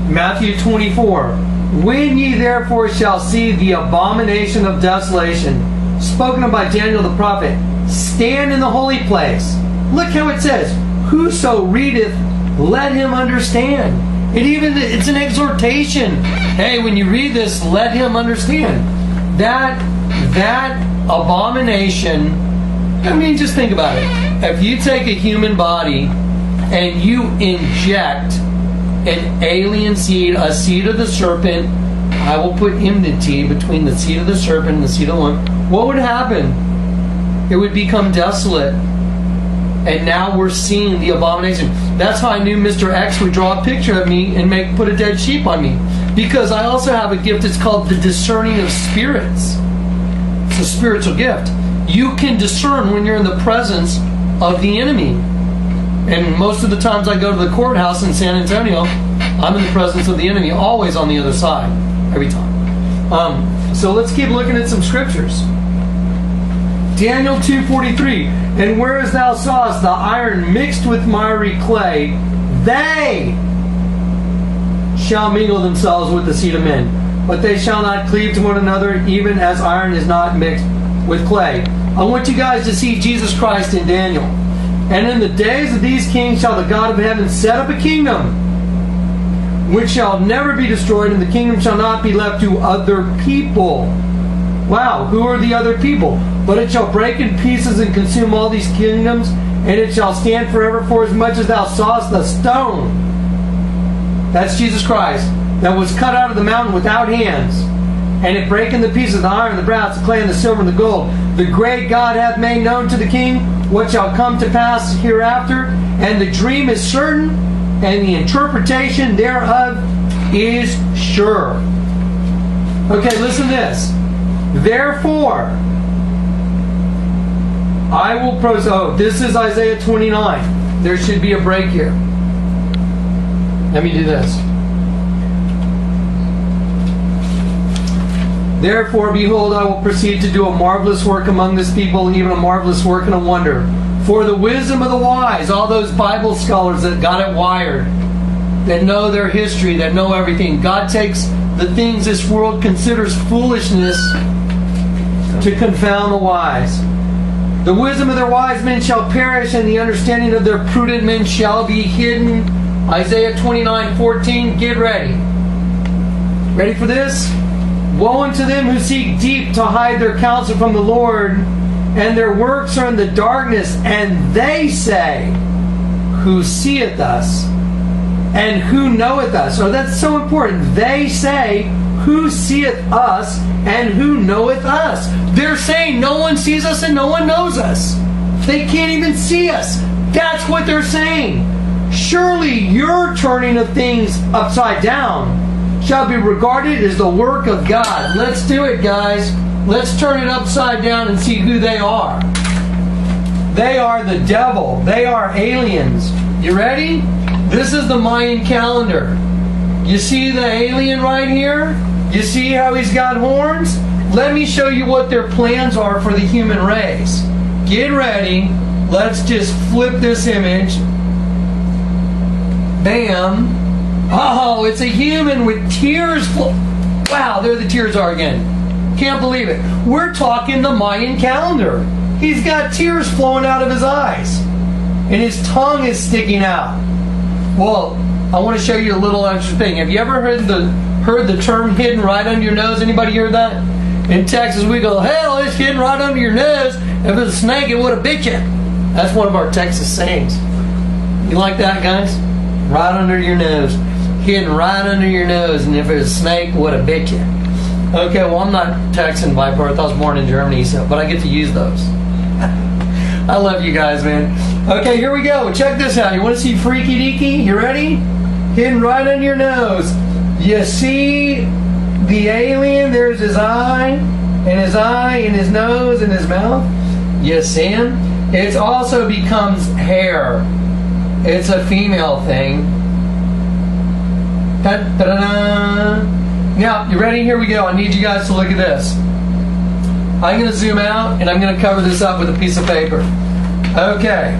B: Matthew 24. When ye therefore shall see the abomination of desolation, spoken of by Daniel the prophet, stand in the holy place. Look how it says, whoso readeth, let him understand. It's an exhortation. Hey, when you read this, let him understand. That abomination, I mean, just think about it. If you take a human body and you inject an alien seed, a seed of the serpent, I will put enmity between the seed of the serpent and the seed of the woman. What would happen? It would become desolate. And now we're seeing the abomination. That's how I knew Mr. X would draw a picture of me and put a dead sheep on me. Because I also have a gift that's called the discerning of spirits. It's a spiritual gift. You can discern when you're in the presence of the enemy. And most of the times I go to the courthouse in San Antonio, I'm in the presence of the enemy, always on the other side, every time. So let's keep looking at some scriptures. Daniel 2:43, and whereas thou sawest the iron mixed with miry clay, they shall mingle themselves with the seed of men, but they shall not cleave to one another, even as iron is not mixed with clay. I want you guys to see Jesus Christ in Daniel. And in the days of these kings shall the God of heaven set up a kingdom, which shall never be destroyed, and the kingdom shall not be left to other people. Wow, who are the other people? But it shall break in pieces and consume all these kingdoms, and it shall stand forever, for as much as thou sawest the stone, that's Jesus Christ, that was cut out of the mountain without hands, and it brake in the pieces the iron, the brass, the clay, and the silver, and the gold. The great God hath made known to the king what shall come to pass hereafter, and the dream is certain, and the interpretation thereof is sure. Okay, listen to this. Therefore, I will this is Isaiah 29. There should be a break here. Let me do this. Therefore, behold, I will proceed to do a marvelous work among this people, even a marvelous work and a wonder. For the wisdom of the wise, all those Bible scholars that got it wired, that know their history, that know everything. God takes the things this world considers foolishness to confound the wise. The wisdom of their wise men shall perish, and the understanding of their prudent men shall be hidden. Isaiah 29:14. Get ready. Ready for this? Woe unto them who seek deep to hide their counsel from the Lord, and their works are in the darkness, and they say, who seeth us, and who knoweth us? Oh, that's so important. They say, who seeth us, and who knoweth us? They're saying no one sees us and no one knows us. They can't even see us. That's what they're saying. Surely your turning of things upside down shall be regarded as the work of God. Let's do it, guys. Let's turn it upside down and see who they are. They are the devil. They are aliens. You ready? This is the Mayan calendar. You see the alien right here? You see how he's got horns? Let me show you what their plans are for the human race. Get ready. Let's just flip this image. Bam. Oh, it's a human with tears. Wow, there the tears are again. Can't believe it. We're talking the Mayan calendar. He's got tears flowing out of his eyes. And his tongue is sticking out. Well, I want to show you a little extra thing. Have you ever heard the term hidden right under your nose? Anybody hear that? In Texas, we go, hell, it's hidden right under your nose. If it was a snake, it would have bit you. That's one of our Texas sayings. You like that, guys? Right under your nose. Hidden right under your nose. And if it was a snake, it would have bit you. Okay, well, I'm not Texan by birth. I was born in Germany, but I get to use those. I love you guys, man. Okay, here we go. Check this out. You want to see freaky deaky? You ready? Hidden right under your nose. You see the alien? There's his eye, and his nose, and his mouth. You see him? It also becomes hair. It's a female thing. Da-da-da-da. Now, you ready? Here we go. I need you guys to look at this. I'm going to zoom out, and I'm going to cover this up with a piece of paper. Okay.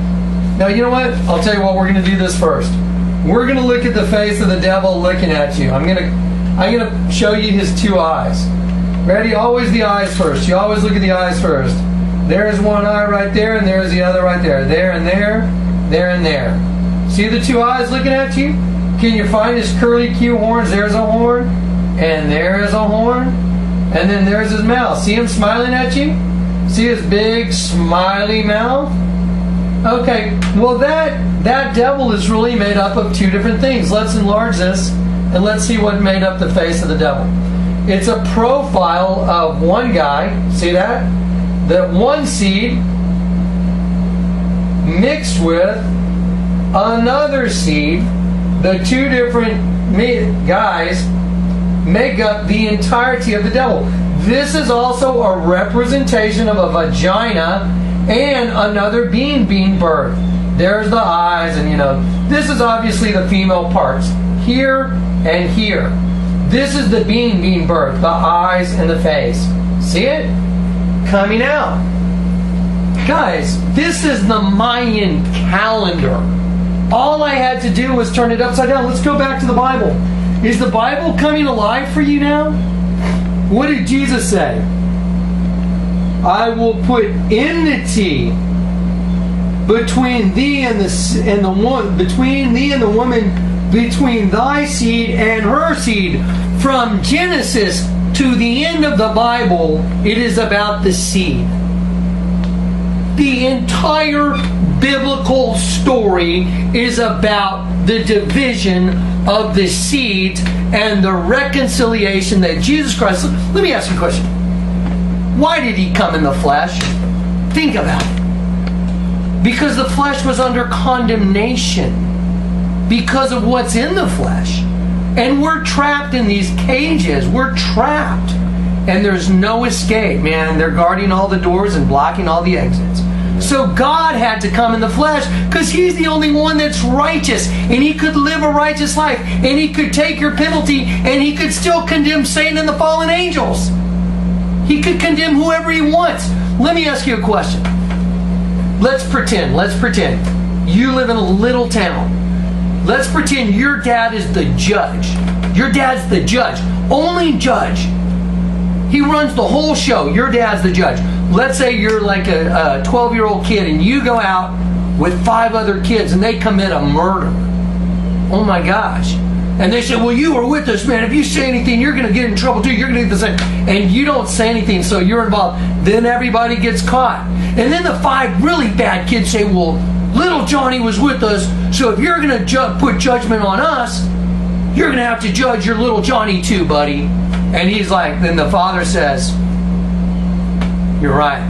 B: Now, you know what? I'll tell you what. We're going to do this first. We're going to look at the face of the devil looking at you. I'm going to show you his two eyes. Ready? Always the eyes first. You always look at the eyes first. There's one eye right there, and there's the other right there. There and there. There and there. See the two eyes looking at you? Can you find his curly Q horns? There's a horn. And there's a horn. And then there's his mouth. See him smiling at you? See his big smiley mouth? Okay, well that devil is really made up of two different things. Let's enlarge this and let's see what made up the face of the devil. It's a profile of one guy. See that? That one seed mixed with another seed. The two different guys make up the entirety of the devil. This is also a representation of a vagina and another being birthed. There's the eyes, and this is obviously the female parts. Here and here. This is the being birthed, the eyes and the face. See it? Coming out. Guys, this is the Mayan calendar. All I had to do was turn it upside down. Let's go back to the Bible. Is the Bible coming alive for you now? What did Jesus say? I will put enmity between thee and the woman, between thee and the woman, between thy seed and her seed. From Genesis to the end of the Bible, it is about the seed. The entire biblical story is about the division of the seeds and the reconciliation that Jesus Christ... Let me ask you a question. Why did he come in the flesh? Think about it. Because the flesh was under condemnation because of what's in the flesh. And we're trapped in these cages. We're trapped. And there's no escape, man. They're guarding all the doors and blocking all the exits. So God had to come in the flesh because He's the only one that's righteous. And He could live a righteous life. And He could take your penalty. And He could still condemn Satan and the fallen angels. He could condemn whoever He wants. Let me ask you a question. Let's pretend you live in a little town. Let's pretend your dad is the judge. Your dad's the judge. Only judge. He runs the whole show. Your dad's the judge. Let's say you're like a 12-year-old kid and you go out with 5 other kids and they commit a murder. Oh my gosh. And they say, well, you were with us, man. If you say anything, you're going to get in trouble too. You're going to get the same. And you don't say anything, so you're involved. Then everybody gets caught. And then the 5 really bad kids say, well, little Johnny was with us, so if you're going to put judgment on us, you're going to have to judge your little Johnny too, buddy. And he's like, then the father says, you're right.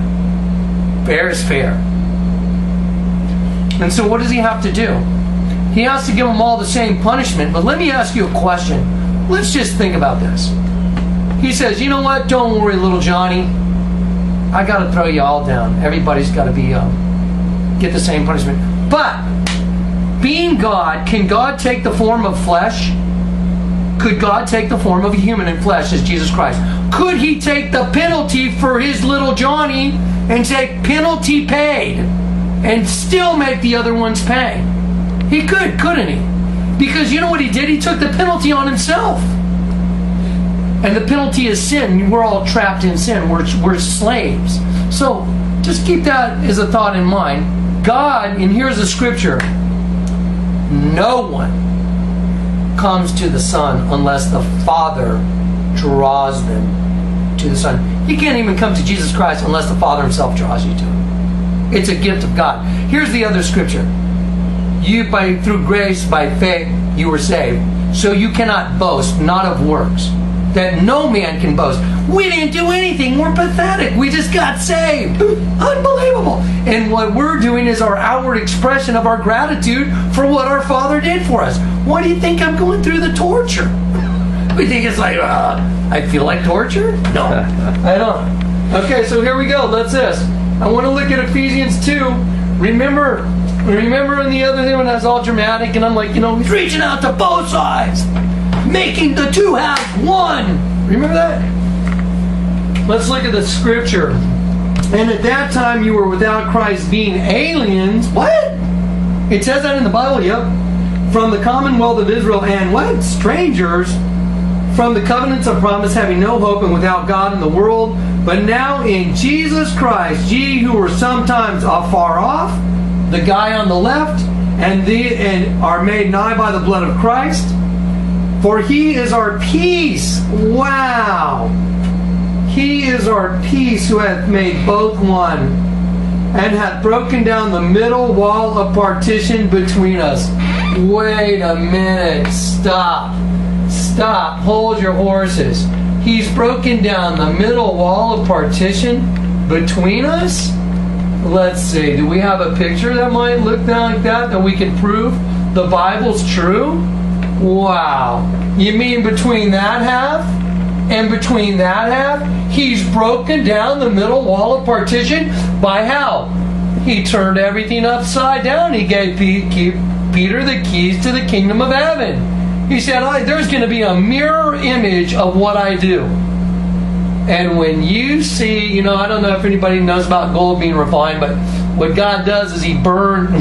B: Fair is fair. And so what does he have to do? He has to give them all the same punishment. But let me ask you a question. Let's just think about this. He says, you know what? Don't worry, little Johnny. I got to throw you all down. Everybody's got to be get the same punishment. But being God, can God take the form of flesh? Could God take the form of a human in flesh as Jesus Christ? Could He take the penalty for His little Johnny and say, penalty paid, and still make the other ones pay? He could, couldn't He? Because you know what He did? He took the penalty on Himself. And the penalty is sin. We're all trapped in sin. We're slaves. So just keep that as a thought in mind. God, and here's the scripture, no one comes to the Son unless the Father draws them to the Son. You can't even come to Jesus Christ unless the Father himself draws you to him. It's a gift of God. Here's the other scripture. Through grace, by faith, you were saved. So you cannot boast, not of works, that no man can boast. We didn't do anything. We're pathetic. We just got saved. Unbelievable. And what we're doing is our outward expression of our gratitude for what our Father did for us. Why do you think I'm going through the torture? We think it's like, I feel like torture? No, I don't. Okay, so here we go. That's this. I want to look at Ephesians 2. Remember in the other thing when I was all dramatic and I'm like, he's reaching out to both sides, making the two halves one. Remember that? Let's look at the scripture. And at that time you were without Christ, being aliens. What? It says that in the Bible, yep. From the commonwealth of Israel and what? Strangers from the covenants of promise, having no hope and without God in the world. But now in Jesus Christ, ye who were sometimes afar off, the guy on the left, and are made nigh by the blood of Christ. For he is our peace. Wow. He is our peace, who hath made both one, and hath broken down the middle wall of partition between us. Wait a minute. Stop. Hold your horses. He's broken down the middle wall of partition between us? Let's see. Do we have a picture that might look like that we can prove the Bible's true? Wow. You mean between that half and between that half? He's broken down the middle wall of partition by how? He turned everything upside down. He gave Peter the keys to the kingdom of heaven. He said, there's going to be a mirror image of what I do. And when you see, I don't know if anybody knows about gold being refined, but what God does is He burns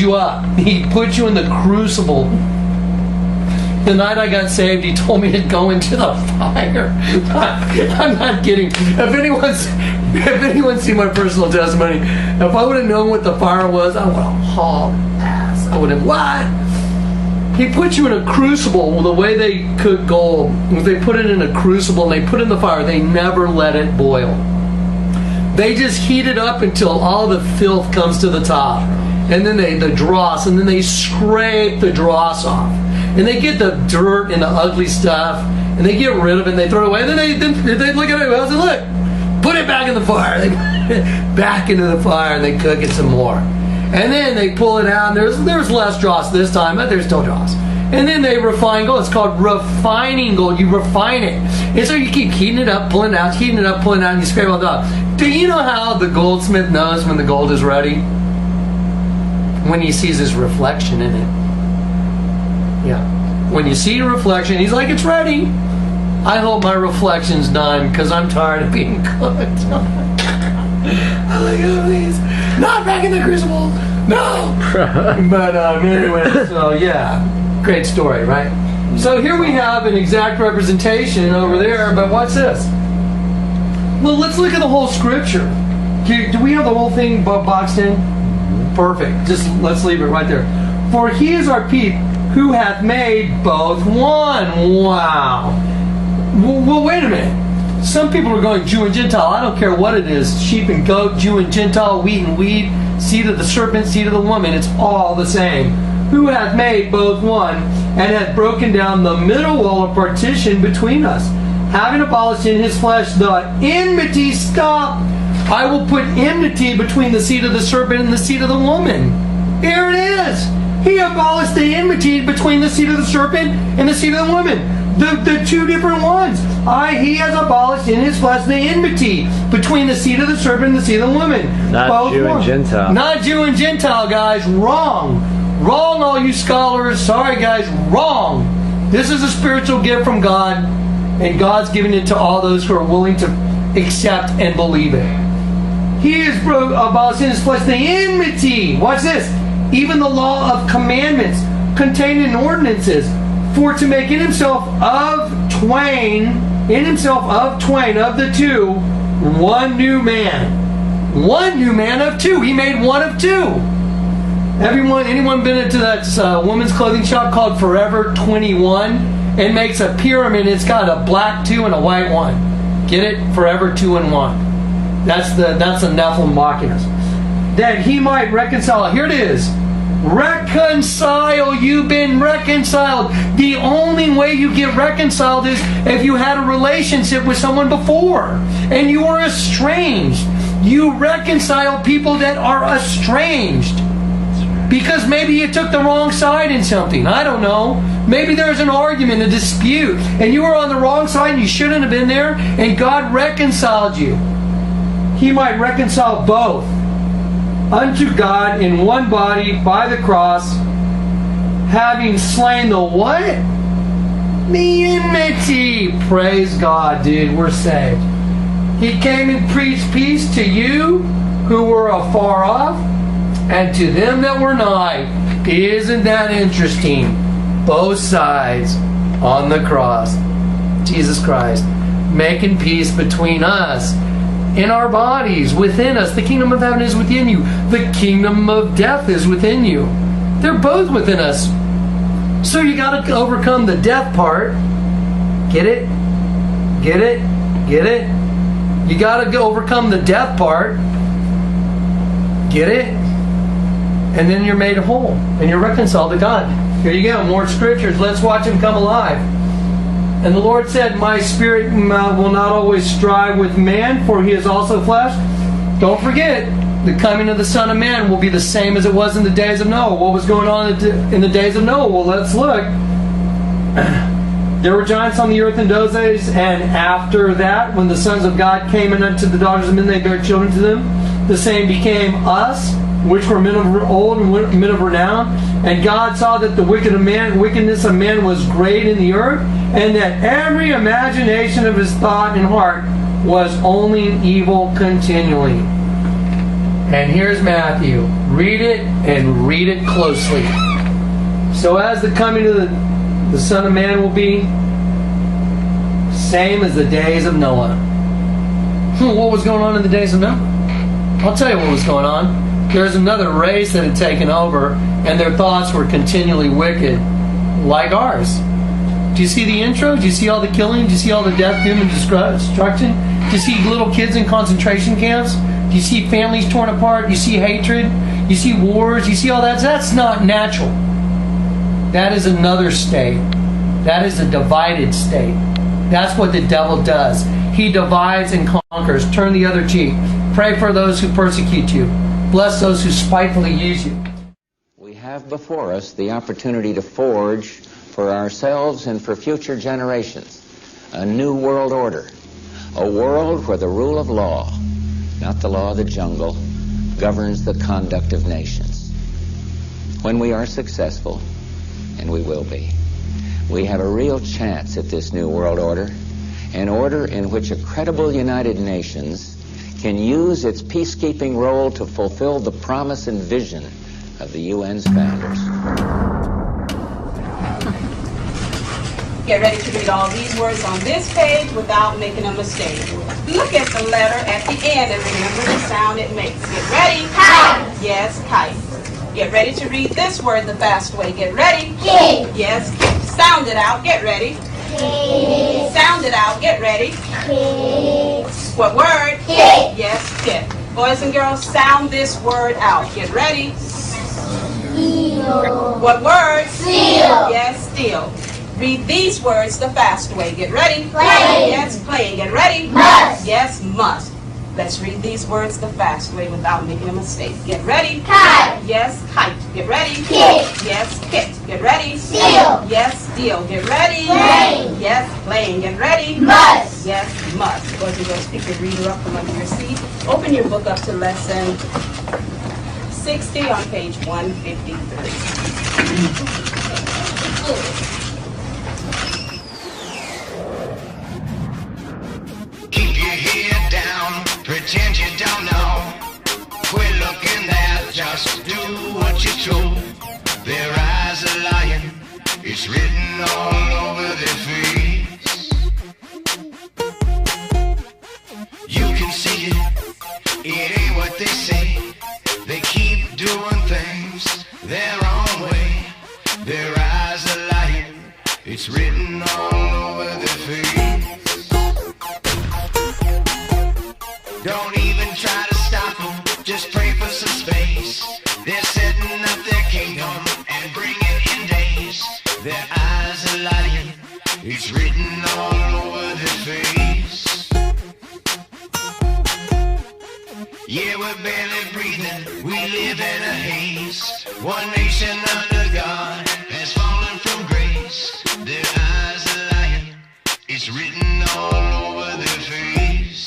B: you up. He puts you in the crucible. The night I got saved, He told me to go into the fire. I'm not kidding. If anyone's seen my personal testimony, if I would have known what the fire was, I would have hauled ass. I would have, what? He puts you in a crucible. The way they cook gold, they put it in a crucible and they put it in the fire. They never let it boil. They just heat it up until all the filth comes to the top. And then the dross, and then they scrape the dross off. And they get the dirt and the ugly stuff, and they get rid of it and they throw it away. And then they look at it and say, look, put it back in the fire. They put it back into the fire and they cook it some more. And then they pull it out, and there's less dross this time, but there's still dross. And then they refine gold. It's called refining gold. You refine it. And so you keep heating it up, pulling it out, heating it up, pulling it out, and you scrape it all off. Do you know how the goldsmith knows when the gold is ready? When he sees his reflection in it. Yeah. When you see your reflection, he's like, it's ready. I hope my reflection's done, because I'm tired of being cooked. I'm like, oh, please. Not back in the crucible. No. But anyway, so yeah, great story, right? So here we have an exact representation over there, but watch this. Well, let's look at the whole scripture. Do we have the whole thing boxed in? Perfect. Just let's leave it right there. For he is our peace, who hath made both one. Wow. Well, wait a minute. Some people are going Jew and Gentile. I don't care what it is. Sheep and goat, Jew and Gentile, wheat and weed, seed of the serpent, seed of the woman. It's all the same. Who hath made both one, and hath broken down the middle wall of partition between us, having abolished in his flesh the enmity. Stop. I will put enmity between the seed of the serpent and the seed of the woman. Here it is. He abolished the enmity between the seed of the serpent and the seed of the woman. The two different ones. He has abolished in his flesh the enmity between the seed of the serpent and the seed of the woman.
C: Not both Jew and Gentile.
B: Not Jew and Gentile, guys. Wrong. Wrong, all you scholars. Sorry, guys. Wrong. This is a spiritual gift from God, and God's giving it to all those who are willing to accept and believe it. He has abolished in his flesh the enmity. Watch this. Even the law of commandments contained in ordinances, for to make in himself of twain, in himself of twain, of the two, one new man. One new man of two. He made one of two. Anyone been into that woman's clothing shop called Forever 21? It makes a pyramid. It's got a black 2 and a white 1. Get it? Forever 2 and 1. That's the Nephilim mocking us. That he might reconcile. Here it is. Reconcile. You've been reconciled. The only way you get reconciled is if you had a relationship with someone before and you were estranged. You reconcile people that are estranged because maybe you took the wrong side in something. I don't know. Maybe there's an argument, a dispute, and you were on the wrong side and you shouldn't have been there, and God reconciled you. He might reconcile both unto God in one body by the cross, having slain the what? The enmity. Praise God, dude. We're saved. He came and preached peace to you who were afar off and to them that were nigh. Isn't that interesting? Both sides on the cross. Jesus Christ making peace between us in our bodies, within us. The kingdom of heaven is within you. The kingdom of death is within you. They're both within us. So you got to overcome the death part. Get it? Get it? Get it? You got to overcome the death part. Get it? And then you're made whole. And you're reconciled to God. Here you go. More scriptures. Let's watch him come alive. And the Lord said, my spirit will not always strive with man, for he is also flesh. Don't forget, the coming of the Son of Man will be the same as it was in the days of Noah. What was going on in the days of Noah? Well, let's look. There were giants on the earth in those days, and after that, when the sons of God came in unto the daughters of men, they bare children to them. The same became us, which were men of old and men of renown. And God saw that the wickedness of man was great in the earth, and that every imagination of his thought and heart was only evil continually. And here's Matthew. Read it and read it closely. So as the coming of the Son of Man will be, same as the days of Noah. What was going on in the days of Noah? I'll tell you what was going on. There's another race that had taken over, and their thoughts were continually wicked, like ours. Do you see the intro? Do you see all the killing? Do you see all the death, doom, and destruction? Do you see little kids in concentration camps? Do you see families torn apart? Do you see hatred? You see wars? You see all that? That's not natural. That is another state. That is a divided state. That's what the devil does. He divides and conquers. Turn the other cheek. Pray for those who persecute you. Bless those who spitefully use you.
J: We have before us the opportunity to forge for ourselves and for future generations a new world order. A world where the rule of law, not the law of the jungle, governs the conduct of nations. When we are successful, and we will be, we have a real chance at this new world order, an order in which a credible United Nations can use its peacekeeping role to fulfill the promise and vision of the UN's founders.
K: Get ready to read all these words on this page without making a mistake. Look at the letter at the end and remember the sound it makes. Get ready. Kite. Yes, kite. Get ready to read this word the fast way. Get ready. Kid. Yes, kid. Sound it out. Get ready. Kid. Sound it out. Get ready. Kid. What word? Kid. Yes, kid. Boys and girls, sound this word out. Get ready. Seal. What word? Seal. Yes, steel. Read these words the fast way. Get ready. Play. Yes, play. Get ready. Must. Yes, must. Let's read these words the fast way without making a mistake. Get ready. Kite. Yes, kite. Get ready. Kit. Yes, kit. Get ready. Steel. Yes, steel. Get ready. Plane. Yes, plane. Get ready. Must. Yes, must. Boys and girls, pick your reader up from under your seat. Open your book up to lesson 60 on page 153.
L: Keep your head down, pretend you don't know. Quit looking there, just do what you're told. Their eyes are lying, it's written all over their face. what they say. They keep doing things their own way. Their eyes are lying. It's written all over their face. Don't even try to stop them. Just pray for some space. They're setting up their kingdom and bringing in days. Their eyes are lying. It's written all over their face. Yeah, we're barely breathing. We live in a haze. One nation under God has fallen from grace. Their eyes are lying. It's written all over their face.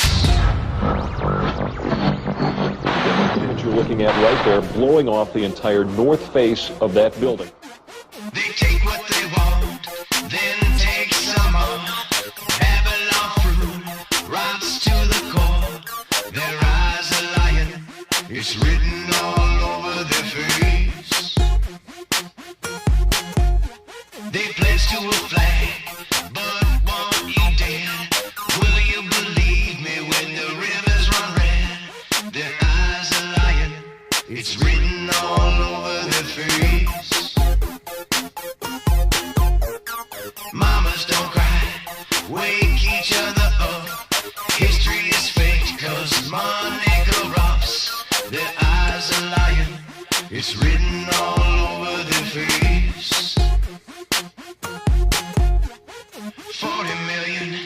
M: That you're looking at right there, blowing off the entire north face of that building.
L: They take what they want, then take some more. Babylon fruit rots to the core. Their eyes are lying. It's written all over their face. They pledge to a flag, but won't you dare? Will you believe me when the rivers run red? Their eyes are lying. It's written all over their face. Mamas don't cry, wake each other up. History is fake, cause money corrupts. Their eyes are lying. It's written all over their face. 40 million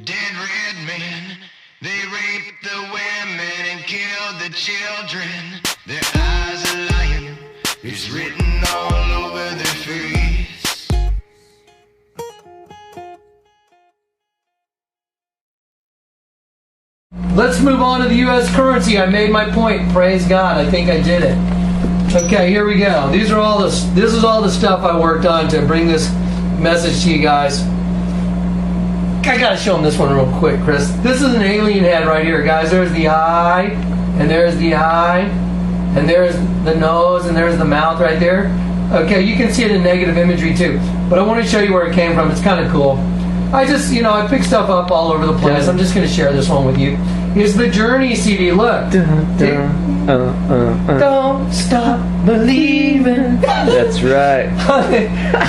L: dead red men. They raped the women and killed the children. Their eyes are lying. It's written all over their face.
B: Let's move on to the U.S. currency. I made my point. Praise God. I think I did it. Okay, here we go. This is all the stuff I worked on to bring this message to you guys. I gotta show them this one real quick, Chris. This is an alien head right here, guys. There's the eye, and there's the eye, and there's the nose, and there's the mouth right there. Okay, you can see it in negative imagery too. But I want to show you where it came from. It's kind of cool. I just, I pick stuff up all over the place. I'm just going to share this one with you. Here's the Journey CD. Look. Don't stop believing.
C: That's right.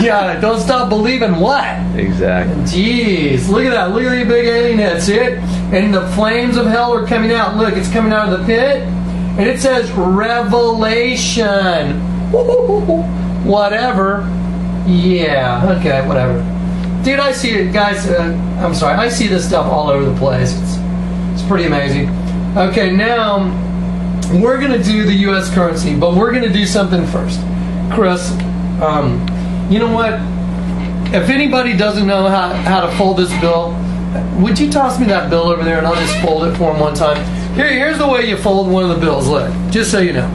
B: Yeah, don't stop believing what?
C: Exactly.
B: Jeez, look at that. Look at the big alien head. See it? And the flames of hell are coming out. Look, it's coming out of the pit. And it says Revelation. Whatever. Yeah, okay, whatever. Dude, I see it, guys. I'm sorry. I see this stuff all over the place. It's pretty amazing. Okay, now we're going to do the U.S. currency, but we're going to do something first. Chris, you know what? If anybody doesn't know how to fold this bill, would you toss me that bill over there and I'll just fold it for him one time? Here's the way you fold one of the bills. Look, just so you know.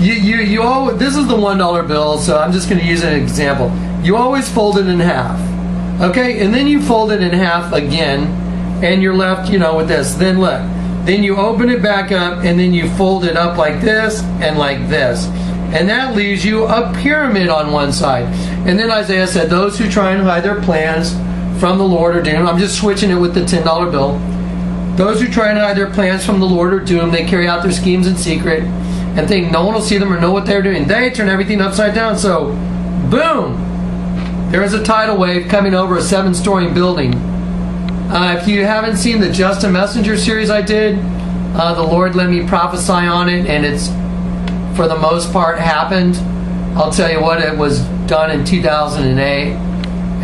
B: You always, this is the $1 bill, so I'm just going to use an example. You always fold it in half. Okay, and then you fold it in half again, and you're left, with this. Then look, then you open it back up, and then you fold it up like this and like this. And that leaves you a pyramid on one side. And then Isaiah said, those who try and hide their plans from the Lord are doomed. I'm just switching it with the $10 bill. Those who try and hide their plans from the Lord are doomed. They carry out their schemes in secret and think no one will see them or know what they're doing. They turn everything upside down. So, boom! There is a tidal wave coming over a 7-story building. If you haven't seen the Just a Messenger series I did, the Lord let me prophesy on it, and it's, for the most part, happened. I'll tell you what, it was done in 2008.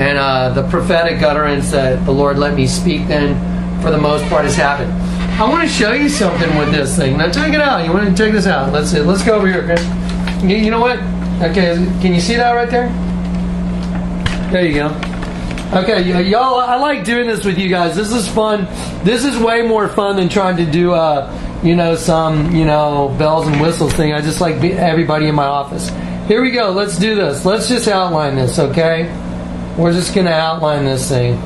B: And the prophetic utterance that the Lord let me speak then, for the most part, has happened. I want to show you something with this thing. Now, check it out. You want to check this out? Let's see. Let's go over here, Chris. You know what? Okay, can you see that right there? There you go. Okay, y'all, I like doing this with you guys. This is fun. This is way more fun than trying to do, some, bells and whistles thing. I just like everybody in my office. Here we go. Let's do this. Let's just outline this, okay? We're just going to outline this thing.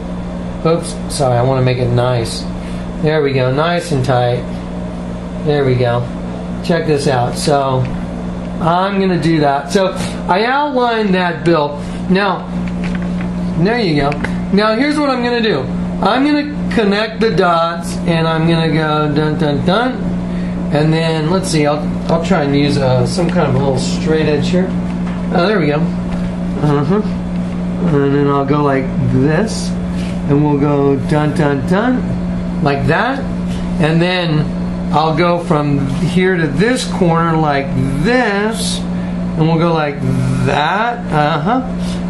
B: Oops. Sorry, I want to make it nice. There we go. Nice and tight. There we go. Check this out. So, I'm going to do that. So, I outlined that bill. Now, there you go. Now here's what I'm going to do. I'm going to connect the dots, and I'm going to go dun dun dun. And then, let's see, I'll try and use some kind of a little straight edge here. Oh, there we go. And then I'll go like this. And we'll go dun, dun, dun. Like that. And then I'll go from here to this corner like this. And we'll go like that.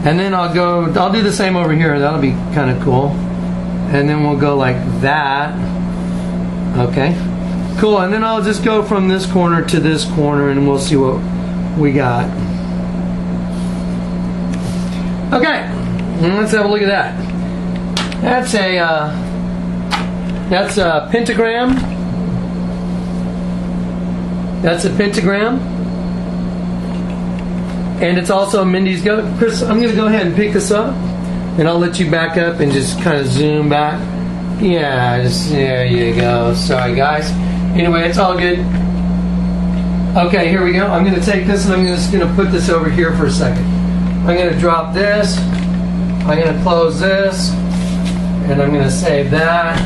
B: And then I'll do the same over here. That'll be kind of cool. And then we'll go like that. Okay. Cool. And then I'll just go from this corner to this corner and we'll see what we got. Okay. Let's have a look at that. That's a pentagram. That's a pentagram. And it's also Mindy's goat. Chris, I'm going to go ahead and pick this up. And I'll let you back up and just kind of zoom back. Yeah, just there you go. Sorry, guys. Anyway, it's all good. Okay, here we go. I'm going to take this and I'm just going to put this over here for a second. I'm going to drop this. I'm going to close this. And I'm going to save that.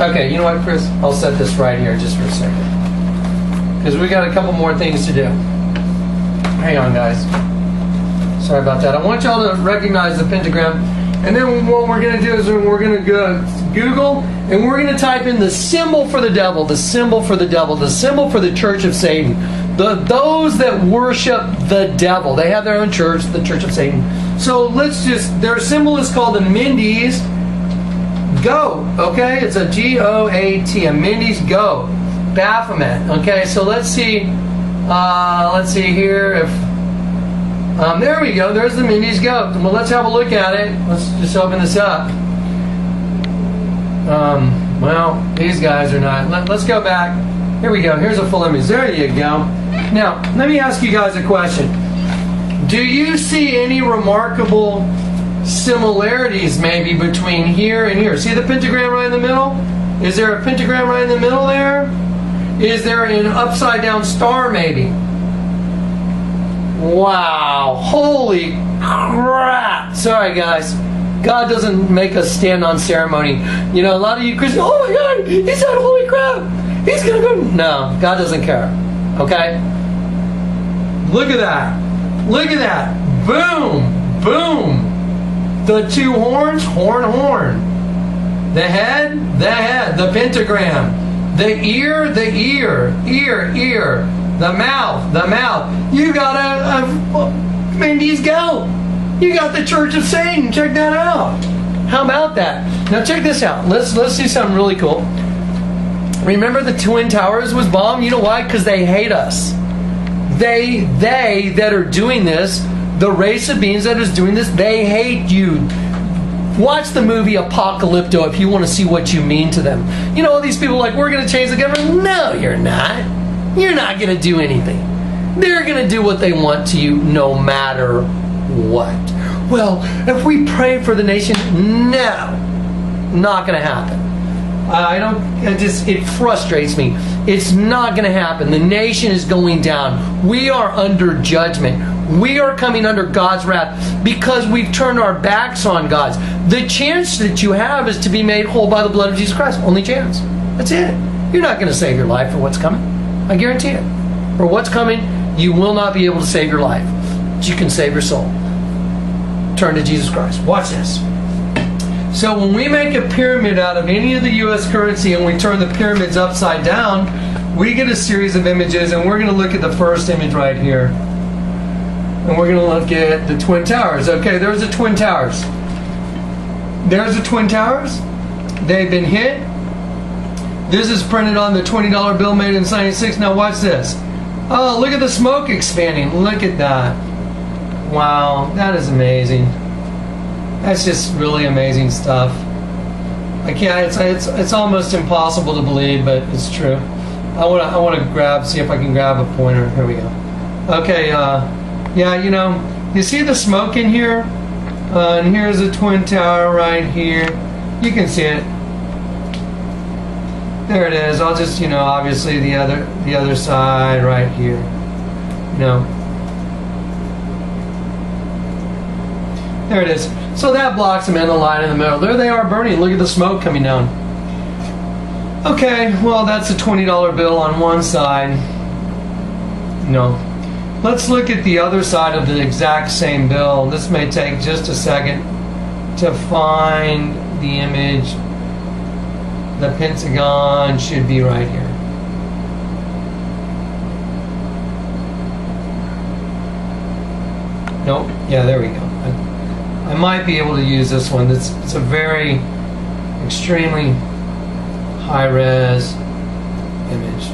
B: Okay, you know what, Chris? I'll set this right here just for a second. Because we got a couple more things to do. Hang on, guys. Sorry about that. I want y'all to recognize the pentagram. And then what we're going to do is we're going to go Google and we're going to type in the symbol for the devil, the symbol for the devil, the symbol for the Church of Satan. Those that worship the devil. They have their own church, the Church of Satan. So their symbol is called the Mindy's goat. Okay? It's a G-O-A-T, a Mindy's goat. Baphomet. Okay, so let's see here if there we go. There's the Mindy's goat. Well, let's have a look at it. Let's just open this up. Well, these guys are not. Let's go back. Here we go. Here's a full image. There you go. Now, let me ask you guys a question. Do you see any remarkable similarities maybe between here and here? See the pentagram right in the middle? Is there a pentagram right in the middle there? Is there an upside down star maybe? Wow. Holy crap. Sorry, guys. God doesn't make us stand on ceremony. You know, a lot of you Christians, oh my God, he said holy crap. He's going to go. No, God doesn't care. Okay? Look at that. Look at that. Boom. Boom. The two horns, horn, horn. The head, the pentagram. The ear, ear. The mouth. You got a Mindy's goat. You got the Church of Satan. Check that out. How about that? Now check this out. Let's see something really cool. Remember the Twin Towers was bombed? You know why? Because they hate us. They that are doing this, the race of beings that is doing this, they hate you. Watch the movie Apocalypto if you want to see what you mean to them. You know, all these people are like, we're going to change the government. No, you're not. You're not going to do anything. They're going to do what they want to you no matter what. Well, if we pray for the nation, no. Not going to happen. It frustrates me. It's not going to happen. The nation is going down. We are under judgment. We are coming under God's wrath because we've turned our backs on God. The chance that you have is to be made whole by the blood of Jesus Christ. Only chance. That's it. You're not going to save your life for what's coming. I guarantee it. For what's coming, you will not be able to save your life. But you can save your soul. Turn to Jesus Christ. Watch this. So when we make a pyramid out of any of the U.S. currency and we turn the pyramids upside down, we get a series of images, and we're going to look at the first image right here. And we're going to look at the Twin Towers. Okay, there's the Twin Towers. There's the Twin Towers. They've been hit. This is printed on the $20 bill made in 1996. Now watch this. Oh, look at the smoke expanding. Look at that. Wow, that is amazing. That's just really amazing stuff. I can't. It's almost impossible to believe, but it's true. I want to see if I can grab a pointer. Here we go. Okay. Yeah, you know, you see the smoke in here, and here's a Twin Tower right here. You can see it. There it is. I'll just, obviously the other side right here. There it is. So that blocks them in the line in the middle. There they are burning. Look at the smoke coming down. Okay, well, that's a $20 bill on one side. No. Let's look at the other side of the exact same bill. This may take just a second to find the image. The Pentagon should be right here. Nope. Yeah, there we go. I might be able to use this one. It's a very extremely high-res image.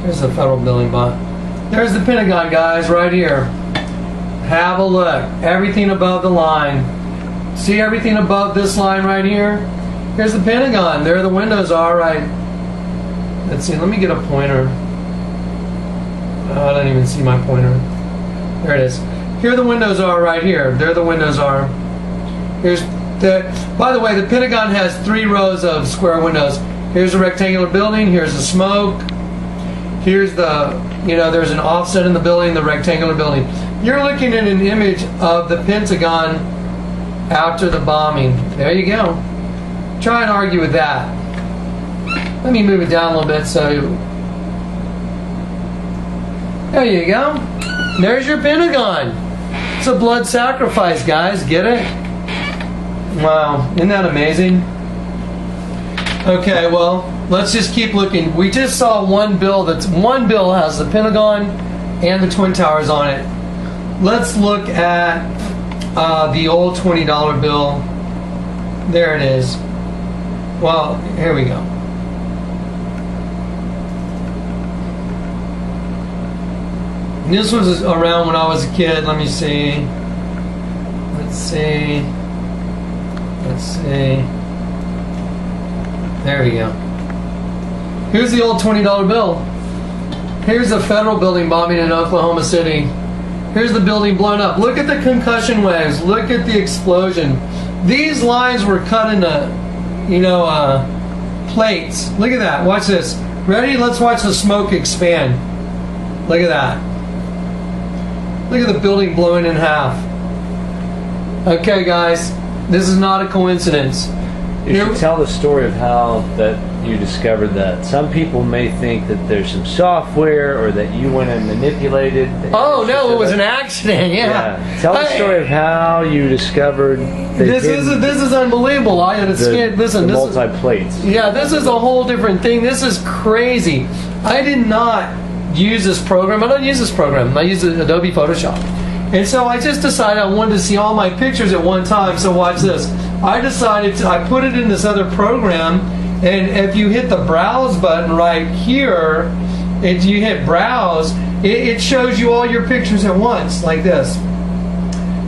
B: There's the federal building bot. There's the Pentagon, guys, right here. Have a look. Everything above the line. See everything above this line right here? Here's the Pentagon. There the windows are, right? Let's see. Let me get a pointer. I don't even see my pointer. There it is. Here the windows are right here. There the windows are. Here's the. By the way, the Pentagon has 3 rows of square windows. Here's a rectangular building. Here's the smoke. Here's the, there's an offset in the building, the rectangular building. You're looking at an image of the Pentagon after the bombing. There you go. Try and argue with that. Let me move it down a little bit so. There you go. There's your Pentagon. It's a blood sacrifice, guys. Get it? Wow. Isn't that amazing? Okay, well, let's just keep looking. We just saw one bill one bill has the Pentagon and the Twin Towers on it. Let's look at the old $20 bill. There it is. Well, here we go. This was around when I was a kid. Let me see. Let's see. There we go. Here's the old $20 bill. Here's the federal building bombing in Oklahoma City. Here's the building blown up. Look at the concussion waves. Look at the explosion. These lines were cut into, plates. Look at that. Watch this. Ready? Let's watch the smoke expand. Look at that. Look at the building blowing in half. Okay, guys. This is not a coincidence.
C: You should tell the story of how that you discovered that. Some people may think that there's some software or that you went and manipulated.
B: Oh no, it was an accident. Yeah.
C: Tell the story of how you discovered.
B: This is unbelievable. I had to scan. Listen, this
C: multi-plates.
B: Yeah, this is a whole different thing. This is crazy. I did not use this program. I don't use this program. I use Adobe Photoshop. And so I just decided I wanted to see all my pictures at one time. So watch this. I put it in this other program, and if you hit the browse button right here, if you hit browse, it shows you all your pictures at once, like this.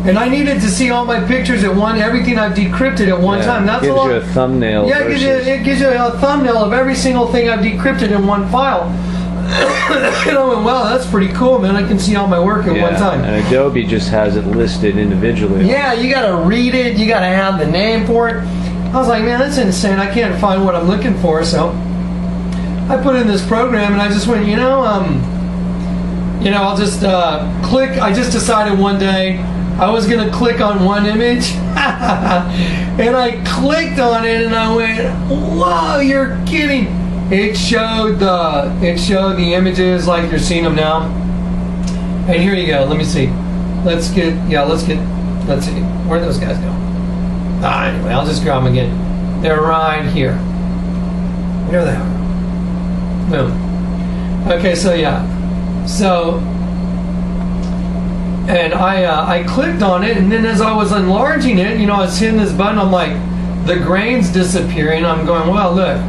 B: And I needed to see all my pictures at once, everything I've decrypted at one time. That's
C: gives you a thumbnail.
B: Yeah, it gives you a thumbnail of every single thing I've decrypted in one file. And I went, wow, that's pretty cool, man. I can see all my work at one time.
C: And Adobe just has it listed individually.
B: Yeah, you got to read it. You got to have the name for it. I was like, man, that's insane. I can't find what I'm looking for. So I put in this program, and I just went, I'll just click. I just decided one day I was going to click on one image. And I clicked on it, and I went, whoa, you're kidding. It showed the images like you're seeing them now. And here you go. Let me see. Let's see. Where'd those guys go? Anyway, I'll just grab them again. They're right here. There they are. Boom. Okay, so yeah. So, and I clicked on it, and then as I was enlarging it, I was hitting this button, I'm like, the grain's disappearing. I'm going, well, look.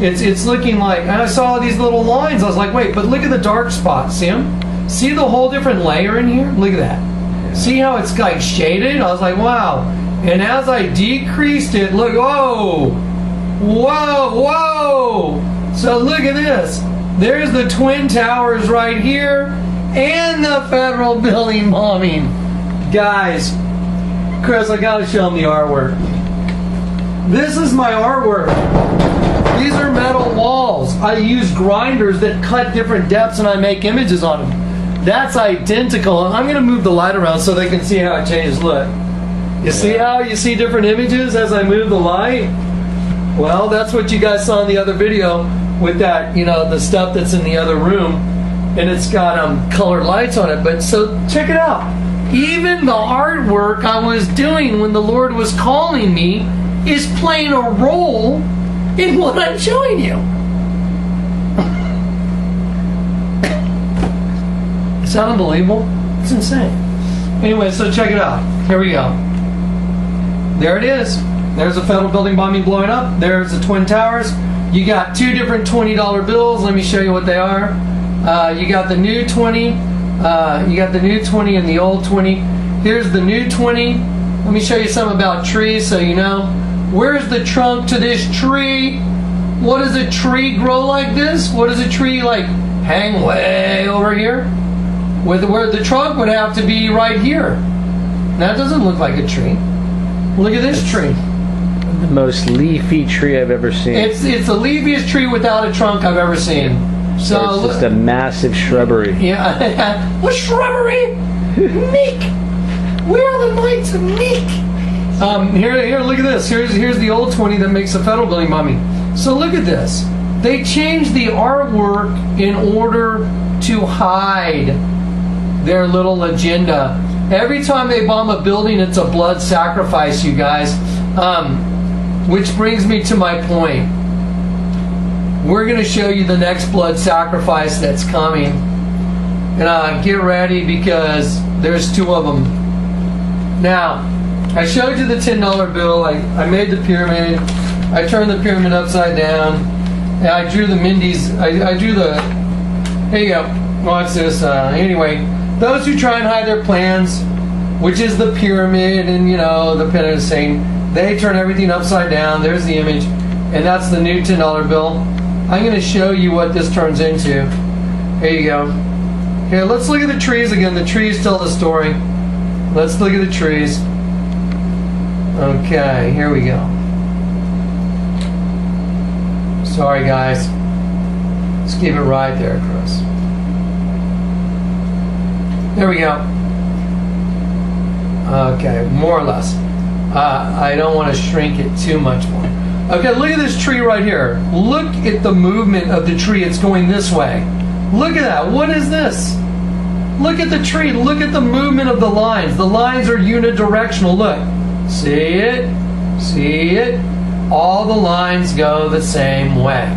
B: It's looking like, and I saw all these little lines. I was like, wait, but look at the dark spots. See them? See the whole different layer in here? Look at that. See how it's like shaded? I was like, wow. And as I decreased it, look, whoa. So look at this. There's the Twin Towers right here and the federal building bombing. Guys, Chris, I gotta show them the artwork. This is my artwork. These are metal walls. I use grinders that cut different depths, and I make images on them. That's identical. I'm going to move the light around so they can see how it changes. Look. You see how you see different images as I move the light? Well, that's what you guys saw in the other video with that, the stuff that's in the other room, and it's got colored lights on it. But so check it out. Even the artwork I was doing when the Lord was calling me is playing a role in what I'm showing you. Is that unbelievable? It's insane. Anyway, so check it out. Here we go. There it is. There's a federal building bombing blowing up. There's the Twin Towers. You got two different $20 bills. Let me show you what they are. You got the new 20. You got the new 20 and the old 20. Here's the new 20. Let me show you something about trees so you know. Where's the trunk to this tree? What does a tree grow like this? What does a tree like hang way over here? Where the trunk would have to be right here. That doesn't look like a tree. Look at this tree.
C: The most leafy tree I've ever seen.
B: It's the leafiest tree without a trunk I've ever seen. So
C: it's just a massive shrubbery.
B: Yeah, a shrubbery. Meek. Where are the knights of Meek? Here, look at this. Here's the old 20 that makes the federal building bombing. So look at this. They changed the artwork in order to hide their little agenda. Every time they bomb a building, it's a blood sacrifice, you guys. Which brings me to my point. We're going to show you the next blood sacrifice that's coming. And get ready because there's two of them. Now, I showed you the $10 bill. I made the pyramid. I turned the pyramid upside down. And I drew the Mindy's. I drew the... Here you go. Watch this. Anyway, those who try and hide their plans, which is the pyramid and, the pentagon saying, they turn everything upside down. There's the image. And that's the new $10 bill. I'm going to show you what this turns into. Here you go. Here, let's look at the trees again. The trees tell the story. Let's look at the trees. Okay, here we go. Sorry, guys. Let's keep it right there, Chris. There we go. Okay, more or less. I don't want to shrink it too much more. Okay, look at this tree right here. Look at the movement of the tree. It's going this way. Look at that. What is this? Look at the tree. Look at the movement of the lines. The lines are unidirectional. Look. See it? See it? All the lines go the same way.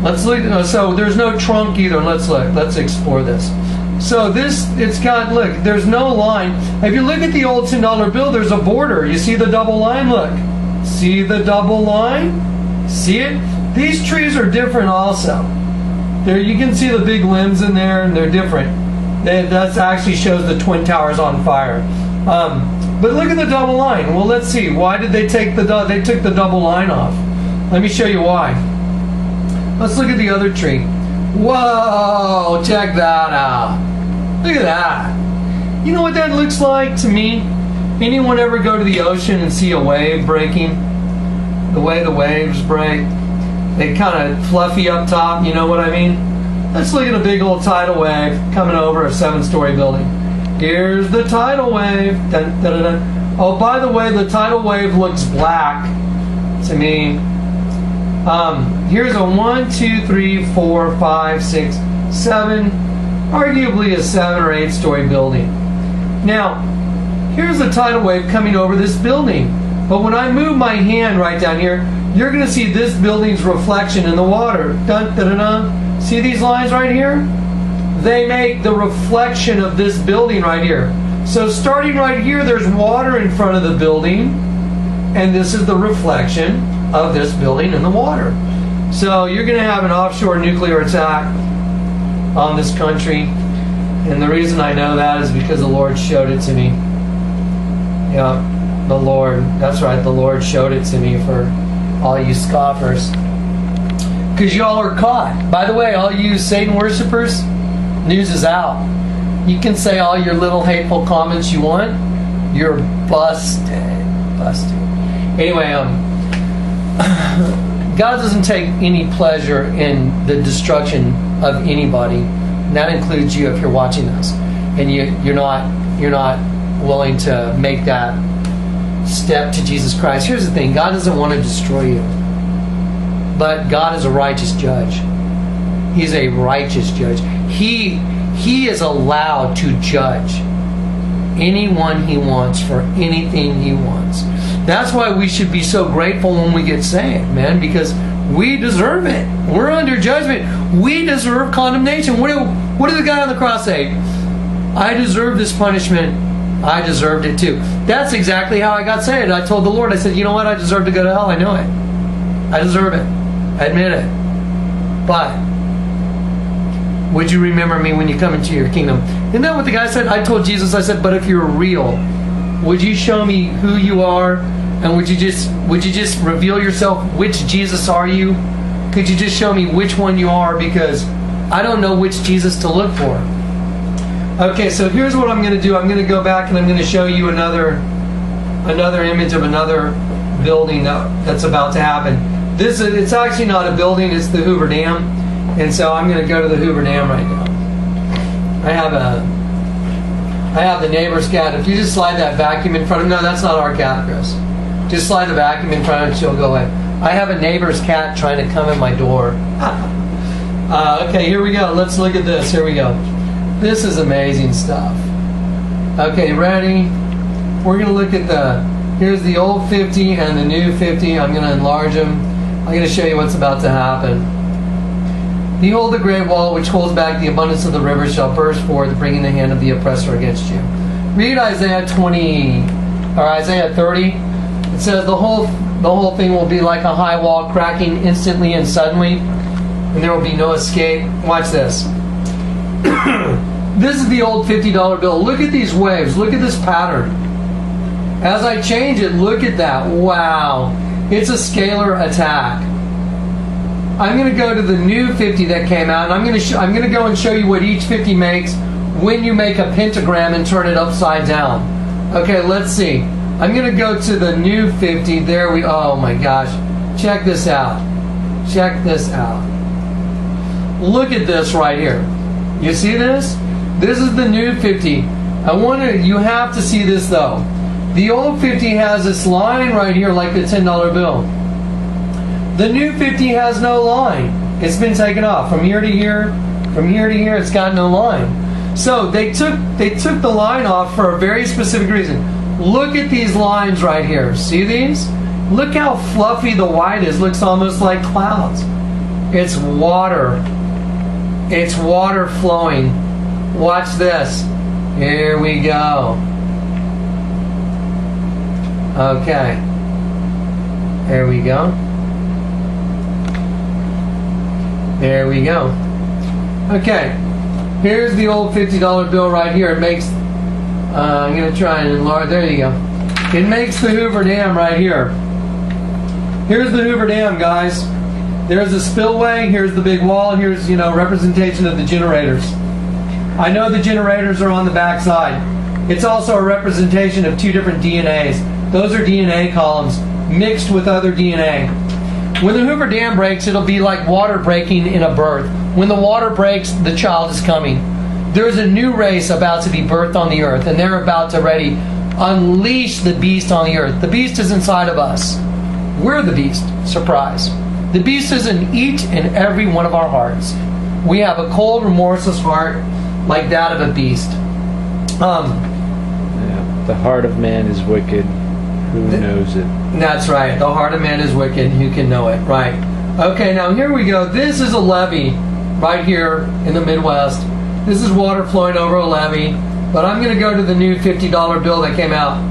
B: Let's look. So there's no trunk either. Let's look. Let's explore this. So it's got, look, there's no line. If you look at the old $10 bill, there's a border. You see the double line? Look. See the double line? See it? These trees are different also. There, you can see the big limbs in there, and they're different. That actually shows the Twin Towers on fire. But look at the double line. Well, let's see. Why did they take they took the double line off? Let me show you why. Let's look at the other tree. Whoa, check that out. Look at that. You know what that looks like to me? Anyone ever go to the ocean and see a wave breaking? The way the waves break. They kind of fluffy up top, you know what I mean? Let's look at a big old tidal wave coming over a 7-story building. Here's the tidal wave. Dun, dun, dun, dun. Oh, by the way, the tidal wave looks black to me. Here's a 1, 2, 3, 4, 5, 6, 7, arguably a 7 or 8-story building. Now, here's the tidal wave coming over this building. But when I move my hand right down here, you're going to see this building's reflection in the water. Dun, dun, dun, dun. See these lines right here? They make the reflection of this building right here. So starting right here, there's water in front of the building, and this is the reflection of this building in the water. So you're going to have an offshore nuclear attack on this country, and the reason I know that is because the Lord showed it to me. Yeah, the Lord. That's right, the Lord showed it to me for all you scoffers. Because y'all are caught. By the way, all you Satan worshipers, news is out. You can say all your little hateful comments you want. You're busted. Busted. Anyway, God doesn't take any pleasure in the destruction of anybody. And that includes you if you're watching this. And you're not willing to make that step to Jesus Christ. Here's the thing. God doesn't want to destroy you. But God is a righteous judge. He's a righteous judge. He is allowed to judge anyone he wants for anything he wants. That's why we should be so grateful when we get saved, man, because we deserve it. We're under judgment. We deserve condemnation. What did the guy on the cross say? I deserve this punishment. I deserved it too. That's exactly how I got saved. I told the Lord, I said, you know what? I deserve to go to hell. I know it. I deserve it. I admit it. But would you remember me when you come into your kingdom? Isn't that what the guy said? I told Jesus, I said, but if you're real, would you show me who you are? And would you just reveal yourself? Which Jesus are you? Could you just show me which one you are? Because I don't know which Jesus to look for. Okay, so here's what I'm going to do. I'm going to go back and I'm going to show you another image of another building that's about to happen. It's actually not a building, it's the Hoover Dam. And so I'm going to go to the Hoover Dam right now. I have the neighbor's cat. If you just slide that vacuum in front of... No, that's not our cat, Chris. Just slide the vacuum in front of it, she'll go away. I have a neighbor's cat trying to come in my door. Okay, here we go. Let's look at this. Here we go. This is amazing stuff. Okay, ready? We're going to look at here's the old 50 and the new 50. I'm going to enlarge them. I'm going to show you what's about to happen. Behold, the great wall which holds back the abundance of the rivers shall burst forth, bringing the hand of the oppressor against you. Read Isaiah 20 or Isaiah 30. It says the whole thing will be like a high wall cracking instantly and suddenly, and there will be no escape. Watch this. This is the old $50 bill. Look at these waves. Look at this pattern. As I change it, look at that. Wow. It's a scalar attack. I'm going to go to the new 50 that came out, and I'm going to go and show you what each 50 makes when you make a pentagram and turn it upside down. Okay, let's see. I'm going to go to the new 50. There we... Oh my gosh. Check this out. Check this out. Look at this right here. You see this? This is the new 50. You have to see this though. The old 50 has this line right here like the $10 bill. The new 50 has no line. It's been taken off. From here to here, it's got no line. So they took the line off for a very specific reason. Look at these lines right here. See these? Look how fluffy the white is. Looks almost like clouds. It's water. It's water flowing. Watch this. Here we go. Okay. There we go. There we go. Okay. Here's the old $50 bill right here. It makes... I'm going to try and enlarge. There you go. It makes the Hoover Dam right here. Here's the Hoover Dam, guys. There's the spillway. Here's the big wall. Here's, representation of the generators. I know the generators are on the back side. It's also a representation of two different DNAs. Those are DNA columns mixed with other DNA. When the Hoover Dam breaks, it'll be like water breaking in a birth. When the water breaks, the child is coming. There's a new race about to be birthed on the earth, and they're about to unleash the beast on the earth. The beast is inside of us. We're the beast. Surprise. The beast is in each and every one of our hearts. We have a cold, remorseless heart like that of a beast.
C: The heart of man is wicked. Who knows it? That's
B: right. The heart of man is wicked. Who can know it? Right. Okay, now here we go. This is a levee right here in the Midwest. This is water flowing over a levee. But I'm going to go to the new $50 bill that came out.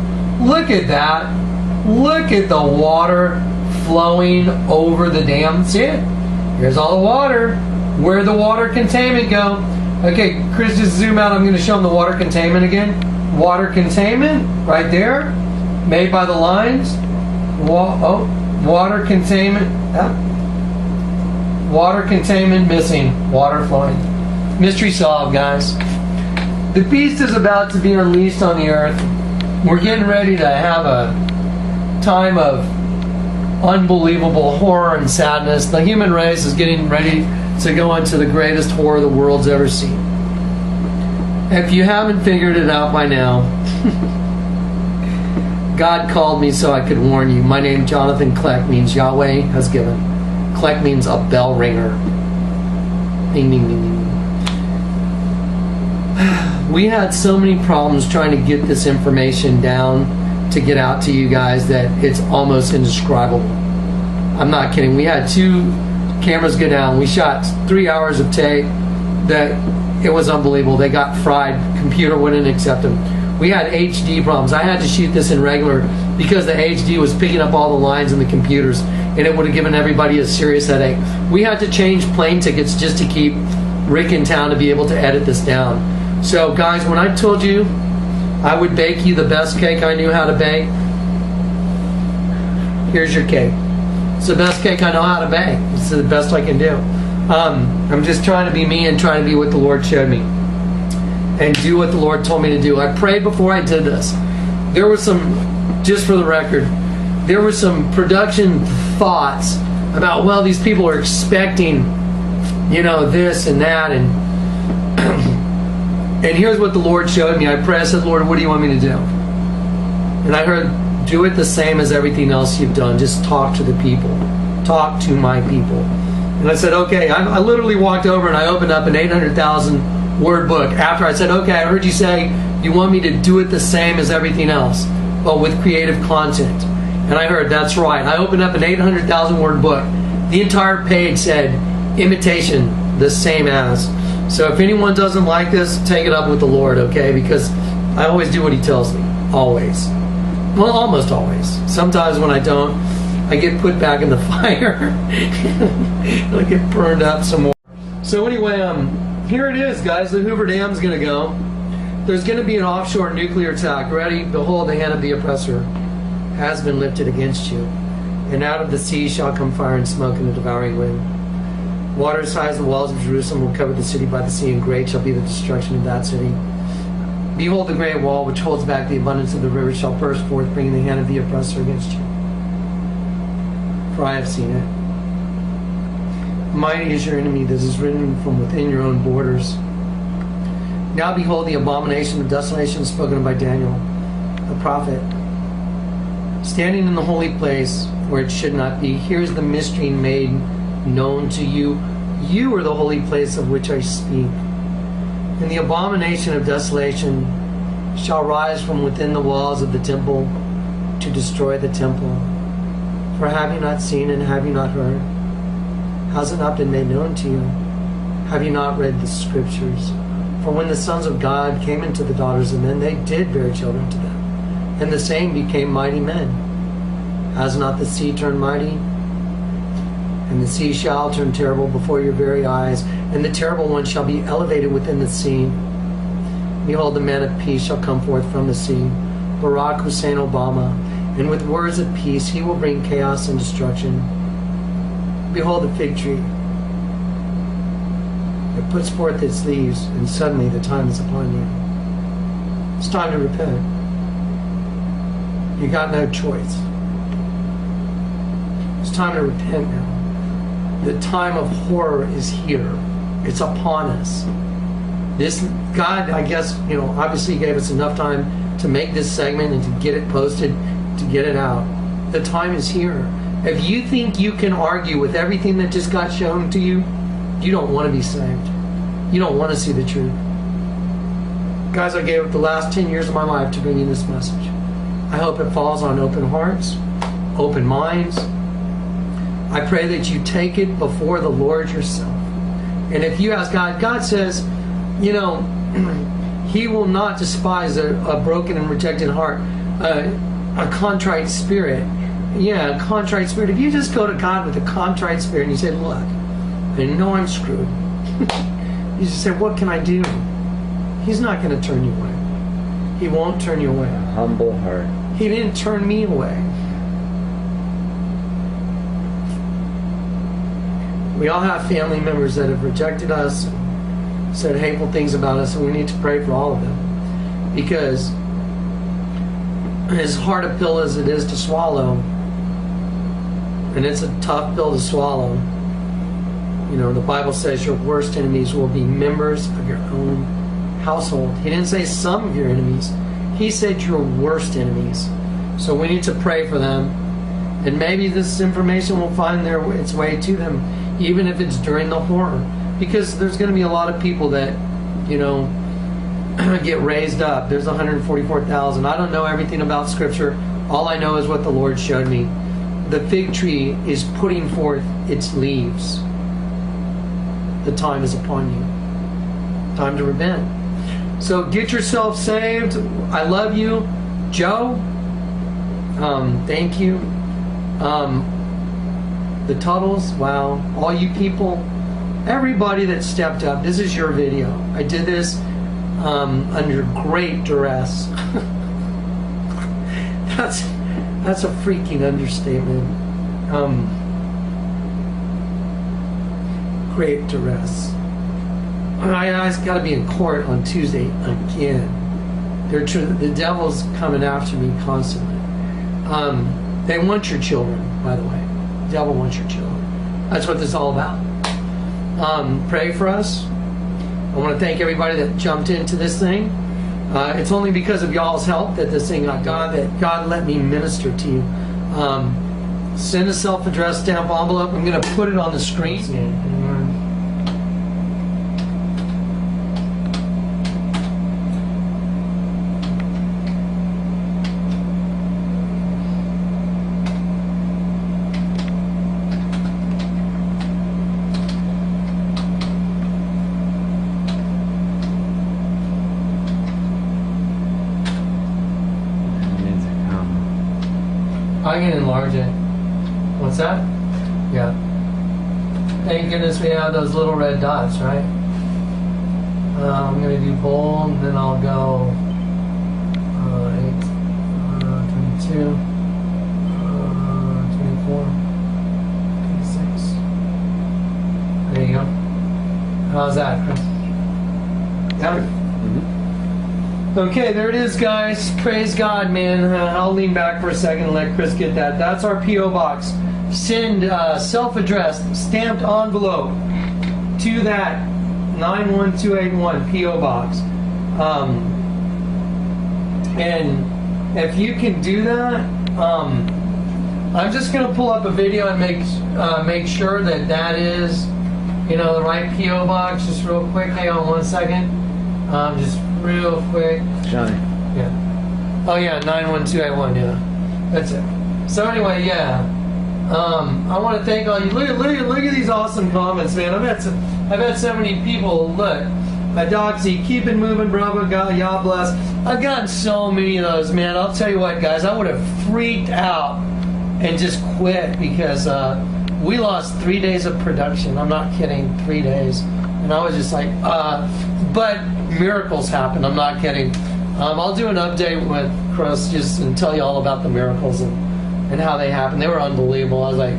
B: Look at that. Look at the water flowing over the dam. See it? Here's all the water. Where'd the water containment go? Okay, Chris, just zoom out. I'm going to show them the water containment again. Water containment right there. Made by the lines. Water containment. Water containment missing. Water flowing. Mystery solved, guys. The beast is about to be unleashed on the earth. We're getting ready to have a time of unbelievable horror and sadness. The human race is getting ready to go into the greatest horror the world's ever seen. If you haven't figured it out by now, God called me so I could warn you. My name, Jonathan Kleck, means Yahweh has given. Kleck means a bell ringer. Ding, ding, ding, ding. We had so many problems trying to get this information down to get out to you guys that it's almost indescribable. I'm not kidding. We had 2 cameras go down. We shot 3 hours of tape that it was unbelievable. They got fried. Computer wouldn't accept them. We had HD problems. I had to shoot this in regular because the HD was picking up all the lines in the computers, and it would have given everybody a serious headache. We had to change plane tickets just to keep Rick in town to be able to edit this down. So guys, when I told you I would bake you the best cake I knew how to bake, here's your cake. It's the best cake I know how to bake. It's the best I can do. I'm just trying to be me and trying to be what the Lord showed me and do what the Lord told me to do. I prayed before I did this. There was some, just for the record, there were some production thoughts about, well, these people are expecting, you know, this and that, and and here's what the Lord showed me. I prayed, I said, Lord, what do you want me to do? And I heard, do it the same as everything else you've done. Just talk to the people. Talk to my people. And I said, okay. I literally walked over and I opened up an 800,000 word book after I said, okay, I heard you say you want me to do it the same as everything else, but with creative content. And I heard, that's right. I opened up an 800,000 word book. The entire page said, imitation, the same as. So if anyone doesn't like this, take it up with the Lord, okay? Because I always do what he tells me. Always. Well, almost always. Sometimes when I don't, I get put back in the fire. I get burned up some more. So anyway, here it is, guys. The Hoover Dam's going to go. There's going to be an offshore nuclear attack. Ready? Behold, the hand of the oppressor has been lifted against you. And out of the sea shall come fire and smoke and a devouring wind. Water as high as the walls of Jerusalem will cover the city by the sea, and great shall be the destruction of that city. Behold, the great wall which holds back the abundance of the river shall burst forth, bringing the hand of the oppressor against you. For I have seen it. Mighty is your enemy that is risen from within your own borders. Now behold, the abomination of desolation spoken by Daniel, the prophet. Standing in the holy place where it should not be, here's the mystery made known to you. You are the holy place of which I speak. And the abomination of desolation shall rise from within the walls of the temple to destroy the temple. For have you not seen and have you not heard? Has it not been made known to you? Have you not read the scriptures? For when the sons of God came into the daughters of men, they did bear children to them, and the same became mighty men. Has not the sea turned mighty? And the sea shall turn terrible before your very eyes, and the terrible one shall be elevated within the sea. Behold, the man of peace shall come forth from the sea, Barack Hussein Obama, and with words of peace he will bring chaos and destruction. Behold the fig tree. It puts forth its leaves, and suddenly the time is upon you. It's time to repent. You got no choice. It's time to repent now. The time of horror is here. It's upon us. This God, I guess, obviously gave us enough time to make this segment and to get it posted, to get it out. The time is here. If you think you can argue with everything that just got shown to you, you don't want to be saved. You don't want to see the truth. Guys, I gave up the last 10 years of my life to bring you this message. I hope it falls on open hearts, open minds. I pray that you take it before the Lord yourself. And if you ask God, God says, He will not despise a broken and rejected heart, a contrite spirit. Yeah, a contrite spirit. If you just go to God with a contrite spirit and you say, look, I know I'm screwed. You just say, what can I do? He's not going to turn you away. He won't turn you away.
C: A humble heart.
B: He didn't turn me away. We all have family members that have rejected us, said hateful things about us, and we need to pray for all of them. Because as hard a pill as it is to swallow, and it's a tough pill to swallow, the Bible says your worst enemies will be members of your own household. He didn't say some of your enemies. He said your worst enemies. So we need to pray for them. And maybe this information will find its way to them, even if it's during the horror. Because there's going to be a lot of people that, you know, get raised up. There's 144,000. I don't know everything about Scripture. All I know is what the Lord showed me. The fig tree is putting forth its leaves. The time is upon you. Time to repent. So get yourself saved. I love you. Joe, thank you. The Tuttles, wow. All you people, everybody that stepped up, this is your video. I did this under great duress. That's a freaking understatement. Great duress. I got to be in court on Tuesday again. The devil's coming after me constantly. They want your children, by the way. The devil wants your children. That's what this is all about. Pray for us. I want to thank everybody that jumped into this thing. It's only because of y'all's help that this thing got God, that God let me minister to you. Send a self-addressed stamp envelope. I'm going to put it on the screen. I can enlarge it. What's that? Yeah. Thank goodness we have those little red dots, right? I'm going to do bold, and then I'll go 8, 22, 24, 26. There you go. How's that, Chris? Got it? Okay, there it is, guys. Praise God, man. I'll lean back for a second and let Chris get that. That's our P.O. Box. Send self-addressed stamped envelope to that 91281 P.O. Box. And if you can do that, I'm just going to pull up a video and make sure that that is, you know, the right P.O. Box. Just real quick. Hang on one second. Just real quick.
C: Johnny.
B: Yeah. Oh yeah, 91281. Yeah, that's it. So anyway, yeah. I want to thank all you. Look at these awesome comments, man. I've had so many people. Look, Doxy, keep it moving, bravo. God bless. I've gotten so many of those, man. I'll tell you what, guys. I would have freaked out and just quit because we lost 3 days of production. I'm not kidding. 3 days, and I was just like, but miracles happened. I'm not kidding. I'll do an update with Chris just and tell you all about the miracles and how they happened. They were unbelievable. I was like,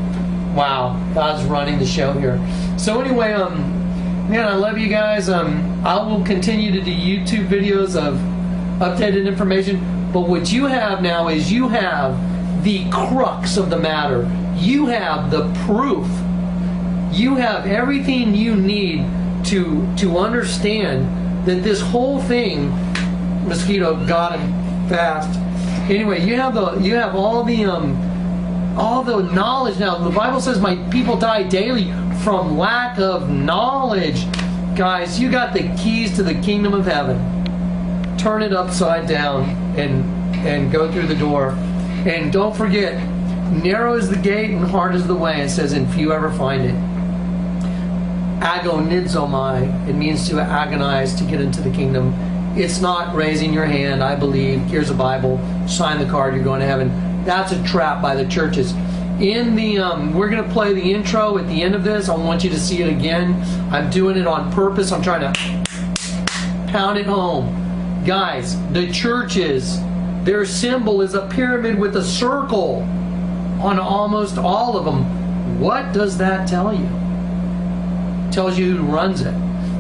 B: wow, God's running the show here. So anyway, man, I love you guys. I will continue to do YouTube videos of updated information. But what you have now is you have the crux of the matter. You have the proof. You have everything you need to understand that this whole thing, mosquito got him fast. Anyway, you have all the knowledge now. The Bible says my people die daily from lack of knowledge. Guys, you got the keys to the kingdom of heaven. Turn it upside down and go through the door. And don't forget, narrow is the gate and hard is the way. It says, and few ever find it. Agonizomai. It means to agonize to get into the kingdom. It's not raising your hand, I believe. Here's a Bible. Sign the card. You're going to heaven. That's a trap by the churches. In the we're going to play the intro at the end of this. I want you to see it again. I'm doing it on purpose. I'm trying to pound it home. Guys, the churches, their symbol is a pyramid with a circle on almost all of them. What does that tell you? Tells you who runs it.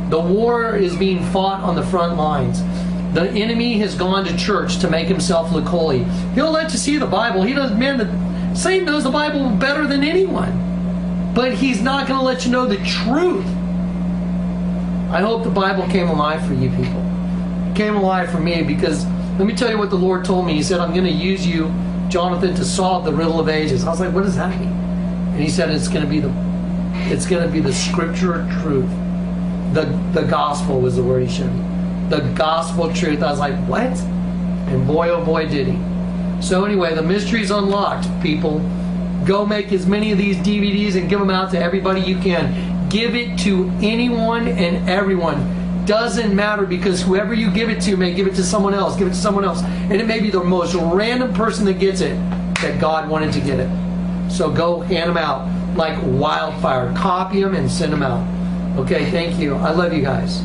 B: The war is being fought on the front lines. The enemy has gone to church to make himself look holy. He'll let you see the Bible. He does, man, Satan knows the Bible better than anyone. But he's not going to let you know the truth. I hope the Bible came alive for you people. It came alive for me because let me tell you what the Lord told me. He said, I'm going to use you Jonathan to solve the riddle of ages. I was like, what does that mean? And he said it's going to be the scripture of truth. The gospel was the word he showed me. The gospel truth. I was like, what? And boy, oh boy, did he. So anyway, the mystery's unlocked, people. Go make as many of these DVDs and give them out to everybody you can. Give it to anyone and everyone. Doesn't matter, because whoever you give it to may give it to someone else, give it to someone else. And it may be the most random person that gets it that God wanted to get it. So go hand them out like wildfire. Copy them and send them out. Okay, thank you. I love you guys.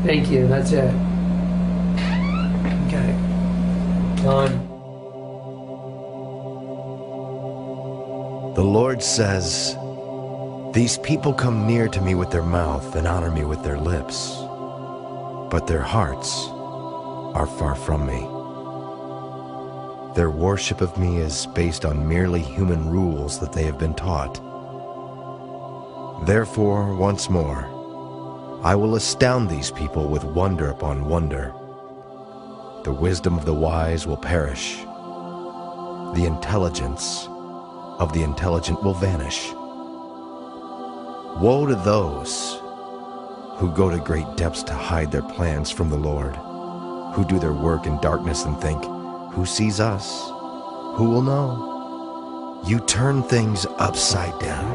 B: Thank you. That's it. Okay. Done.
N: The Lord says, "These people come near to me with their mouth and honor me with their lips, but their hearts are far from me. Their worship of me is based on merely human rules that they have been taught. Therefore, once more, I will astound these people with wonder upon wonder. The wisdom of the wise will perish. The intelligence of the intelligent will vanish. Woe to those who go to great depths to hide their plans from the Lord, who do their work in darkness and think, 'Who sees us? Who will know?' You turn things upside down."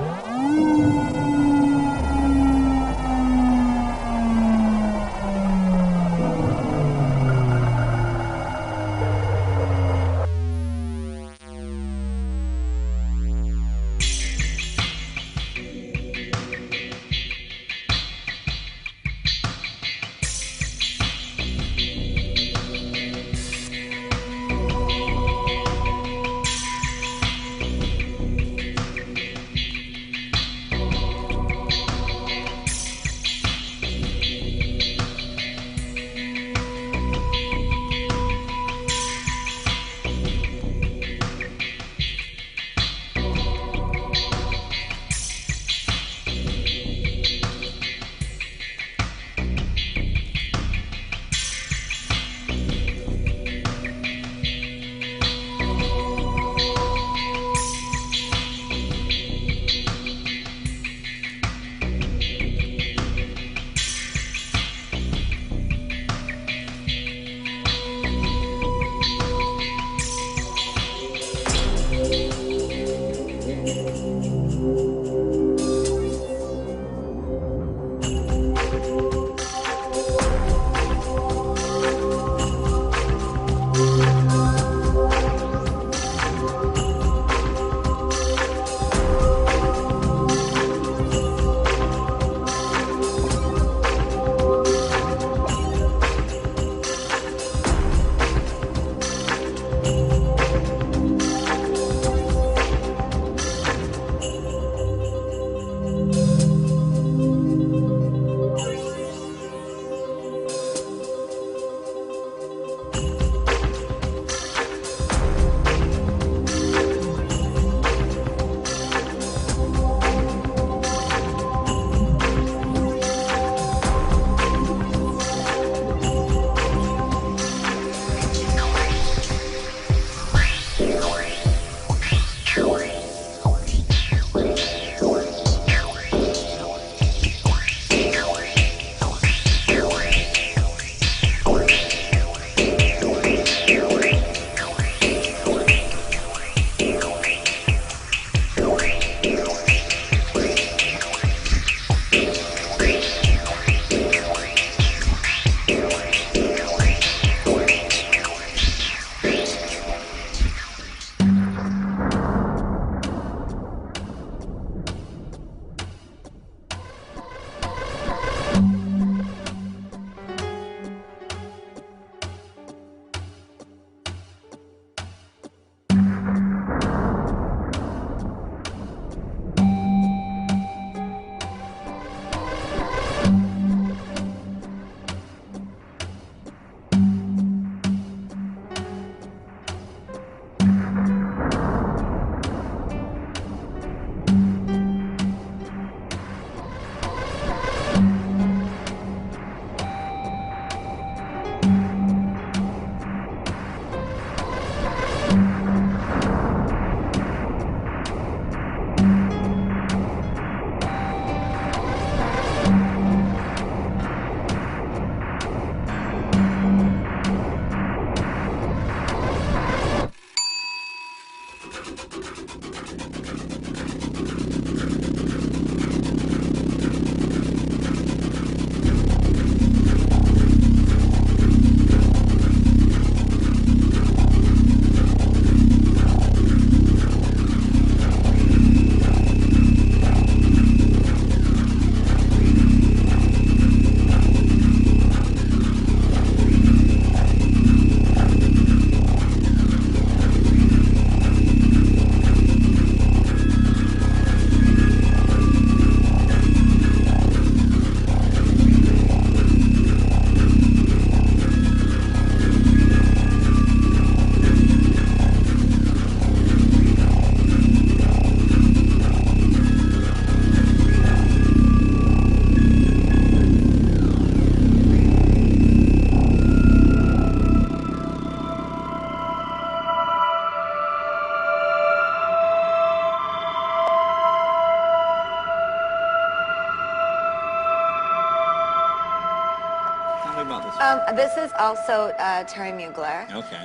O: This is also Terry Mugler.
P: Okay.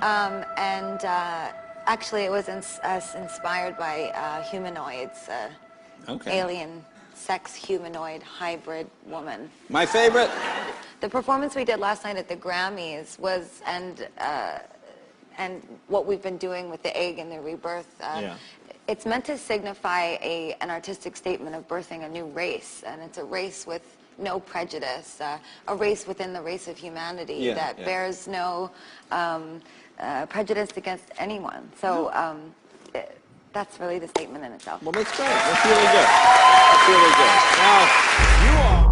O: Actually, it was inspired by humanoids,
P: Okay.
O: alien sex humanoid hybrid woman.
P: My favorite?
O: The performance we did last night at the Grammys was, and what we've been doing with the egg and the rebirth, it's meant to signify an artistic statement of birthing a new race, and it's a race with no prejudice, a race within the race of humanity that bears no prejudice against anyone. So that's really the statement in itself.
P: Well, that's great. That's really good. That's really good. Now, you are